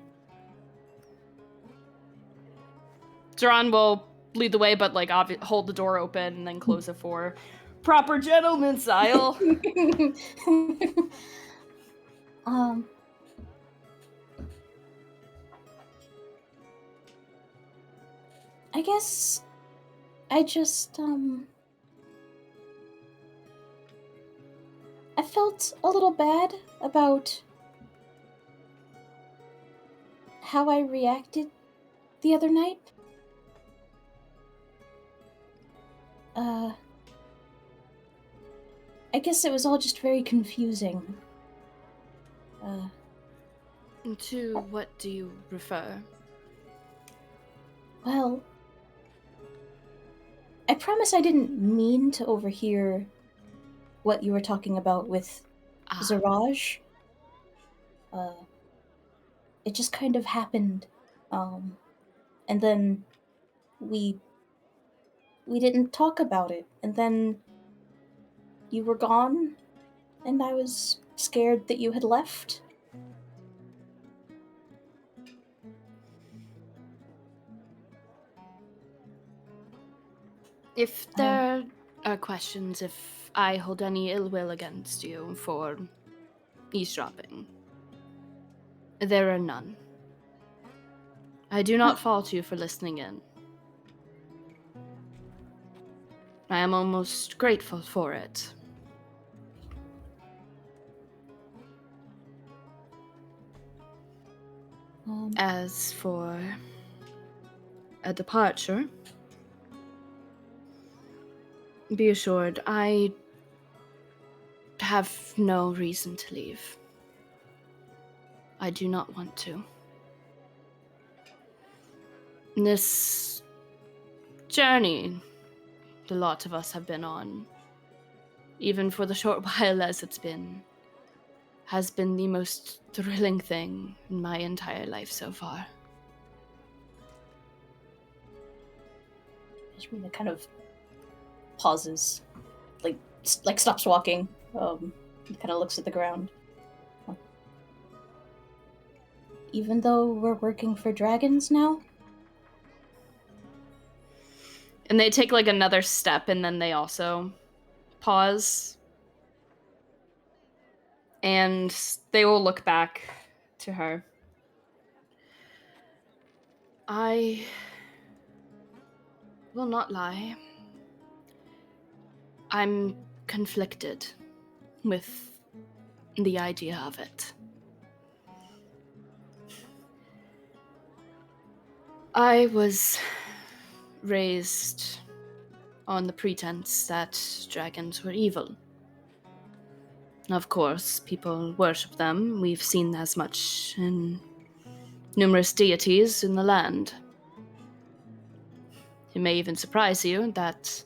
Duran will lead the way, but like hold the door open and then close it for proper gentleman style. I guess I just I felt a little bad about how I reacted the other night. I guess it was all just very confusing. To what do you refer? Well, I promise I didn't mean to overhear what you were talking about with Zaraj. It just kind of happened. And then we didn't talk about it. And then you were gone, and I was scared that you had left. If there are questions, if I hold any ill will against you for eavesdropping, there are none. I do not fault you for listening in. I am almost grateful for it. As for a departure, be assured, I have no reason to leave. I do not want to. This journey the lot of us have been on, even for the short while as it's been, has been the most thrilling thing in my entire life so far. Yashmina kind of pauses, like stops walking, and kind of looks at the ground. Even though we're working for dragons now? And they take like another step and then they also pause. And they will look back to her. I will not lie. I'm conflicted with the idea of it. I was raised on the pretense that dragons were evil. Of course, people worship them. We've seen as much in numerous deities in the land. It may even surprise you that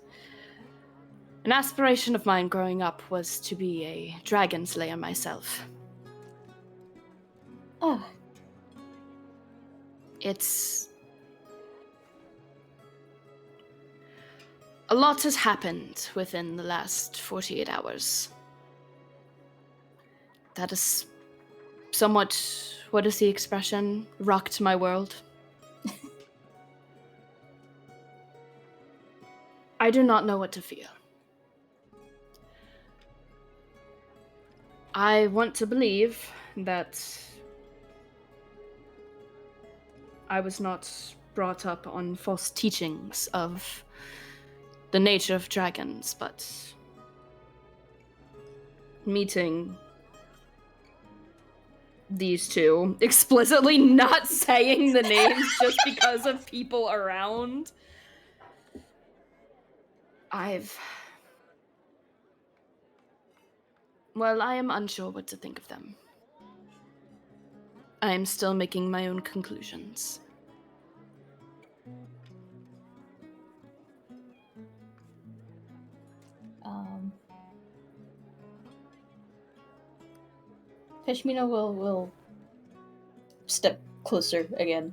an aspiration of mine growing up was to be a dragon slayer myself. Oh. It's... a lot has happened within the last 48 hours. That is somewhat, what is the expression? Rocked my world. I do not know what to feel. I want to believe that I was not brought up on false teachings of the nature of dragons, but meeting these two, explicitly not saying the names just because of people around. Well, I am unsure what to think of them. I am still making my own conclusions. Peshmina will step closer again.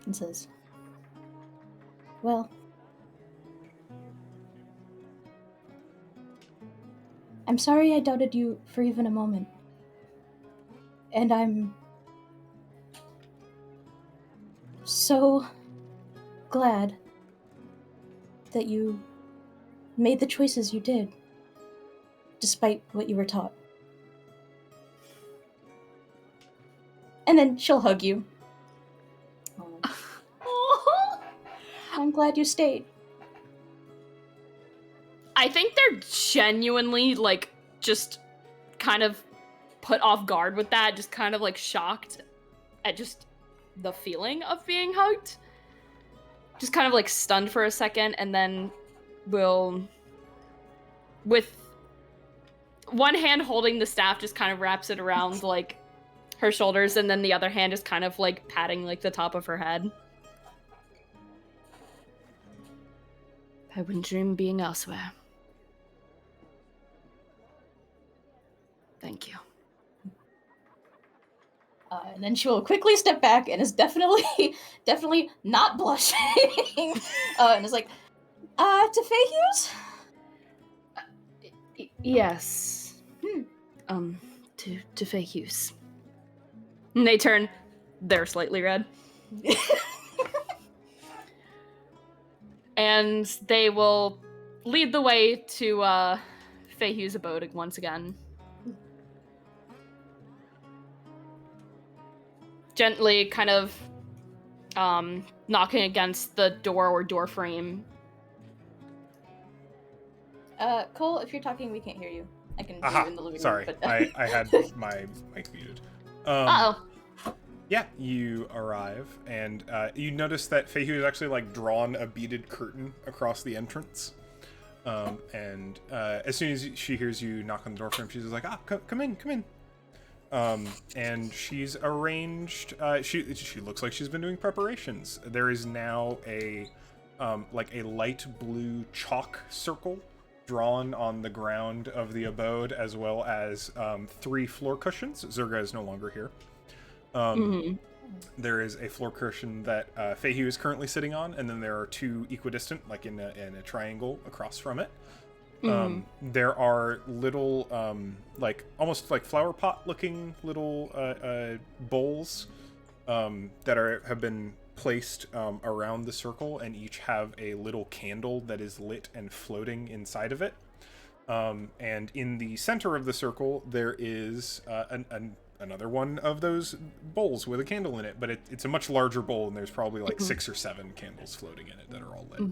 And says, well, I'm sorry I doubted you for even a moment. And I'm so glad that you made the choices you did, despite what you were taught. And then she'll hug you. I'm glad you stayed. I think they're genuinely, like, just kind of put off guard with that, just kind of, like, shocked at just the feeling of being hugged. Just kind of, like, stunned for a second, and then will, with one hand holding the staff, just kind of wraps it around, like, her shoulders, and then the other hand is kind of, like, patting, like, the top of her head. I wouldn't dream of being elsewhere. Thank you. And then she will quickly step back and is definitely not blushing. And is like, to Fayhue's? Yes. To Fayhue's. And they turn, they're slightly red. And they will lead the way to Fayhue's abode once again. Gently kind of knocking against the door or door frame. Cole, if you're talking, we can't hear you. I can hear you in the living sorry. room. But... I had my mic muted. Uh-oh. Yeah, you arrive, and you notice that Fayhue has actually, like, drawn a beaded curtain across the entrance. And as soon as she hears you knock on the door frame, she's like, come in. And she's arranged, she looks like she's been doing preparations. There is now a light blue chalk circle drawn on the ground of the abode, as well as 3 floor cushions. Zerga is no longer here. There is a floor cushion that Fayhue is currently sitting on, and then there are 2 equidistant, like in a triangle across from it. There are little, almost like flower pot looking little bowls that have been placed around the circle, and each have a little candle that is lit and floating inside of it. And in the center of the circle, there is another one of those bowls with a candle in it, but it's a much larger bowl, and there's probably like 6 or 7 candles floating in it that are all lit.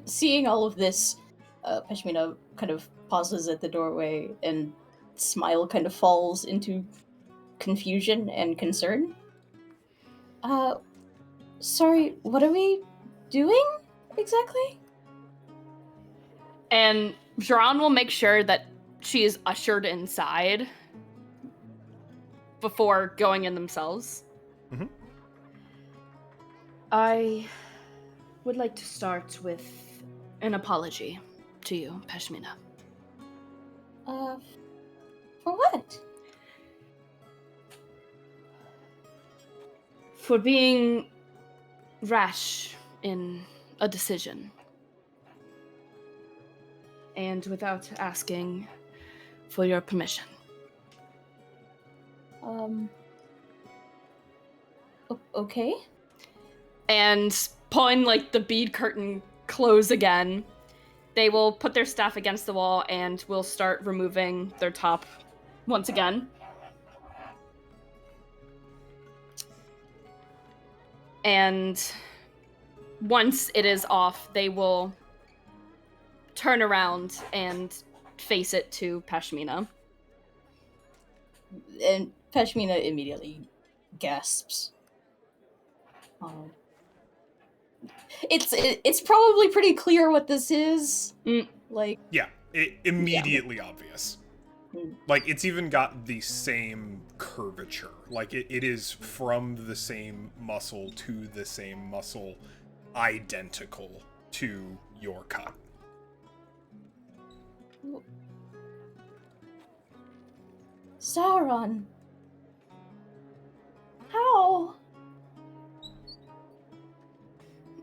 Seeing all of this, Peshmina kind of pauses at the doorway, and smile kind of falls into confusion and concern. Sorry, what are we doing exactly? And Jaron will make sure that she is ushered inside before going in themselves. I would like to start with an apology to you, Peshmina. For what? For being rash in a decision. And without asking for your permission. Okay. And pulling, like, the bead curtain close again, they will put their staff against the wall and will start removing their top once again. And once it is off, they will turn around and face it to Pashmina. And Pashmina immediately gasps. It's probably pretty clear what this is. Like, Yeah, immediately obvious. Like, it's even got the same curvature. Like, it is from the same muscle to the same muscle, identical to your cut. Sauron. How?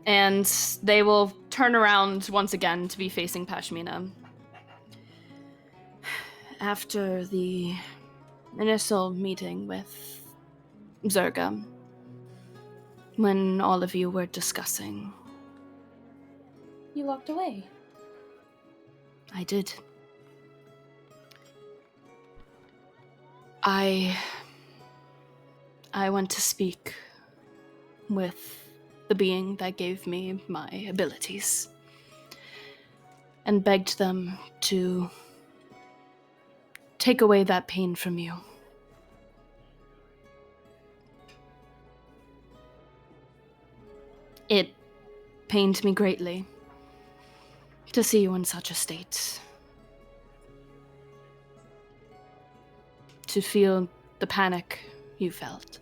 And they will turn around once again to be facing Pashmina. After the initial meeting with Zerga, when all of you were discussing, You walked away. I did. I went to speak with the being that gave me my abilities and begged them to take away that pain from you. It pained me greatly to see you in such a state. To feel the panic you felt.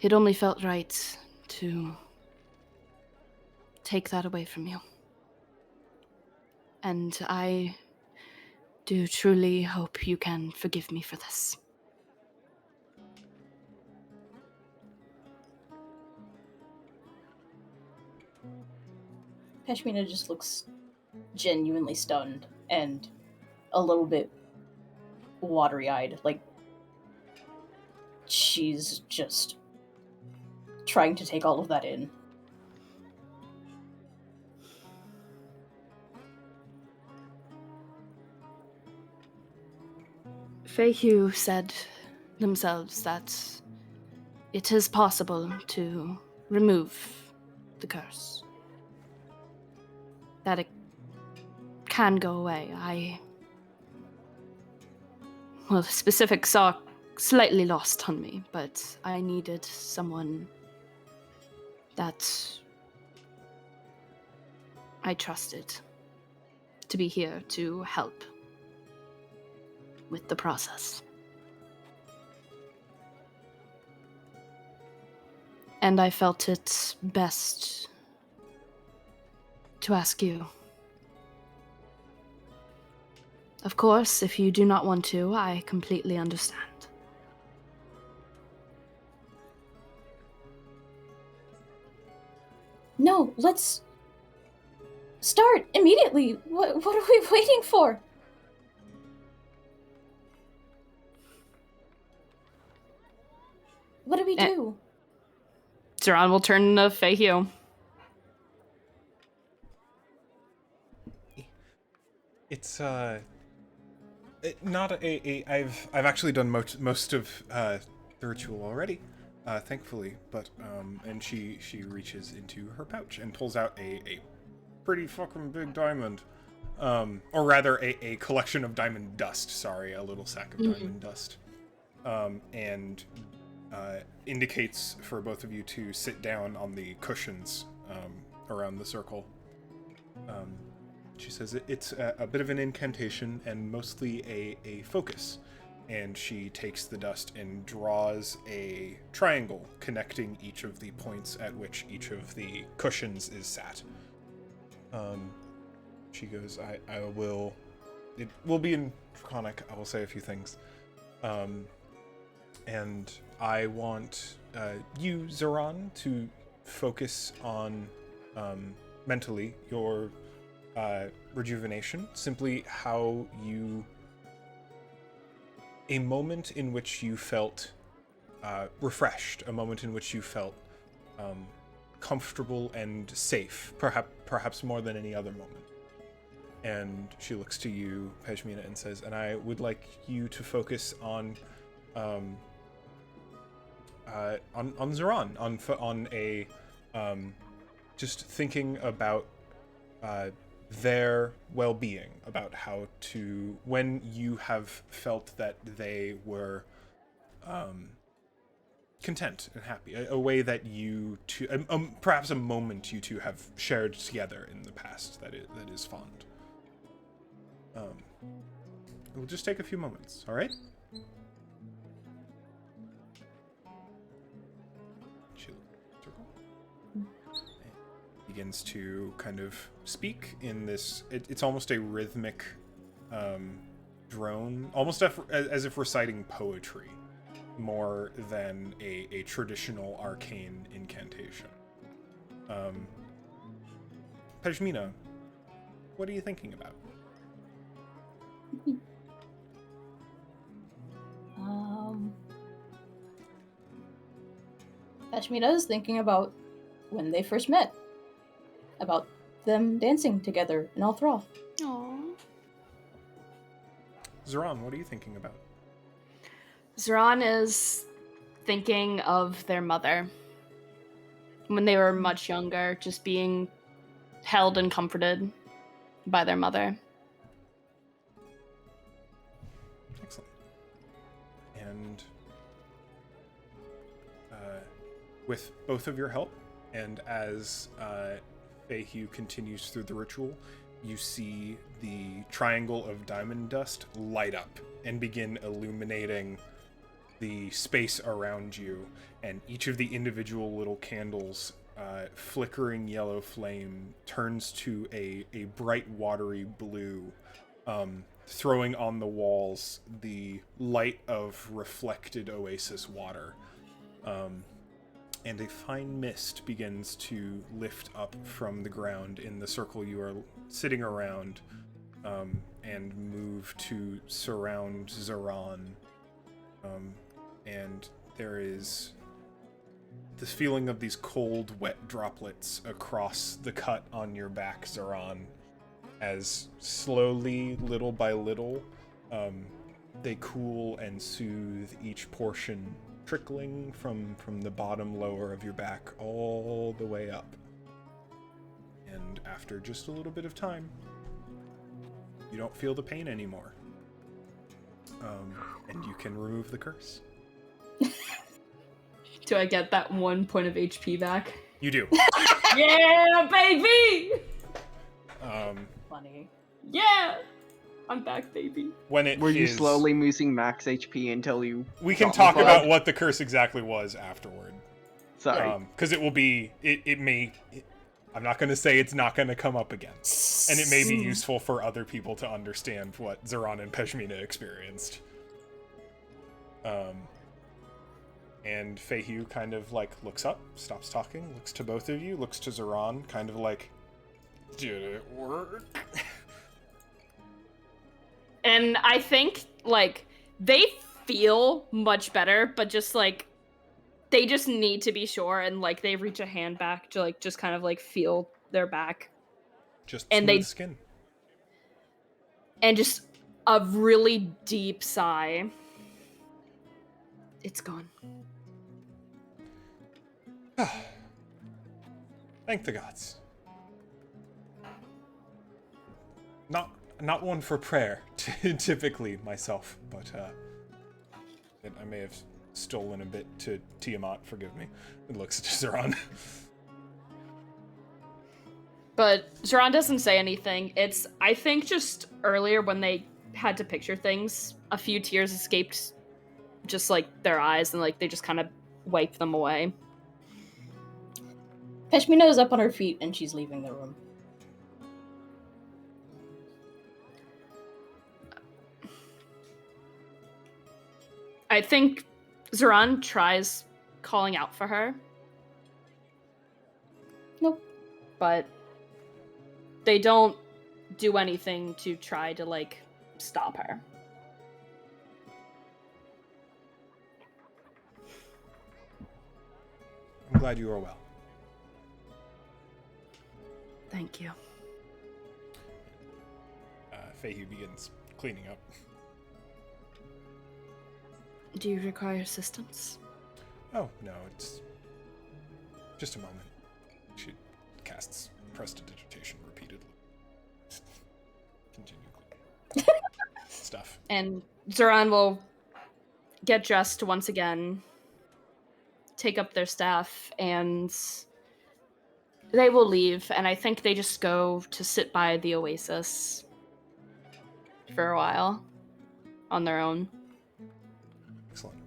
It only felt right to take that away from you. And I do truly hope you can forgive me for this. Pashmina just looks genuinely stunned and a little bit watery-eyed, like she's just trying to take all of that in. Feihu said themselves that it is possible to remove the curse. That it can go away. Well, the specifics are slightly lost on me, but I needed someone that I trusted to be here to help with the process. And I felt it best to ask you. Of course, if you do not want to, I completely understand. No, let's start immediately. What are we waiting for? What do we do? Zeron will turn to Feihu. It's not I've actually done most of the ritual already, thankfully. But and she reaches into her pouch and pulls out a pretty fucking big diamond, or rather a collection of diamond dust. Sorry, a little sack of diamond dust, and indicates for both of you to sit down on the cushions around the circle. She says it's a bit of an incantation and mostly a focus. And she takes the dust and draws a triangle connecting each of the points at which each of the cushions is sat. She goes, I will... It will be in Draconic. I will say a few things. And I want you, Zeron, to focus on mentally your... rejuvenation, simply how you... A moment in which you felt refreshed, a moment in which you felt comfortable and safe, perhaps more than any other moment. And she looks to you, Pashmina, and says, and I would like you to focus on Zeron, on a just thinking about their well-being, about how to, when you have felt that they were content and happy, a way that you two, perhaps a moment you two have shared together in the past that is fond. It will just take a few moments, all right? Begins to kind of speak in this, it's almost a rhythmic drone, almost as if reciting poetry, more than a traditional arcane incantation. Pejmina, what are you thinking about? Pashmina is thinking about when they first met. About them dancing together in Althrall. Aww. Zoran, what are you thinking about? Zoran is thinking of their mother. When they were much younger, just being held and comforted by their mother. Excellent. And with both of your help, and as Feihu continues through the ritual, you see the triangle of diamond dust light up and begin illuminating the space around you, and each of the individual little candles, flickering yellow flame, turns to a bright watery blue, throwing on the walls the light of reflected oasis water. And a fine mist begins to lift up from the ground in the circle you are sitting around, and move to surround Zoran. And there is this feeling of these cold, wet droplets across the cut on your back, Zoran, as slowly, little by little, they cool and soothe each portion, trickling from the bottom lower of your back all the way up. And after just a little bit of time, you don't feel the pain anymore. And you can remove the curse. Do I get that 1 point of HP back? You do. Yeah, baby! Funny. Yeah! I'm back, baby. When it Were you is- slowly losing max HP until you... We can got talk the bug? about what the curse exactly was afterward. Sorry. Because it will be... I'm not going to say it's not going to come up again. And it may be useful for other people to understand what Zoran and Pejmina experienced. And Feihu kind of, like, looks up, stops talking, looks to both of you, looks to Zoran, kind of like, did it work? And I think, like, they feel much better, but just, like, they just need to be sure, and, like, they reach a hand back to, like, just kind of, like, feel their back. Just And smooth they- skin. And just a really deep sigh. It's gone. Thank the gods. Not one for prayer, typically myself, but I may have stolen a bit to Tiamat, forgive me. It looks to Zoran. But Zoran doesn't say anything. It's, I think, just earlier when they had to picture things, a few tears escaped just, like, their eyes, and, like, they just kind of wiped them away. Peshmina is up on her feet and she's leaving the room. I think Zoran tries calling out for her. Nope. But they don't do anything to try to, like, stop her. I'm glad you are well. Thank you. Feihu begins cleaning up. Do you require assistance? Oh, no, it's just a moment. She casts prestidigitation repeatedly. Continue. Stuff. And Zoran will get dressed once again, take up their staff, and they will leave. And I think they just go to sit by the oasis for a while on their own. Excellent.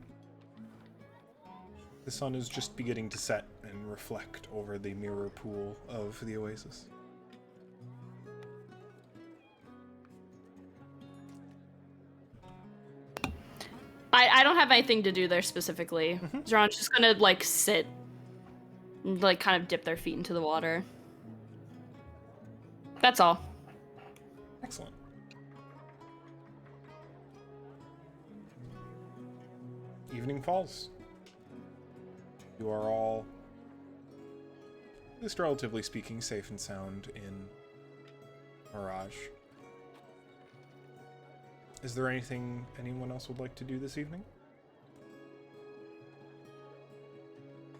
The sun is just beginning to set and reflect over the mirror pool of the oasis. I don't have anything to do there specifically. Zoran's just gonna, like, sit and, like, kind of dip their feet into the water. That's all. Excellent. Evening falls. You are all, at least relatively speaking, safe and sound in Mirage. Is there anything anyone else would like to do this evening?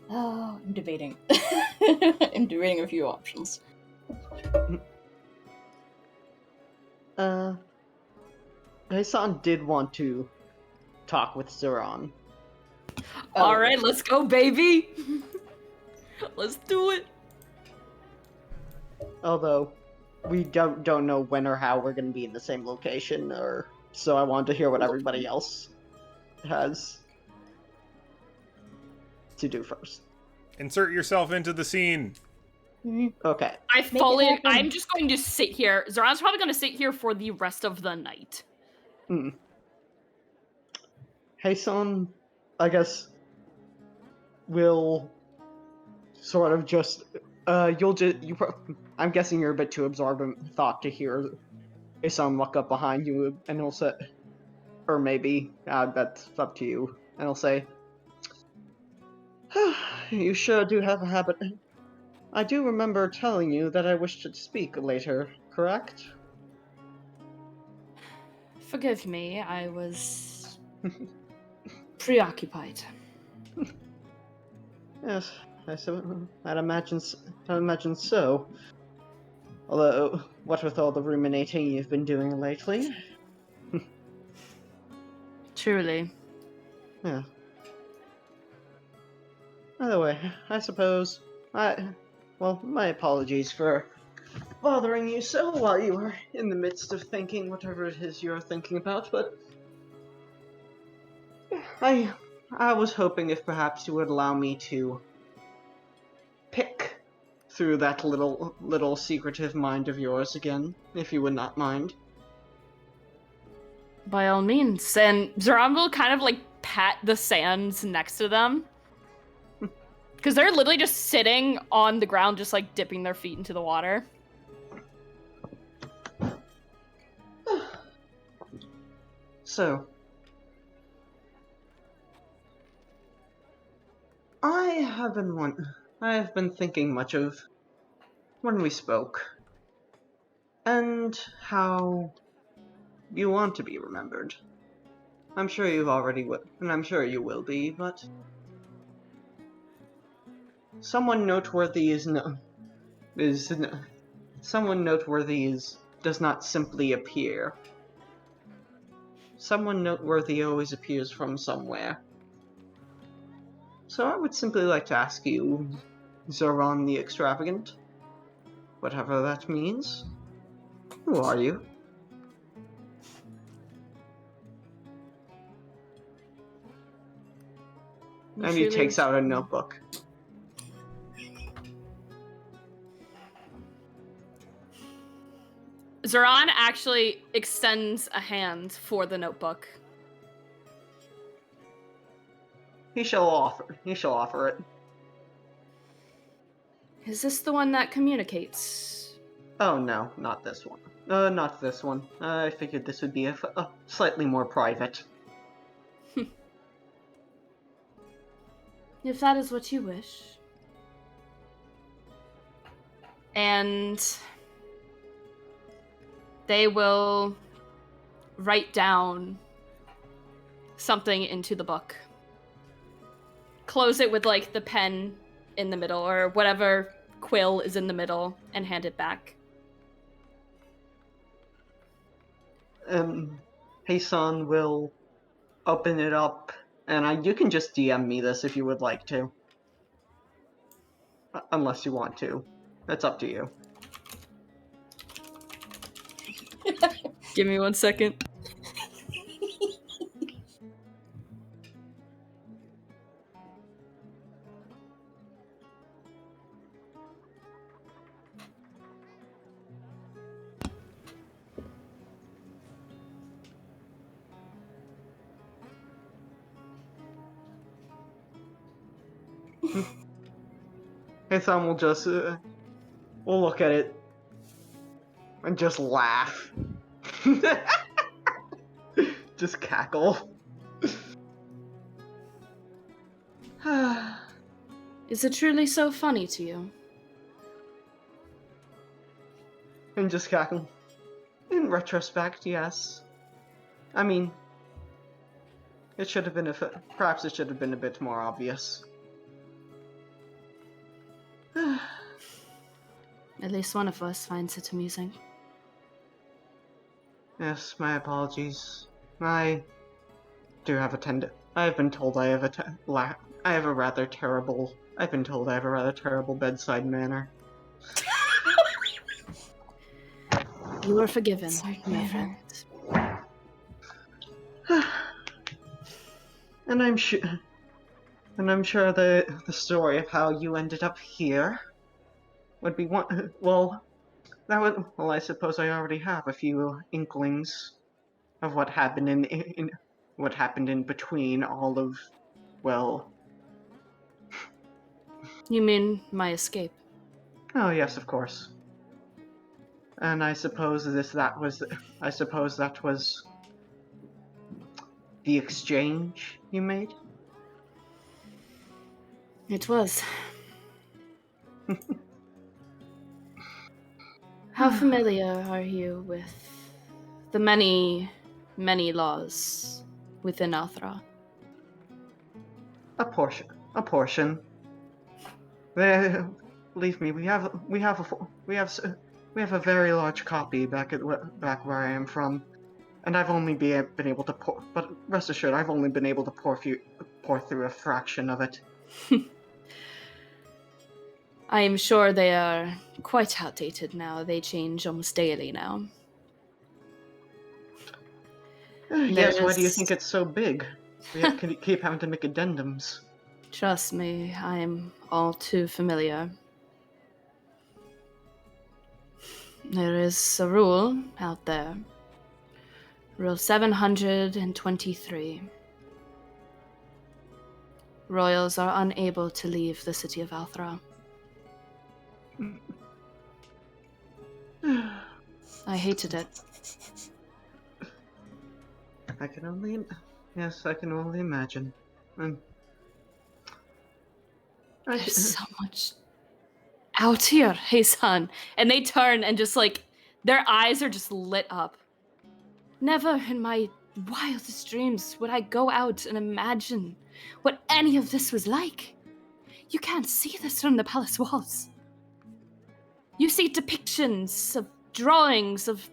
Oh, I'm debating. I'm debating a few options. Hassan did want to talk with Zoran. All right, let's go, baby. Let's do it. Although, we don't know when or how we're going to be in the same location, so I wanted to hear what everybody else has to do first. Insert yourself into the scene. Okay. I'm just going to sit here. Zoran's probably going to sit here for the rest of the night. Hassan, I guess, will sort of just, I'm guessing you're a bit too absorbed in thought to hear Hassan walk up behind you, and he'll say, or maybe, that's up to you, and he'll say, you sure do have a habit. I do remember telling you that I wish to speak later, correct? Forgive me, I was preoccupied. Yes, I'd imagine so. Although, what with all the ruminating you've been doing lately? Truly. Yeah. By the way, I suppose my apologies for bothering you so while you were in the midst of thinking whatever it is you're thinking about, but I was hoping if perhaps you would allow me to pick through that little secretive mind of yours again, if you would not mind. By all means. And Zoran will kind of, like, pat the sands next to them. Because they're literally just sitting on the ground, just, like, dipping their feet into the water. So, I have been thinking much of when we spoke, and how you want to be remembered. I'm sure you've already and I'm sure you will be, but someone noteworthy does not simply appear. Someone noteworthy always appears from somewhere. So I would simply like to ask you, Zoran the Extravagant, whatever that means, who are you? And he takes out a notebook. Zoran actually extends a hand for the notebook. He shall offer it. Is this the one that communicates? Oh no, not this one. Not this one. I figured this would be a slightly more private. If that is what you wish. And they will write down something into the book. Close it with, like, the pen in the middle, or whatever quill is in the middle and hand it back. Heisan will open it up, and you can just DM me this if you would like to. Unless you want to. That's up to you. Give me 1 second. Heisan will just we'll look at it and just laugh. Just cackle. Is it truly so funny to you? And just cackle. In retrospect, yes. I mean, it should have been perhaps it should have been a bit more obvious. At least one of us finds it amusing. Yes, my apologies. I do have I've been told I have a rather terrible bedside manner. You are forgiven, my friend. And I'm sure the story of how you ended up here would be one. Well, I suppose I already have a few inklings of what happened in between all of, well. You mean my escape? Oh yes, of course. And I suppose that was the exchange you made? It was. How familiar are you with the many, many laws within Althra? A portion. Believe me, we have a very large copy back where I am from, and I've only been able to pour. But rest assured, I've only been able to pour through a fraction of it. I am sure they are quite outdated now. They change almost daily now. Yes, why do you think it's so big? We keep having to make addendums. Trust me, I am all too familiar. There is a rule out there. Rule 723. Royals are unable to leave the city of Althra. I hated it. I can only imagine. There's so much out here, hey son. And they turn and just their eyes are just lit up. Never in my wildest dreams would I go out and imagine what any of this was like. You can't see this from the palace walls. You see depictions of drawings of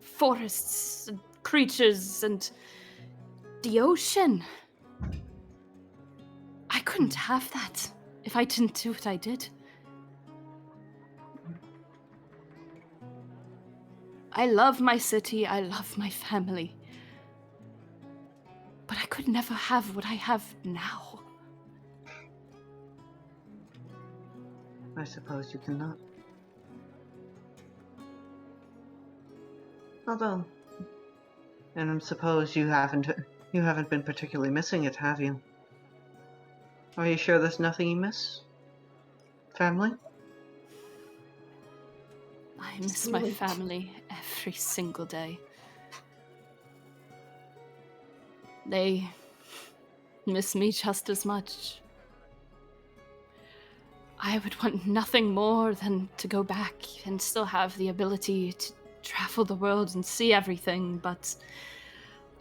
forests and creatures and the ocean. I couldn't have that if I didn't do what I did. I love my city, I love my family. But I could never have what I have now. I suppose you cannot. Although, and I suppose you haven't been particularly missing it, have you? Are you sure there's nothing you miss? Family? I miss my family every single day. They miss me just as much. I would want nothing more than to go back and still have the ability to travel the world and see everything, but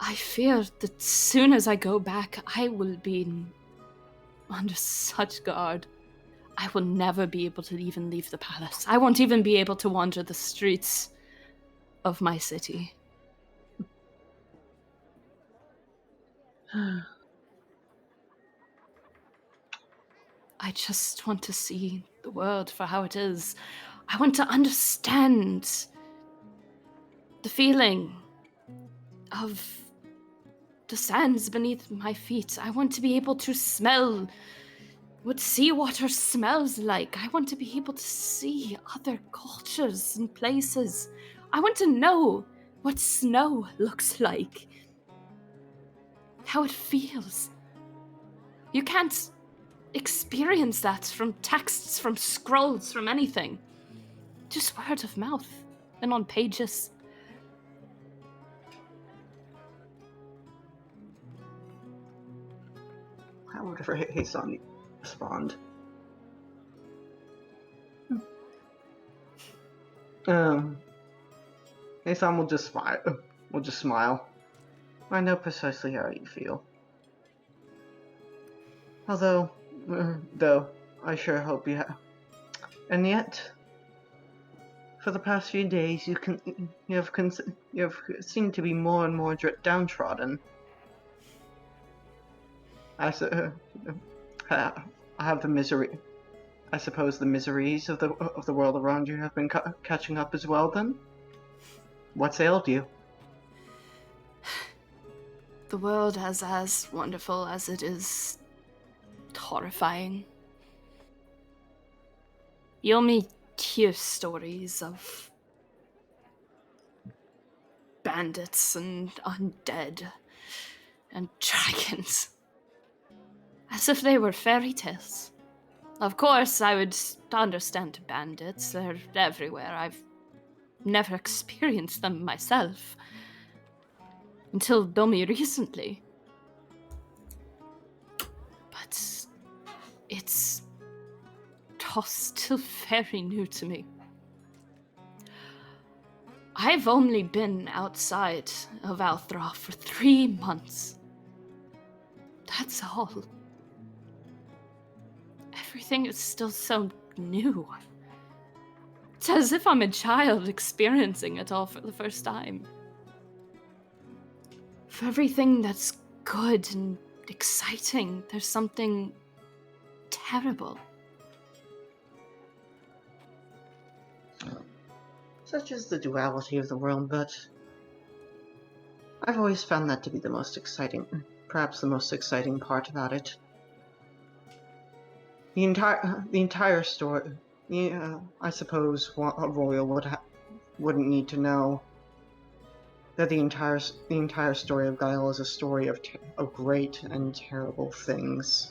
I fear that as soon as I go back, I will be under such guard. I will never be able to even leave the palace. I won't even be able to wander the streets of my city. I just want to see the world for how it is. I want to understand the feeling of the sands beneath my feet. I want to be able to smell what seawater smells like. I want to be able to see other cultures and places. I want to know what snow looks like, how it feels. You can't experience that from texts, from scrolls, from anything. Just word of mouth and on pages. How would Hasan respond? Hasan will just smile. I know precisely how you feel. Although, though, I sure hope you have. And yet, for the past few days, you have seemed to be more and more downtrodden. I have the misery. I suppose the miseries of the world around you have been catching up as well. Then, what's ailed you? The world is as wonderful as it is horrifying. You only hear stories of bandits and undead and dragons, as if they were fairy tales. Of course, I would understand bandits. They're everywhere. I've never experienced them myself. Until only recently. But it's all still very new to me. I've only been outside of Althra for 3 months. That's all. Everything is still so new. It's as if I'm a child experiencing it all for the first time. For everything that's good and exciting, there's something terrible. Such is the duality of the world, but I've always found that to be the most exciting, perhaps the most exciting part about it. The entire story. I suppose a royal wouldn't need to know that the entire story of Gaiul is a story of great and terrible things.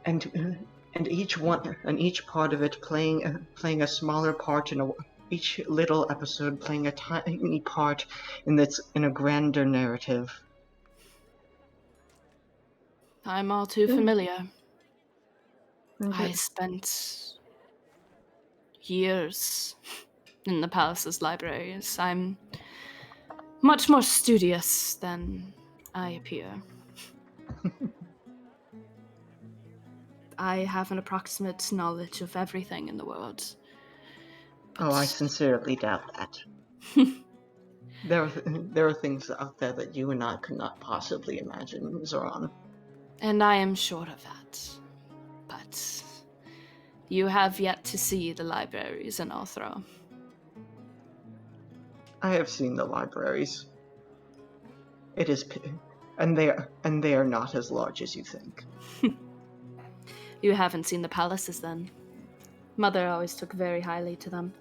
And each part of it playing a smaller part each little episode playing a tiny part in a grander narrative. I'm all too familiar. Okay. I spent years in the palace's libraries. I'm much more studious than I appear. I have an approximate knowledge of everything in the world. Oh, I sincerely doubt that. There are things out there that you and I could not possibly imagine, Zoran. And I am sure of that. But you have yet to see the libraries in Althra. I have seen the libraries. It is, and they are not as large as you think. You haven't seen the palaces then. Mother always took very highly to them.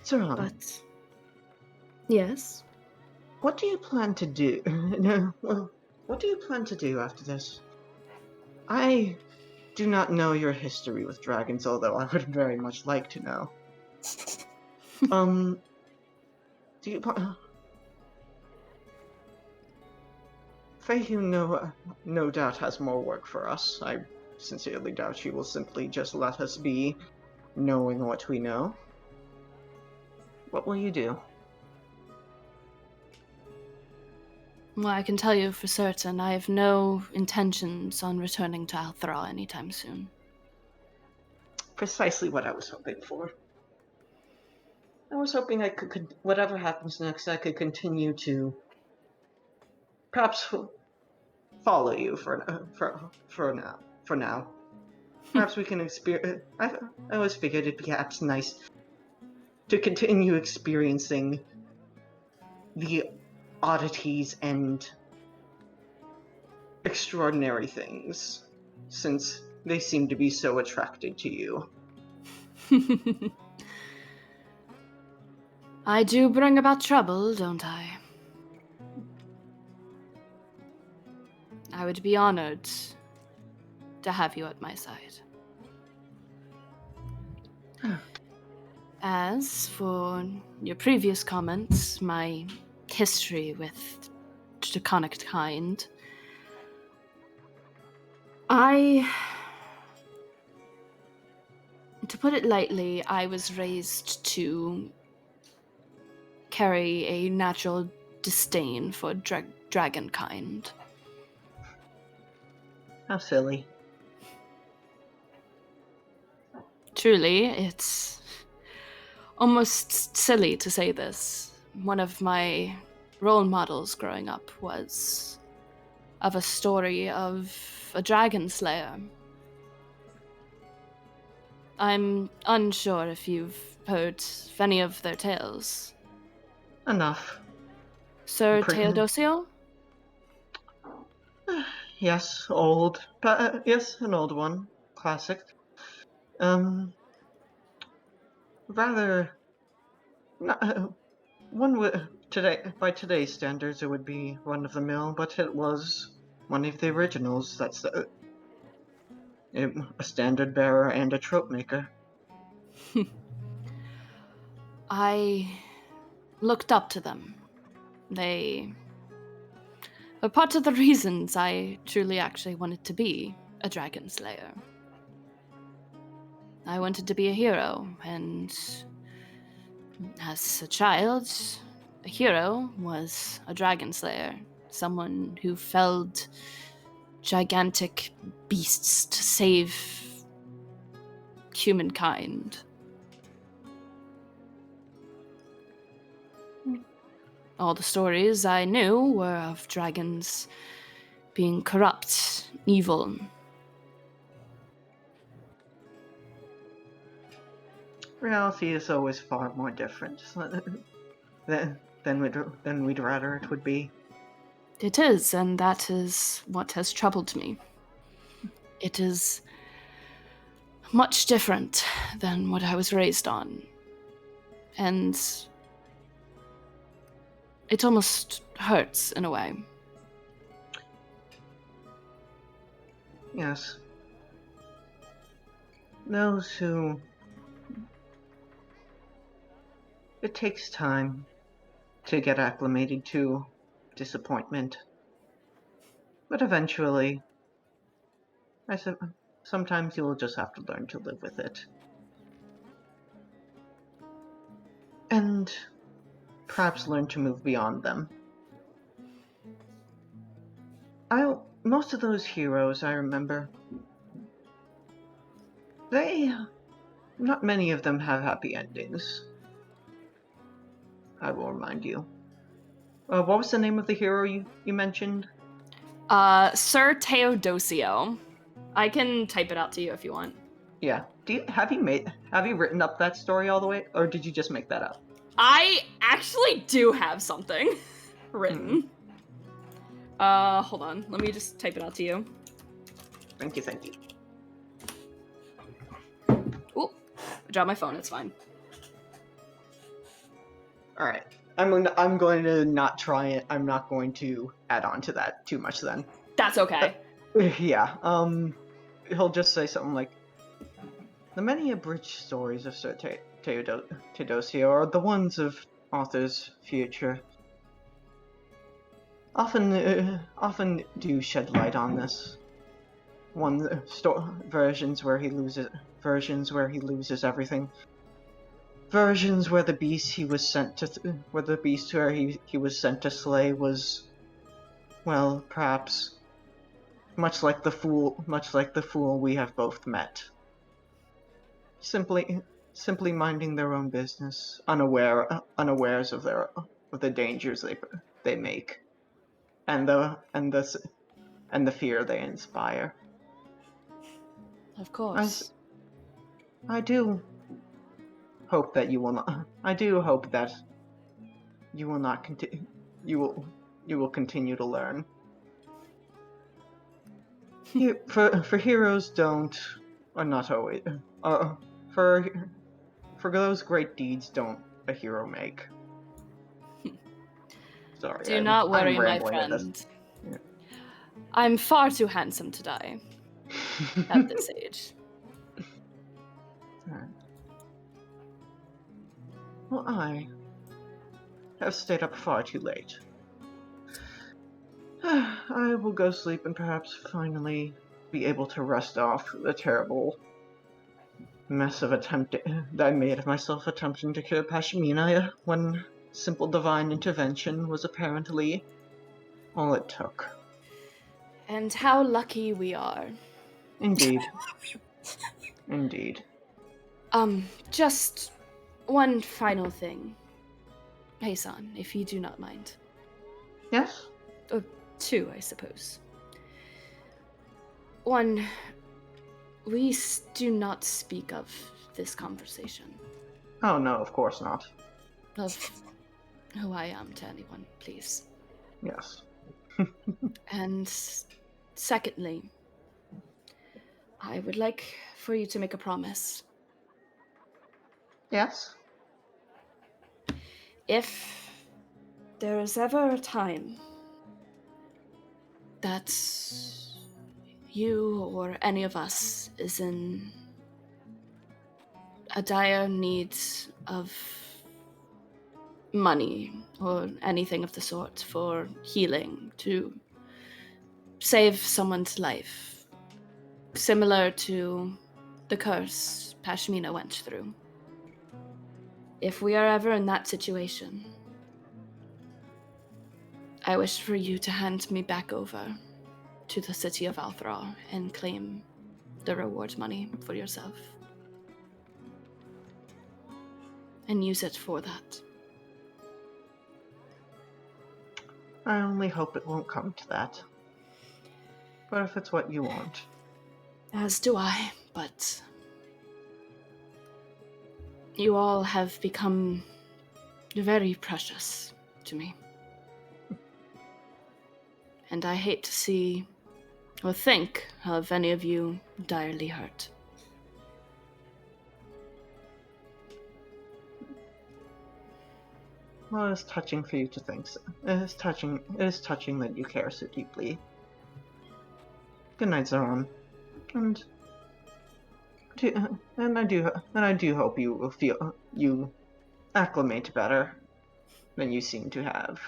Zoran, But yes. what do you plan to do? No, well, what do you plan to do after this? I do not know your history with dragons, although I would very much like to know. Do you Faye, no doubt has more work for us. I sincerely doubt she will simply just let us be, knowing what we know. What will you do? Well, I can tell you for certain, I have no intentions on returning to Althra anytime soon. Precisely what I was hoping for. I was hoping I could whatever happens next, I could continue to perhaps follow you for now. Perhaps we can experience. I always figured it'd be perhaps nice to continue experiencing the oddities and extraordinary things, since they seem to be so attracted to you. I do bring about trouble, don't I? I would be honored to have you at my side. As for your previous comments, my history with draconic kind, to put it lightly, I was raised to carry a natural disdain for dragon kind. How silly. Truly, it's almost silly to say this. One of my role models growing up was of a story of a dragon slayer. I'm unsure if you've heard any of their tales. Enough. Sir Theodosio? Yes, old. Yes, an old one. Classic. Rather. One would by today's standards, it would be run of the mill, but it was one of the originals. That's a standard bearer and a trope maker. I looked up to them. They were part of the reasons I truly actually wanted to be a dragon slayer. I wanted to be a hero, and as a child, a hero was a dragon slayer, someone who felled gigantic beasts to save humankind. All the stories I knew were of dragons being corrupt, evil. Reality is always far more different than we'd rather it would be. It is, and that is what has troubled me. It is much different than what I was raised on. And it almost hurts in a way. Yes. Those who... It takes time to get acclimated to disappointment. But eventually, sometimes you'll just have to learn to live with it. And perhaps learn to move beyond them. Most of those heroes I remember, not many of them have happy endings. I will remind you. What was the name of the hero you mentioned? Sir Theodosio. I can type it out to you if you want. Yeah. Have you written up that story all the way, or did you just make that up? I actually do have something written. Hold on. Let me just type it out to you. Thank you. Ooh, I dropped my phone. It's fine. All right. I'm going to not try it. I'm not going to add on to that too much then. That's okay. Yeah. He'll just say something like, "The many abridged stories of Sir Theodosio are the ones of author's future. Often do shed light on this. Versions where he loses everything. Versions where the beast he was sent to slay was well, perhaps, much like the fool we have both met, simply minding their own business, unawares of the dangers they make, and the fear they inspire. Of course. I do hope that you will not. I do hope that you will not continue. You will continue to learn. For heroes don't, or not always. For those great deeds don't a hero make. Sorry, Do not worry, I'm my rambling at this. friend. Yeah. I'm far too handsome to die at this age. Alright. Well, I have stayed up far too late. I will go sleep and perhaps finally be able to rest off the terrible mess of that I made of myself attempting to cure Pashmina when simple divine intervention was apparently all it took. And how lucky we are. Indeed. Indeed. Just one final thing. Heisan, if you do not mind. Yes? Two, I suppose. One, we do not speak of this conversation. Oh no, of course not. Of who I am to anyone, please. Yes. And secondly, I would like for you to make a promise. Yes? If there is ever a time that you or any of us is in a dire need of money or anything of the sort for healing to save someone's life, similar to the curse Pashmina went through. If we are ever in that situation, I wish for you to hand me back over to the city of Althra and claim the reward money for yourself. And use it for that. I only hope it won't come to that. But if it's what you want. As do I, but you all have become very precious to me. And I hate to see or think of any of you direly hurt. Well, it is touching for you to think so. It is touching that you care so deeply. Good night, Zaron. And I do hope you will feel you acclimate better than you seem to have.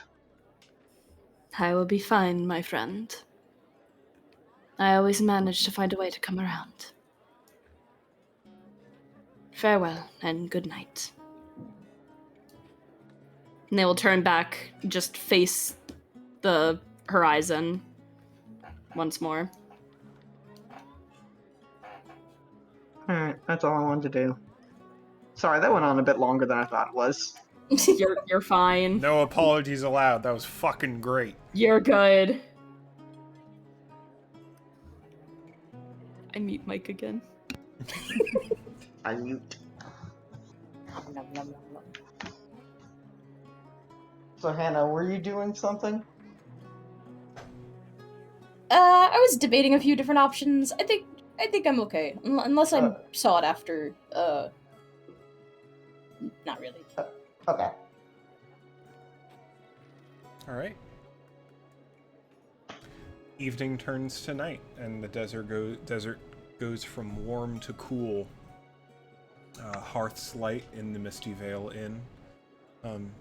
I will be fine, my friend. I always manage to find a way to come around. Farewell, and good night. And they will turn back, just face the horizon once more. Alright, that's all I wanted to do. Sorry, that went on a bit longer than I thought it was. You're fine. No apologies allowed. That was fucking great. You're good. I mute Mike again. I mute. So Hannah, were you doing something? I was debating a few different options. I think I'm okay. Unless I'm sought after. Not really. Okay. All right. Evening turns to night, and the desert goes from warm to cool. Hearth's light in the Misty Vale Inn,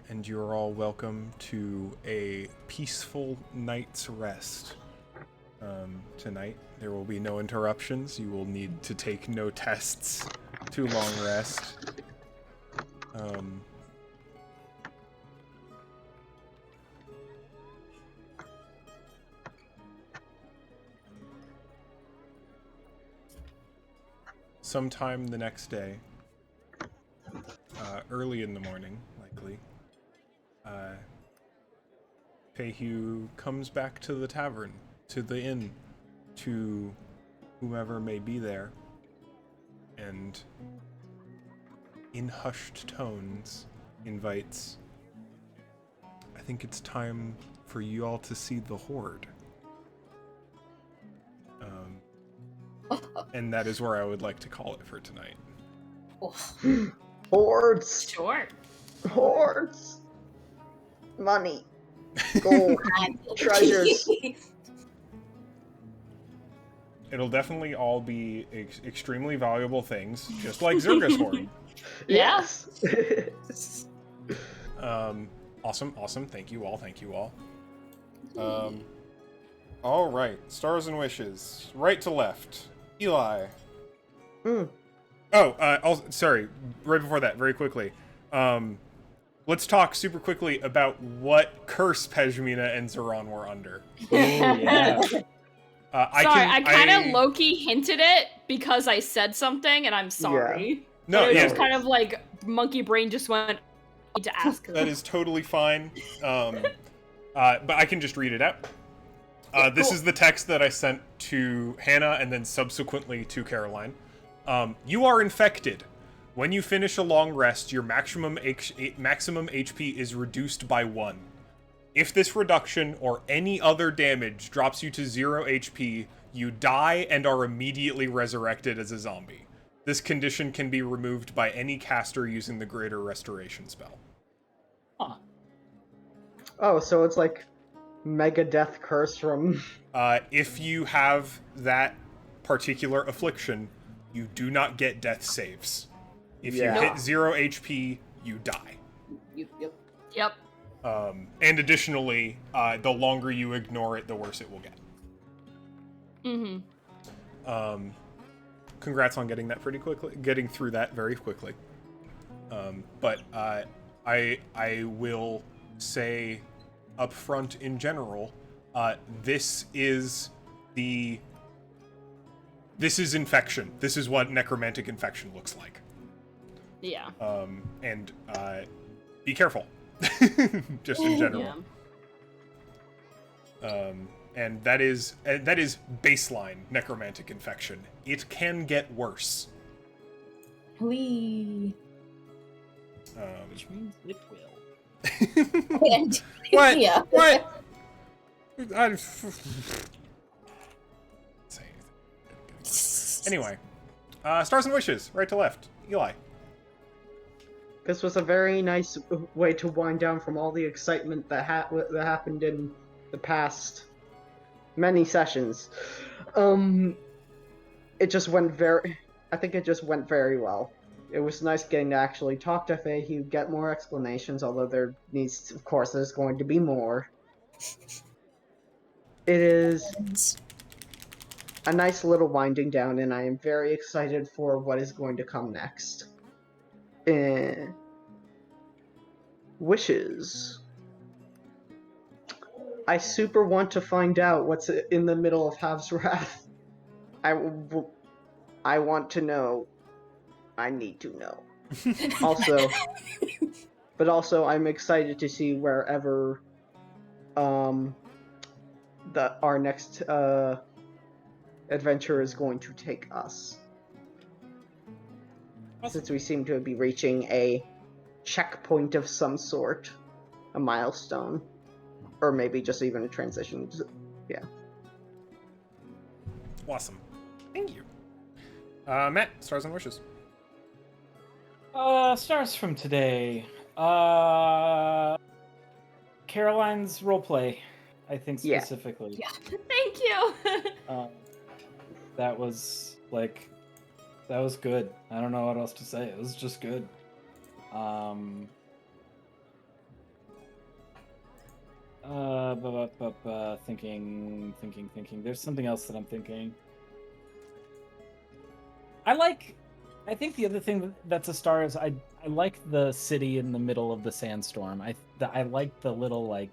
and you're all welcome to a peaceful night's rest. Tonight, there will be no interruptions. You will need to take no tests to long rest. sometime the next day, early in the morning, likely, Peihu comes back to the tavern, to the inn, to whomever may be there, and in hushed tones invites, I think it's time for you all to see the Horde. And that is where I would like to call it for tonight. Hordes! Sure. Hordes! Money. Gold. Treasures. It'll definitely all be extremely valuable things, just like Zerga's Horde. Yes. Awesome. Thank you all. All right. Stars and wishes. Right to left. Eli. Sorry. Right before that, very quickly. Let's talk super quickly about what curse Pejmina and Zoran were under. Oh, yeah. I kind of low-key hinted it because I said something, and I'm sorry. No, but it was yeah. just kind of like monkey brain just went, I need to ask her. That is totally fine. But I can just read it out. This is the text that I sent to Hannah and then subsequently to Caroline. You are infected. When you finish a long rest, your maximum HP is reduced by 1. If this reduction or any other damage drops you to 0 HP, you die and are immediately resurrected as a zombie. This condition can be removed by any caster using the Greater Restoration spell. Huh. Oh, so it's like Mega Death Curse from... If you have that particular affliction, you do not get death saves. If you hit 0 HP, you die. Yep. And additionally, the longer you ignore it, the worse it will get. Mm-hmm. Congrats on getting that pretty quickly, getting through that very quickly. But I will say up front in general, this is infection. This is what necromantic infection looks like. Yeah. And be careful. Just in general. Yeah. And that is baseline necromantic infection. It can get worse. Whee. Which means it will. And, What? yeah. What? Say anything. Anyway, stars and wishes, right to left. Eli. This was a very nice way to wind down from all the excitement that happened in the past many sessions. It just went I think it just went very well. It was nice getting to actually talk to Peihu, get more explanations, although there's going to be more. It is a nice little winding down, and I am very excited for what is going to come next. Wishes. I super want to find out what's in the middle of Hav's Wrath. I want to know. I need to know. Also, I'm excited to see wherever our next adventure is going to take us. Since we seem to be reaching a checkpoint of some sort, a milestone, or maybe just even a transition. Yeah. Awesome. Thank you. Matt, stars and wishes. Stars from today. Caroline's roleplay, I think specifically. Yeah. Thank you. That was good. I don't know what else to say. It was just good. Thinking. There's something else that I'm thinking. I think the other thing that's a star is I like the city in the middle of the sandstorm. I like the little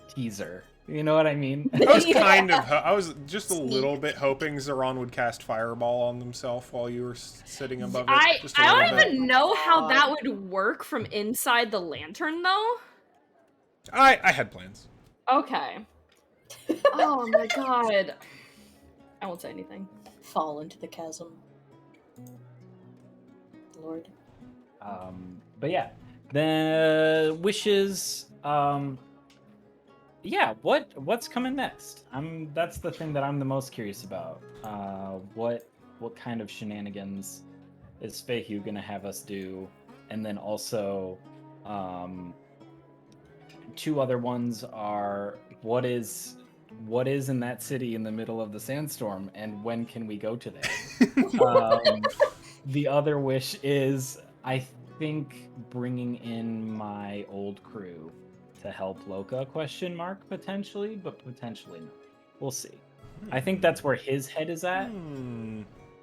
teaser You know what I mean? I was kind of, I was just a little bit hoping Zoran would cast Fireball on himself while you were sitting above it. Just a I little don't bit. even know how that would work from inside the lantern, though. I had plans. Okay. Oh my god. I won't say anything. Fall into the chasm. Lord. But yeah, the wishes. Yeah, what's coming next? That's the thing that I'm the most curious about. What kind of shenanigans is Feihu gonna have us do? And then also, two other ones are what is in that city in the middle of the sandstorm, and when can we go to there? The other wish is, I think, bringing in my old crew to help Loka, potentially, but potentially not. We'll see. I think that's where his head is at.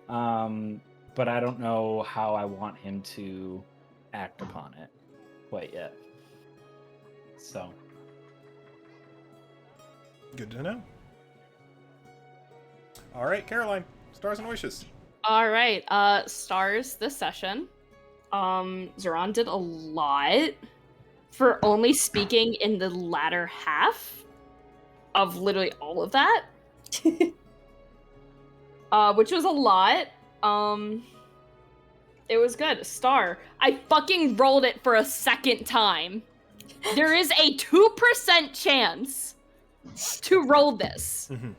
But I don't know how I want him to act upon it quite yet. So. Good to know. All right, Caroline, stars and wishes. All right, stars this session. Zoran did a lot for only speaking in the latter half of literally all of that. Which was a lot. It was good. Star. I fucking rolled it for a second time. There is a 2% chance to roll this. Mm-hmm.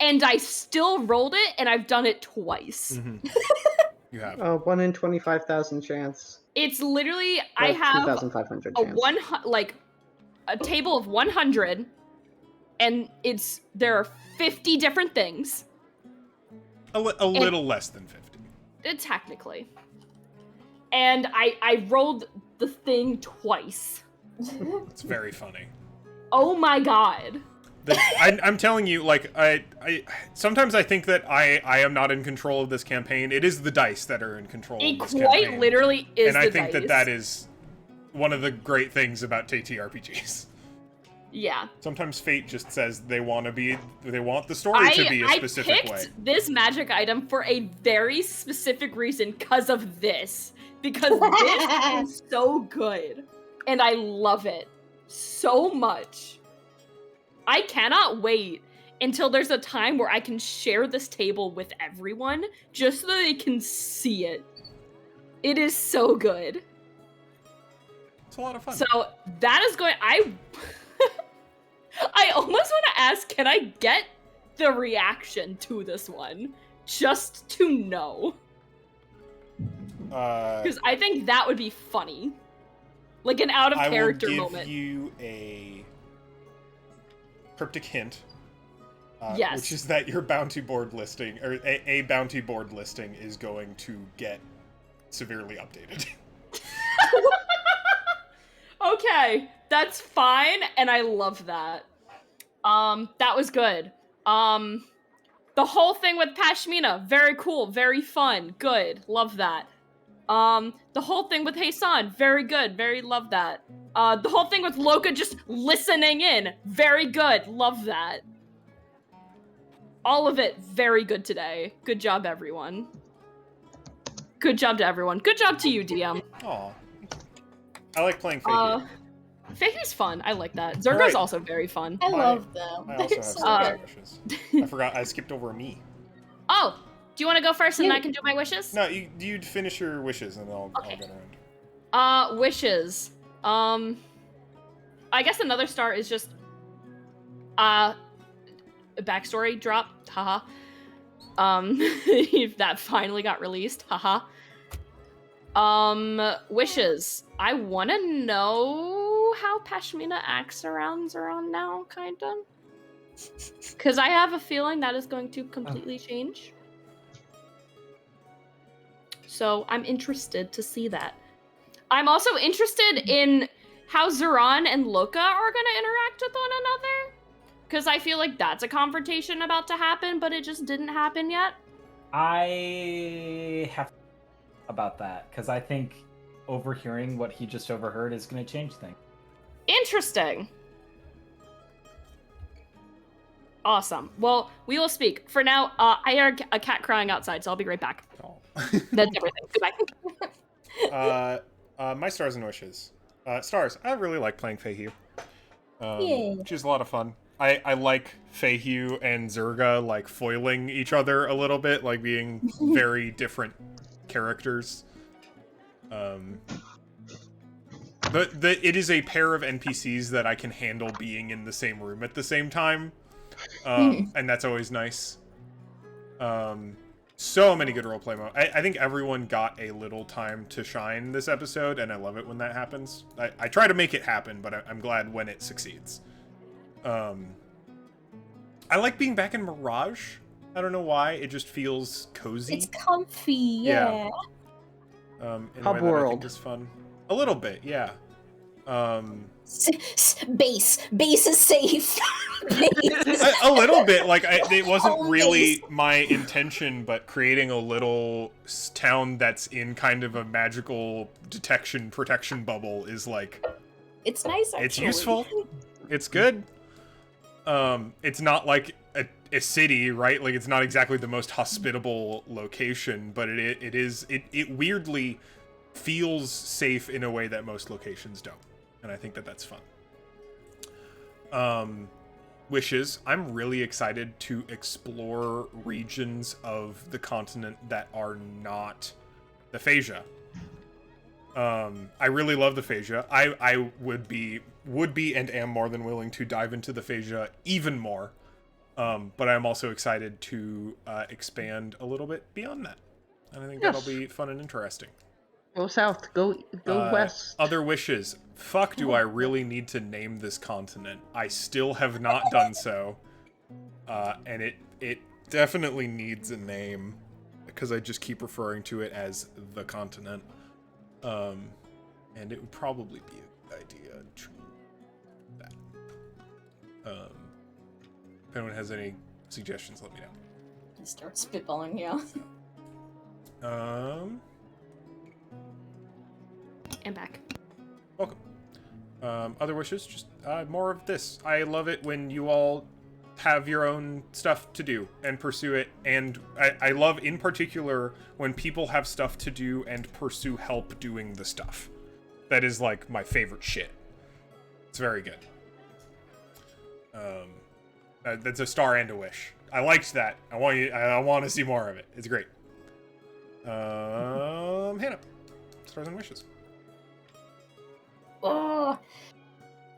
And I still rolled it, and I've done it twice. Mm-hmm. You have. 1 in 25,000 chance. It's literally, Well, I have 2,500 a chance. a table of 100, and there are 50 different things. A little less than 50. Technically. And I rolled the thing twice. It's very funny. Oh my god. I'm telling you, like, I sometimes I think that I am not in control of this campaign. It is the dice that are in control of this quite campaign. literally is and I the think dice. that is one of the great things about TTRPGs. Yeah. Sometimes fate just says they want the story to be a specific I picked way. this magic item for a very specific reason because of this. Because this is so good. And I love it so much. I cannot wait until there's a time where I can share this table with everyone just so they can see it. It is so good. It's a lot of fun. So that is going. I almost want to ask, can I get the reaction to this one just to know? Because I think that would be funny, like an out of character moment. I will give you a cryptic hint. Yes. Which is that your bounty board listing, or a bounty board listing, is going to get severely updated. Okay, that's fine, and I love that. That was good. The whole thing with Pashmina, very cool, very fun, good, love that. The whole thing with Heisan, very good, very love that. The whole thing with Loka just listening in, very good, love that. All of it, very good today. Good job, everyone. Good job to everyone. Good job to you, DM. Aw. I like playing Feihu. Feihu's fun, I like that. Zerga's Right. also very fun. I love them. I also have so some good. wishes. I forgot, I skipped over me. Oh, do you want to go first and Yeah. I can do my wishes? No, you'd finish your wishes and I'll get around. Wishes. I guess another star is just, a backstory drop, haha. That finally got released, haha. Wishes. I want to know how Pashmina acts around Zoran now, kinda. Because I have a feeling that is going to completely change. So I'm interested to see that. I'm also interested in how Zoran and Loka are going to interact with one another. Because I feel like that's a confrontation about to happen, but it just didn't happen yet. I have about that, because I think overhearing what he just overheard is going to change things. Interesting. Awesome. Well, we will speak. For now, I hear a cat crying outside, so I'll be right back. Oh. That's everything. Goodbye. My stars and wishes. Stars. I really like playing Feihu. Yay. Which is a lot of fun. I like Feihu and Zerga like foiling each other a little bit, like being very different characters. It is a pair of NPCs that I can handle being in the same room at the same time. And that's always nice. So many good roleplay modes. I think everyone got a little time to shine this episode, and I love it when that happens. I try to make it happen, but I'm glad when it succeeds. I like being back in Mirage. I don't know why. It just feels cozy. It's comfy, yeah. In a way that I Hub world. think is fun. A little bit, yeah. Base is safe. A little bit. Like, it wasn't Home really base. my intention, but creating a little town that's in kind of a magical protection bubble is like... It's nice, actually. It's useful. It's good. It's not like a city, right? Like, it's not exactly the most hospitable location, but it weirdly feels safe in a way that most locations don't. And I think that that's fun. Wishes. I'm really excited to explore regions of the continent that are not the Phasia. I really love the Phasia. I would be and am more than willing to dive into the Phasia even more. But I'm also excited to expand a little bit beyond that. And I think that'll be fun and interesting. Go south. Go west. Other wishes. Fuck, do I really need to name this continent? I still have not done so. And it definitely needs a name, because I just keep referring to it as the continent. And it would probably be a good idea to do that. If anyone has any suggestions, let me know. Start spitballing, yeah. I'm back. Welcome. Other wishes? Just more of this. I love it when you all have your own stuff to do and pursue it. And I love, in particular, when people have stuff to do and pursue help doing the stuff. That is, like, my favorite shit. It's very good. That's a star and a wish. I liked that. I want to see more of it. It's great. Hannah. Stars and wishes. Oh,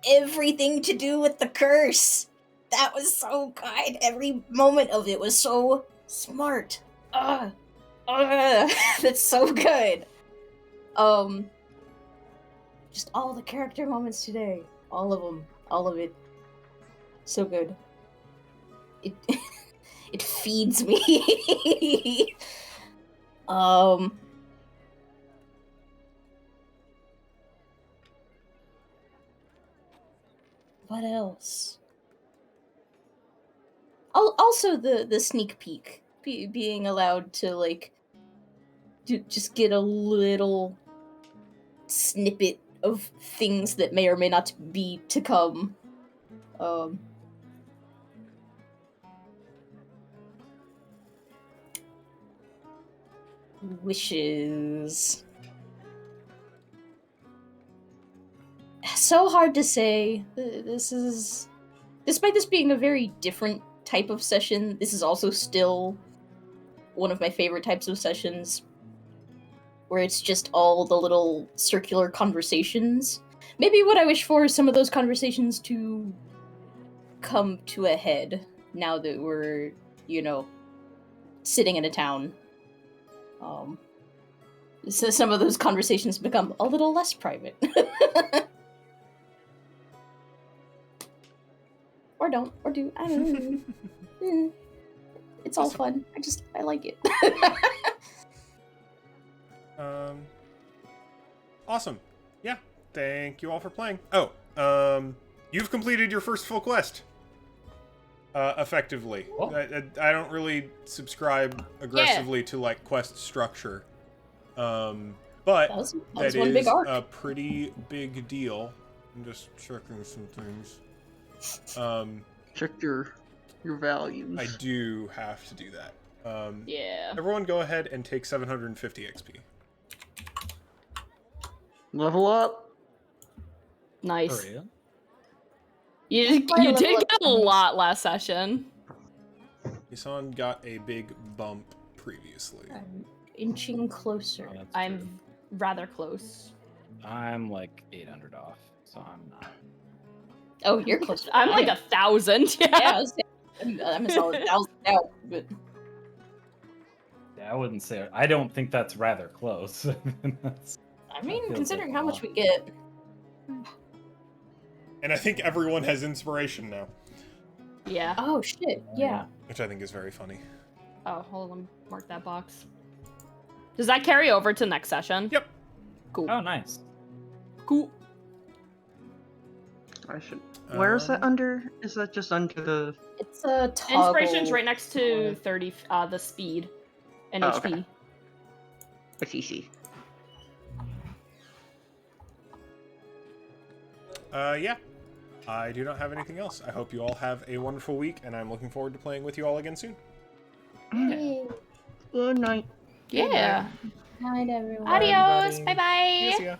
everything to do with the curse. That was so good. Every moment of it was so smart. That's so good. Just all the character moments today. All of them. All of it. So good. It it feeds me. What else? Also the sneak peek, being allowed to like just get a little snippet of things that may or may not be to come. Wishes. So hard to say. This is, despite this being a very different type of session, this is also still one of my favorite types of sessions, where it's just all the little circular conversations. Maybe what I wish for is some of those conversations to come to a head now that we're, sitting in a town. So some of those conversations become a little less private. Or don't, or do. I don't know. It's all fun. I like it. Awesome. Yeah. Thank you all for playing. You've completed your first full quest. Effectively. I don't really subscribe aggressively to like quest structure. But that was that one is big arc. a pretty big deal. I'm just checking some things. Check your your values. I do have to do that. Yeah. Everyone go ahead and take 750 XP. Level up. Nice. For real? You Quite a did level get a up. lot last session. Isan got a big bump previously. I'm inching closer. Oh, that's I'm true. rather close. I'm like 800 off, so I'm not. Oh, you're closer. I'm like 1,000. Yeah, Yeah. I'm a solid 1,000 out, but Yeah, I wouldn't say. I don't think that's rather close. That's- I mean, feels considering like how a much lot. we get, And I think everyone has inspiration now, Yeah. oh shit, yeah. which I think is very funny. Oh, hold on. Let me mark that box. Does that carry over to next session? Yep. Cool. Oh, nice. Cool. I should. Where is that Um, under? Is that just under the? It's a toggle. Inspiration's right next to 30, the speed and Oh, HP. okay. It's easy. Yeah. I do not have anything else. I hope you all have a wonderful week, and I'm looking forward to playing with you all again soon. Hey, Good night. Yeah. night everyone. Adios. everybody. Bye bye. See ya.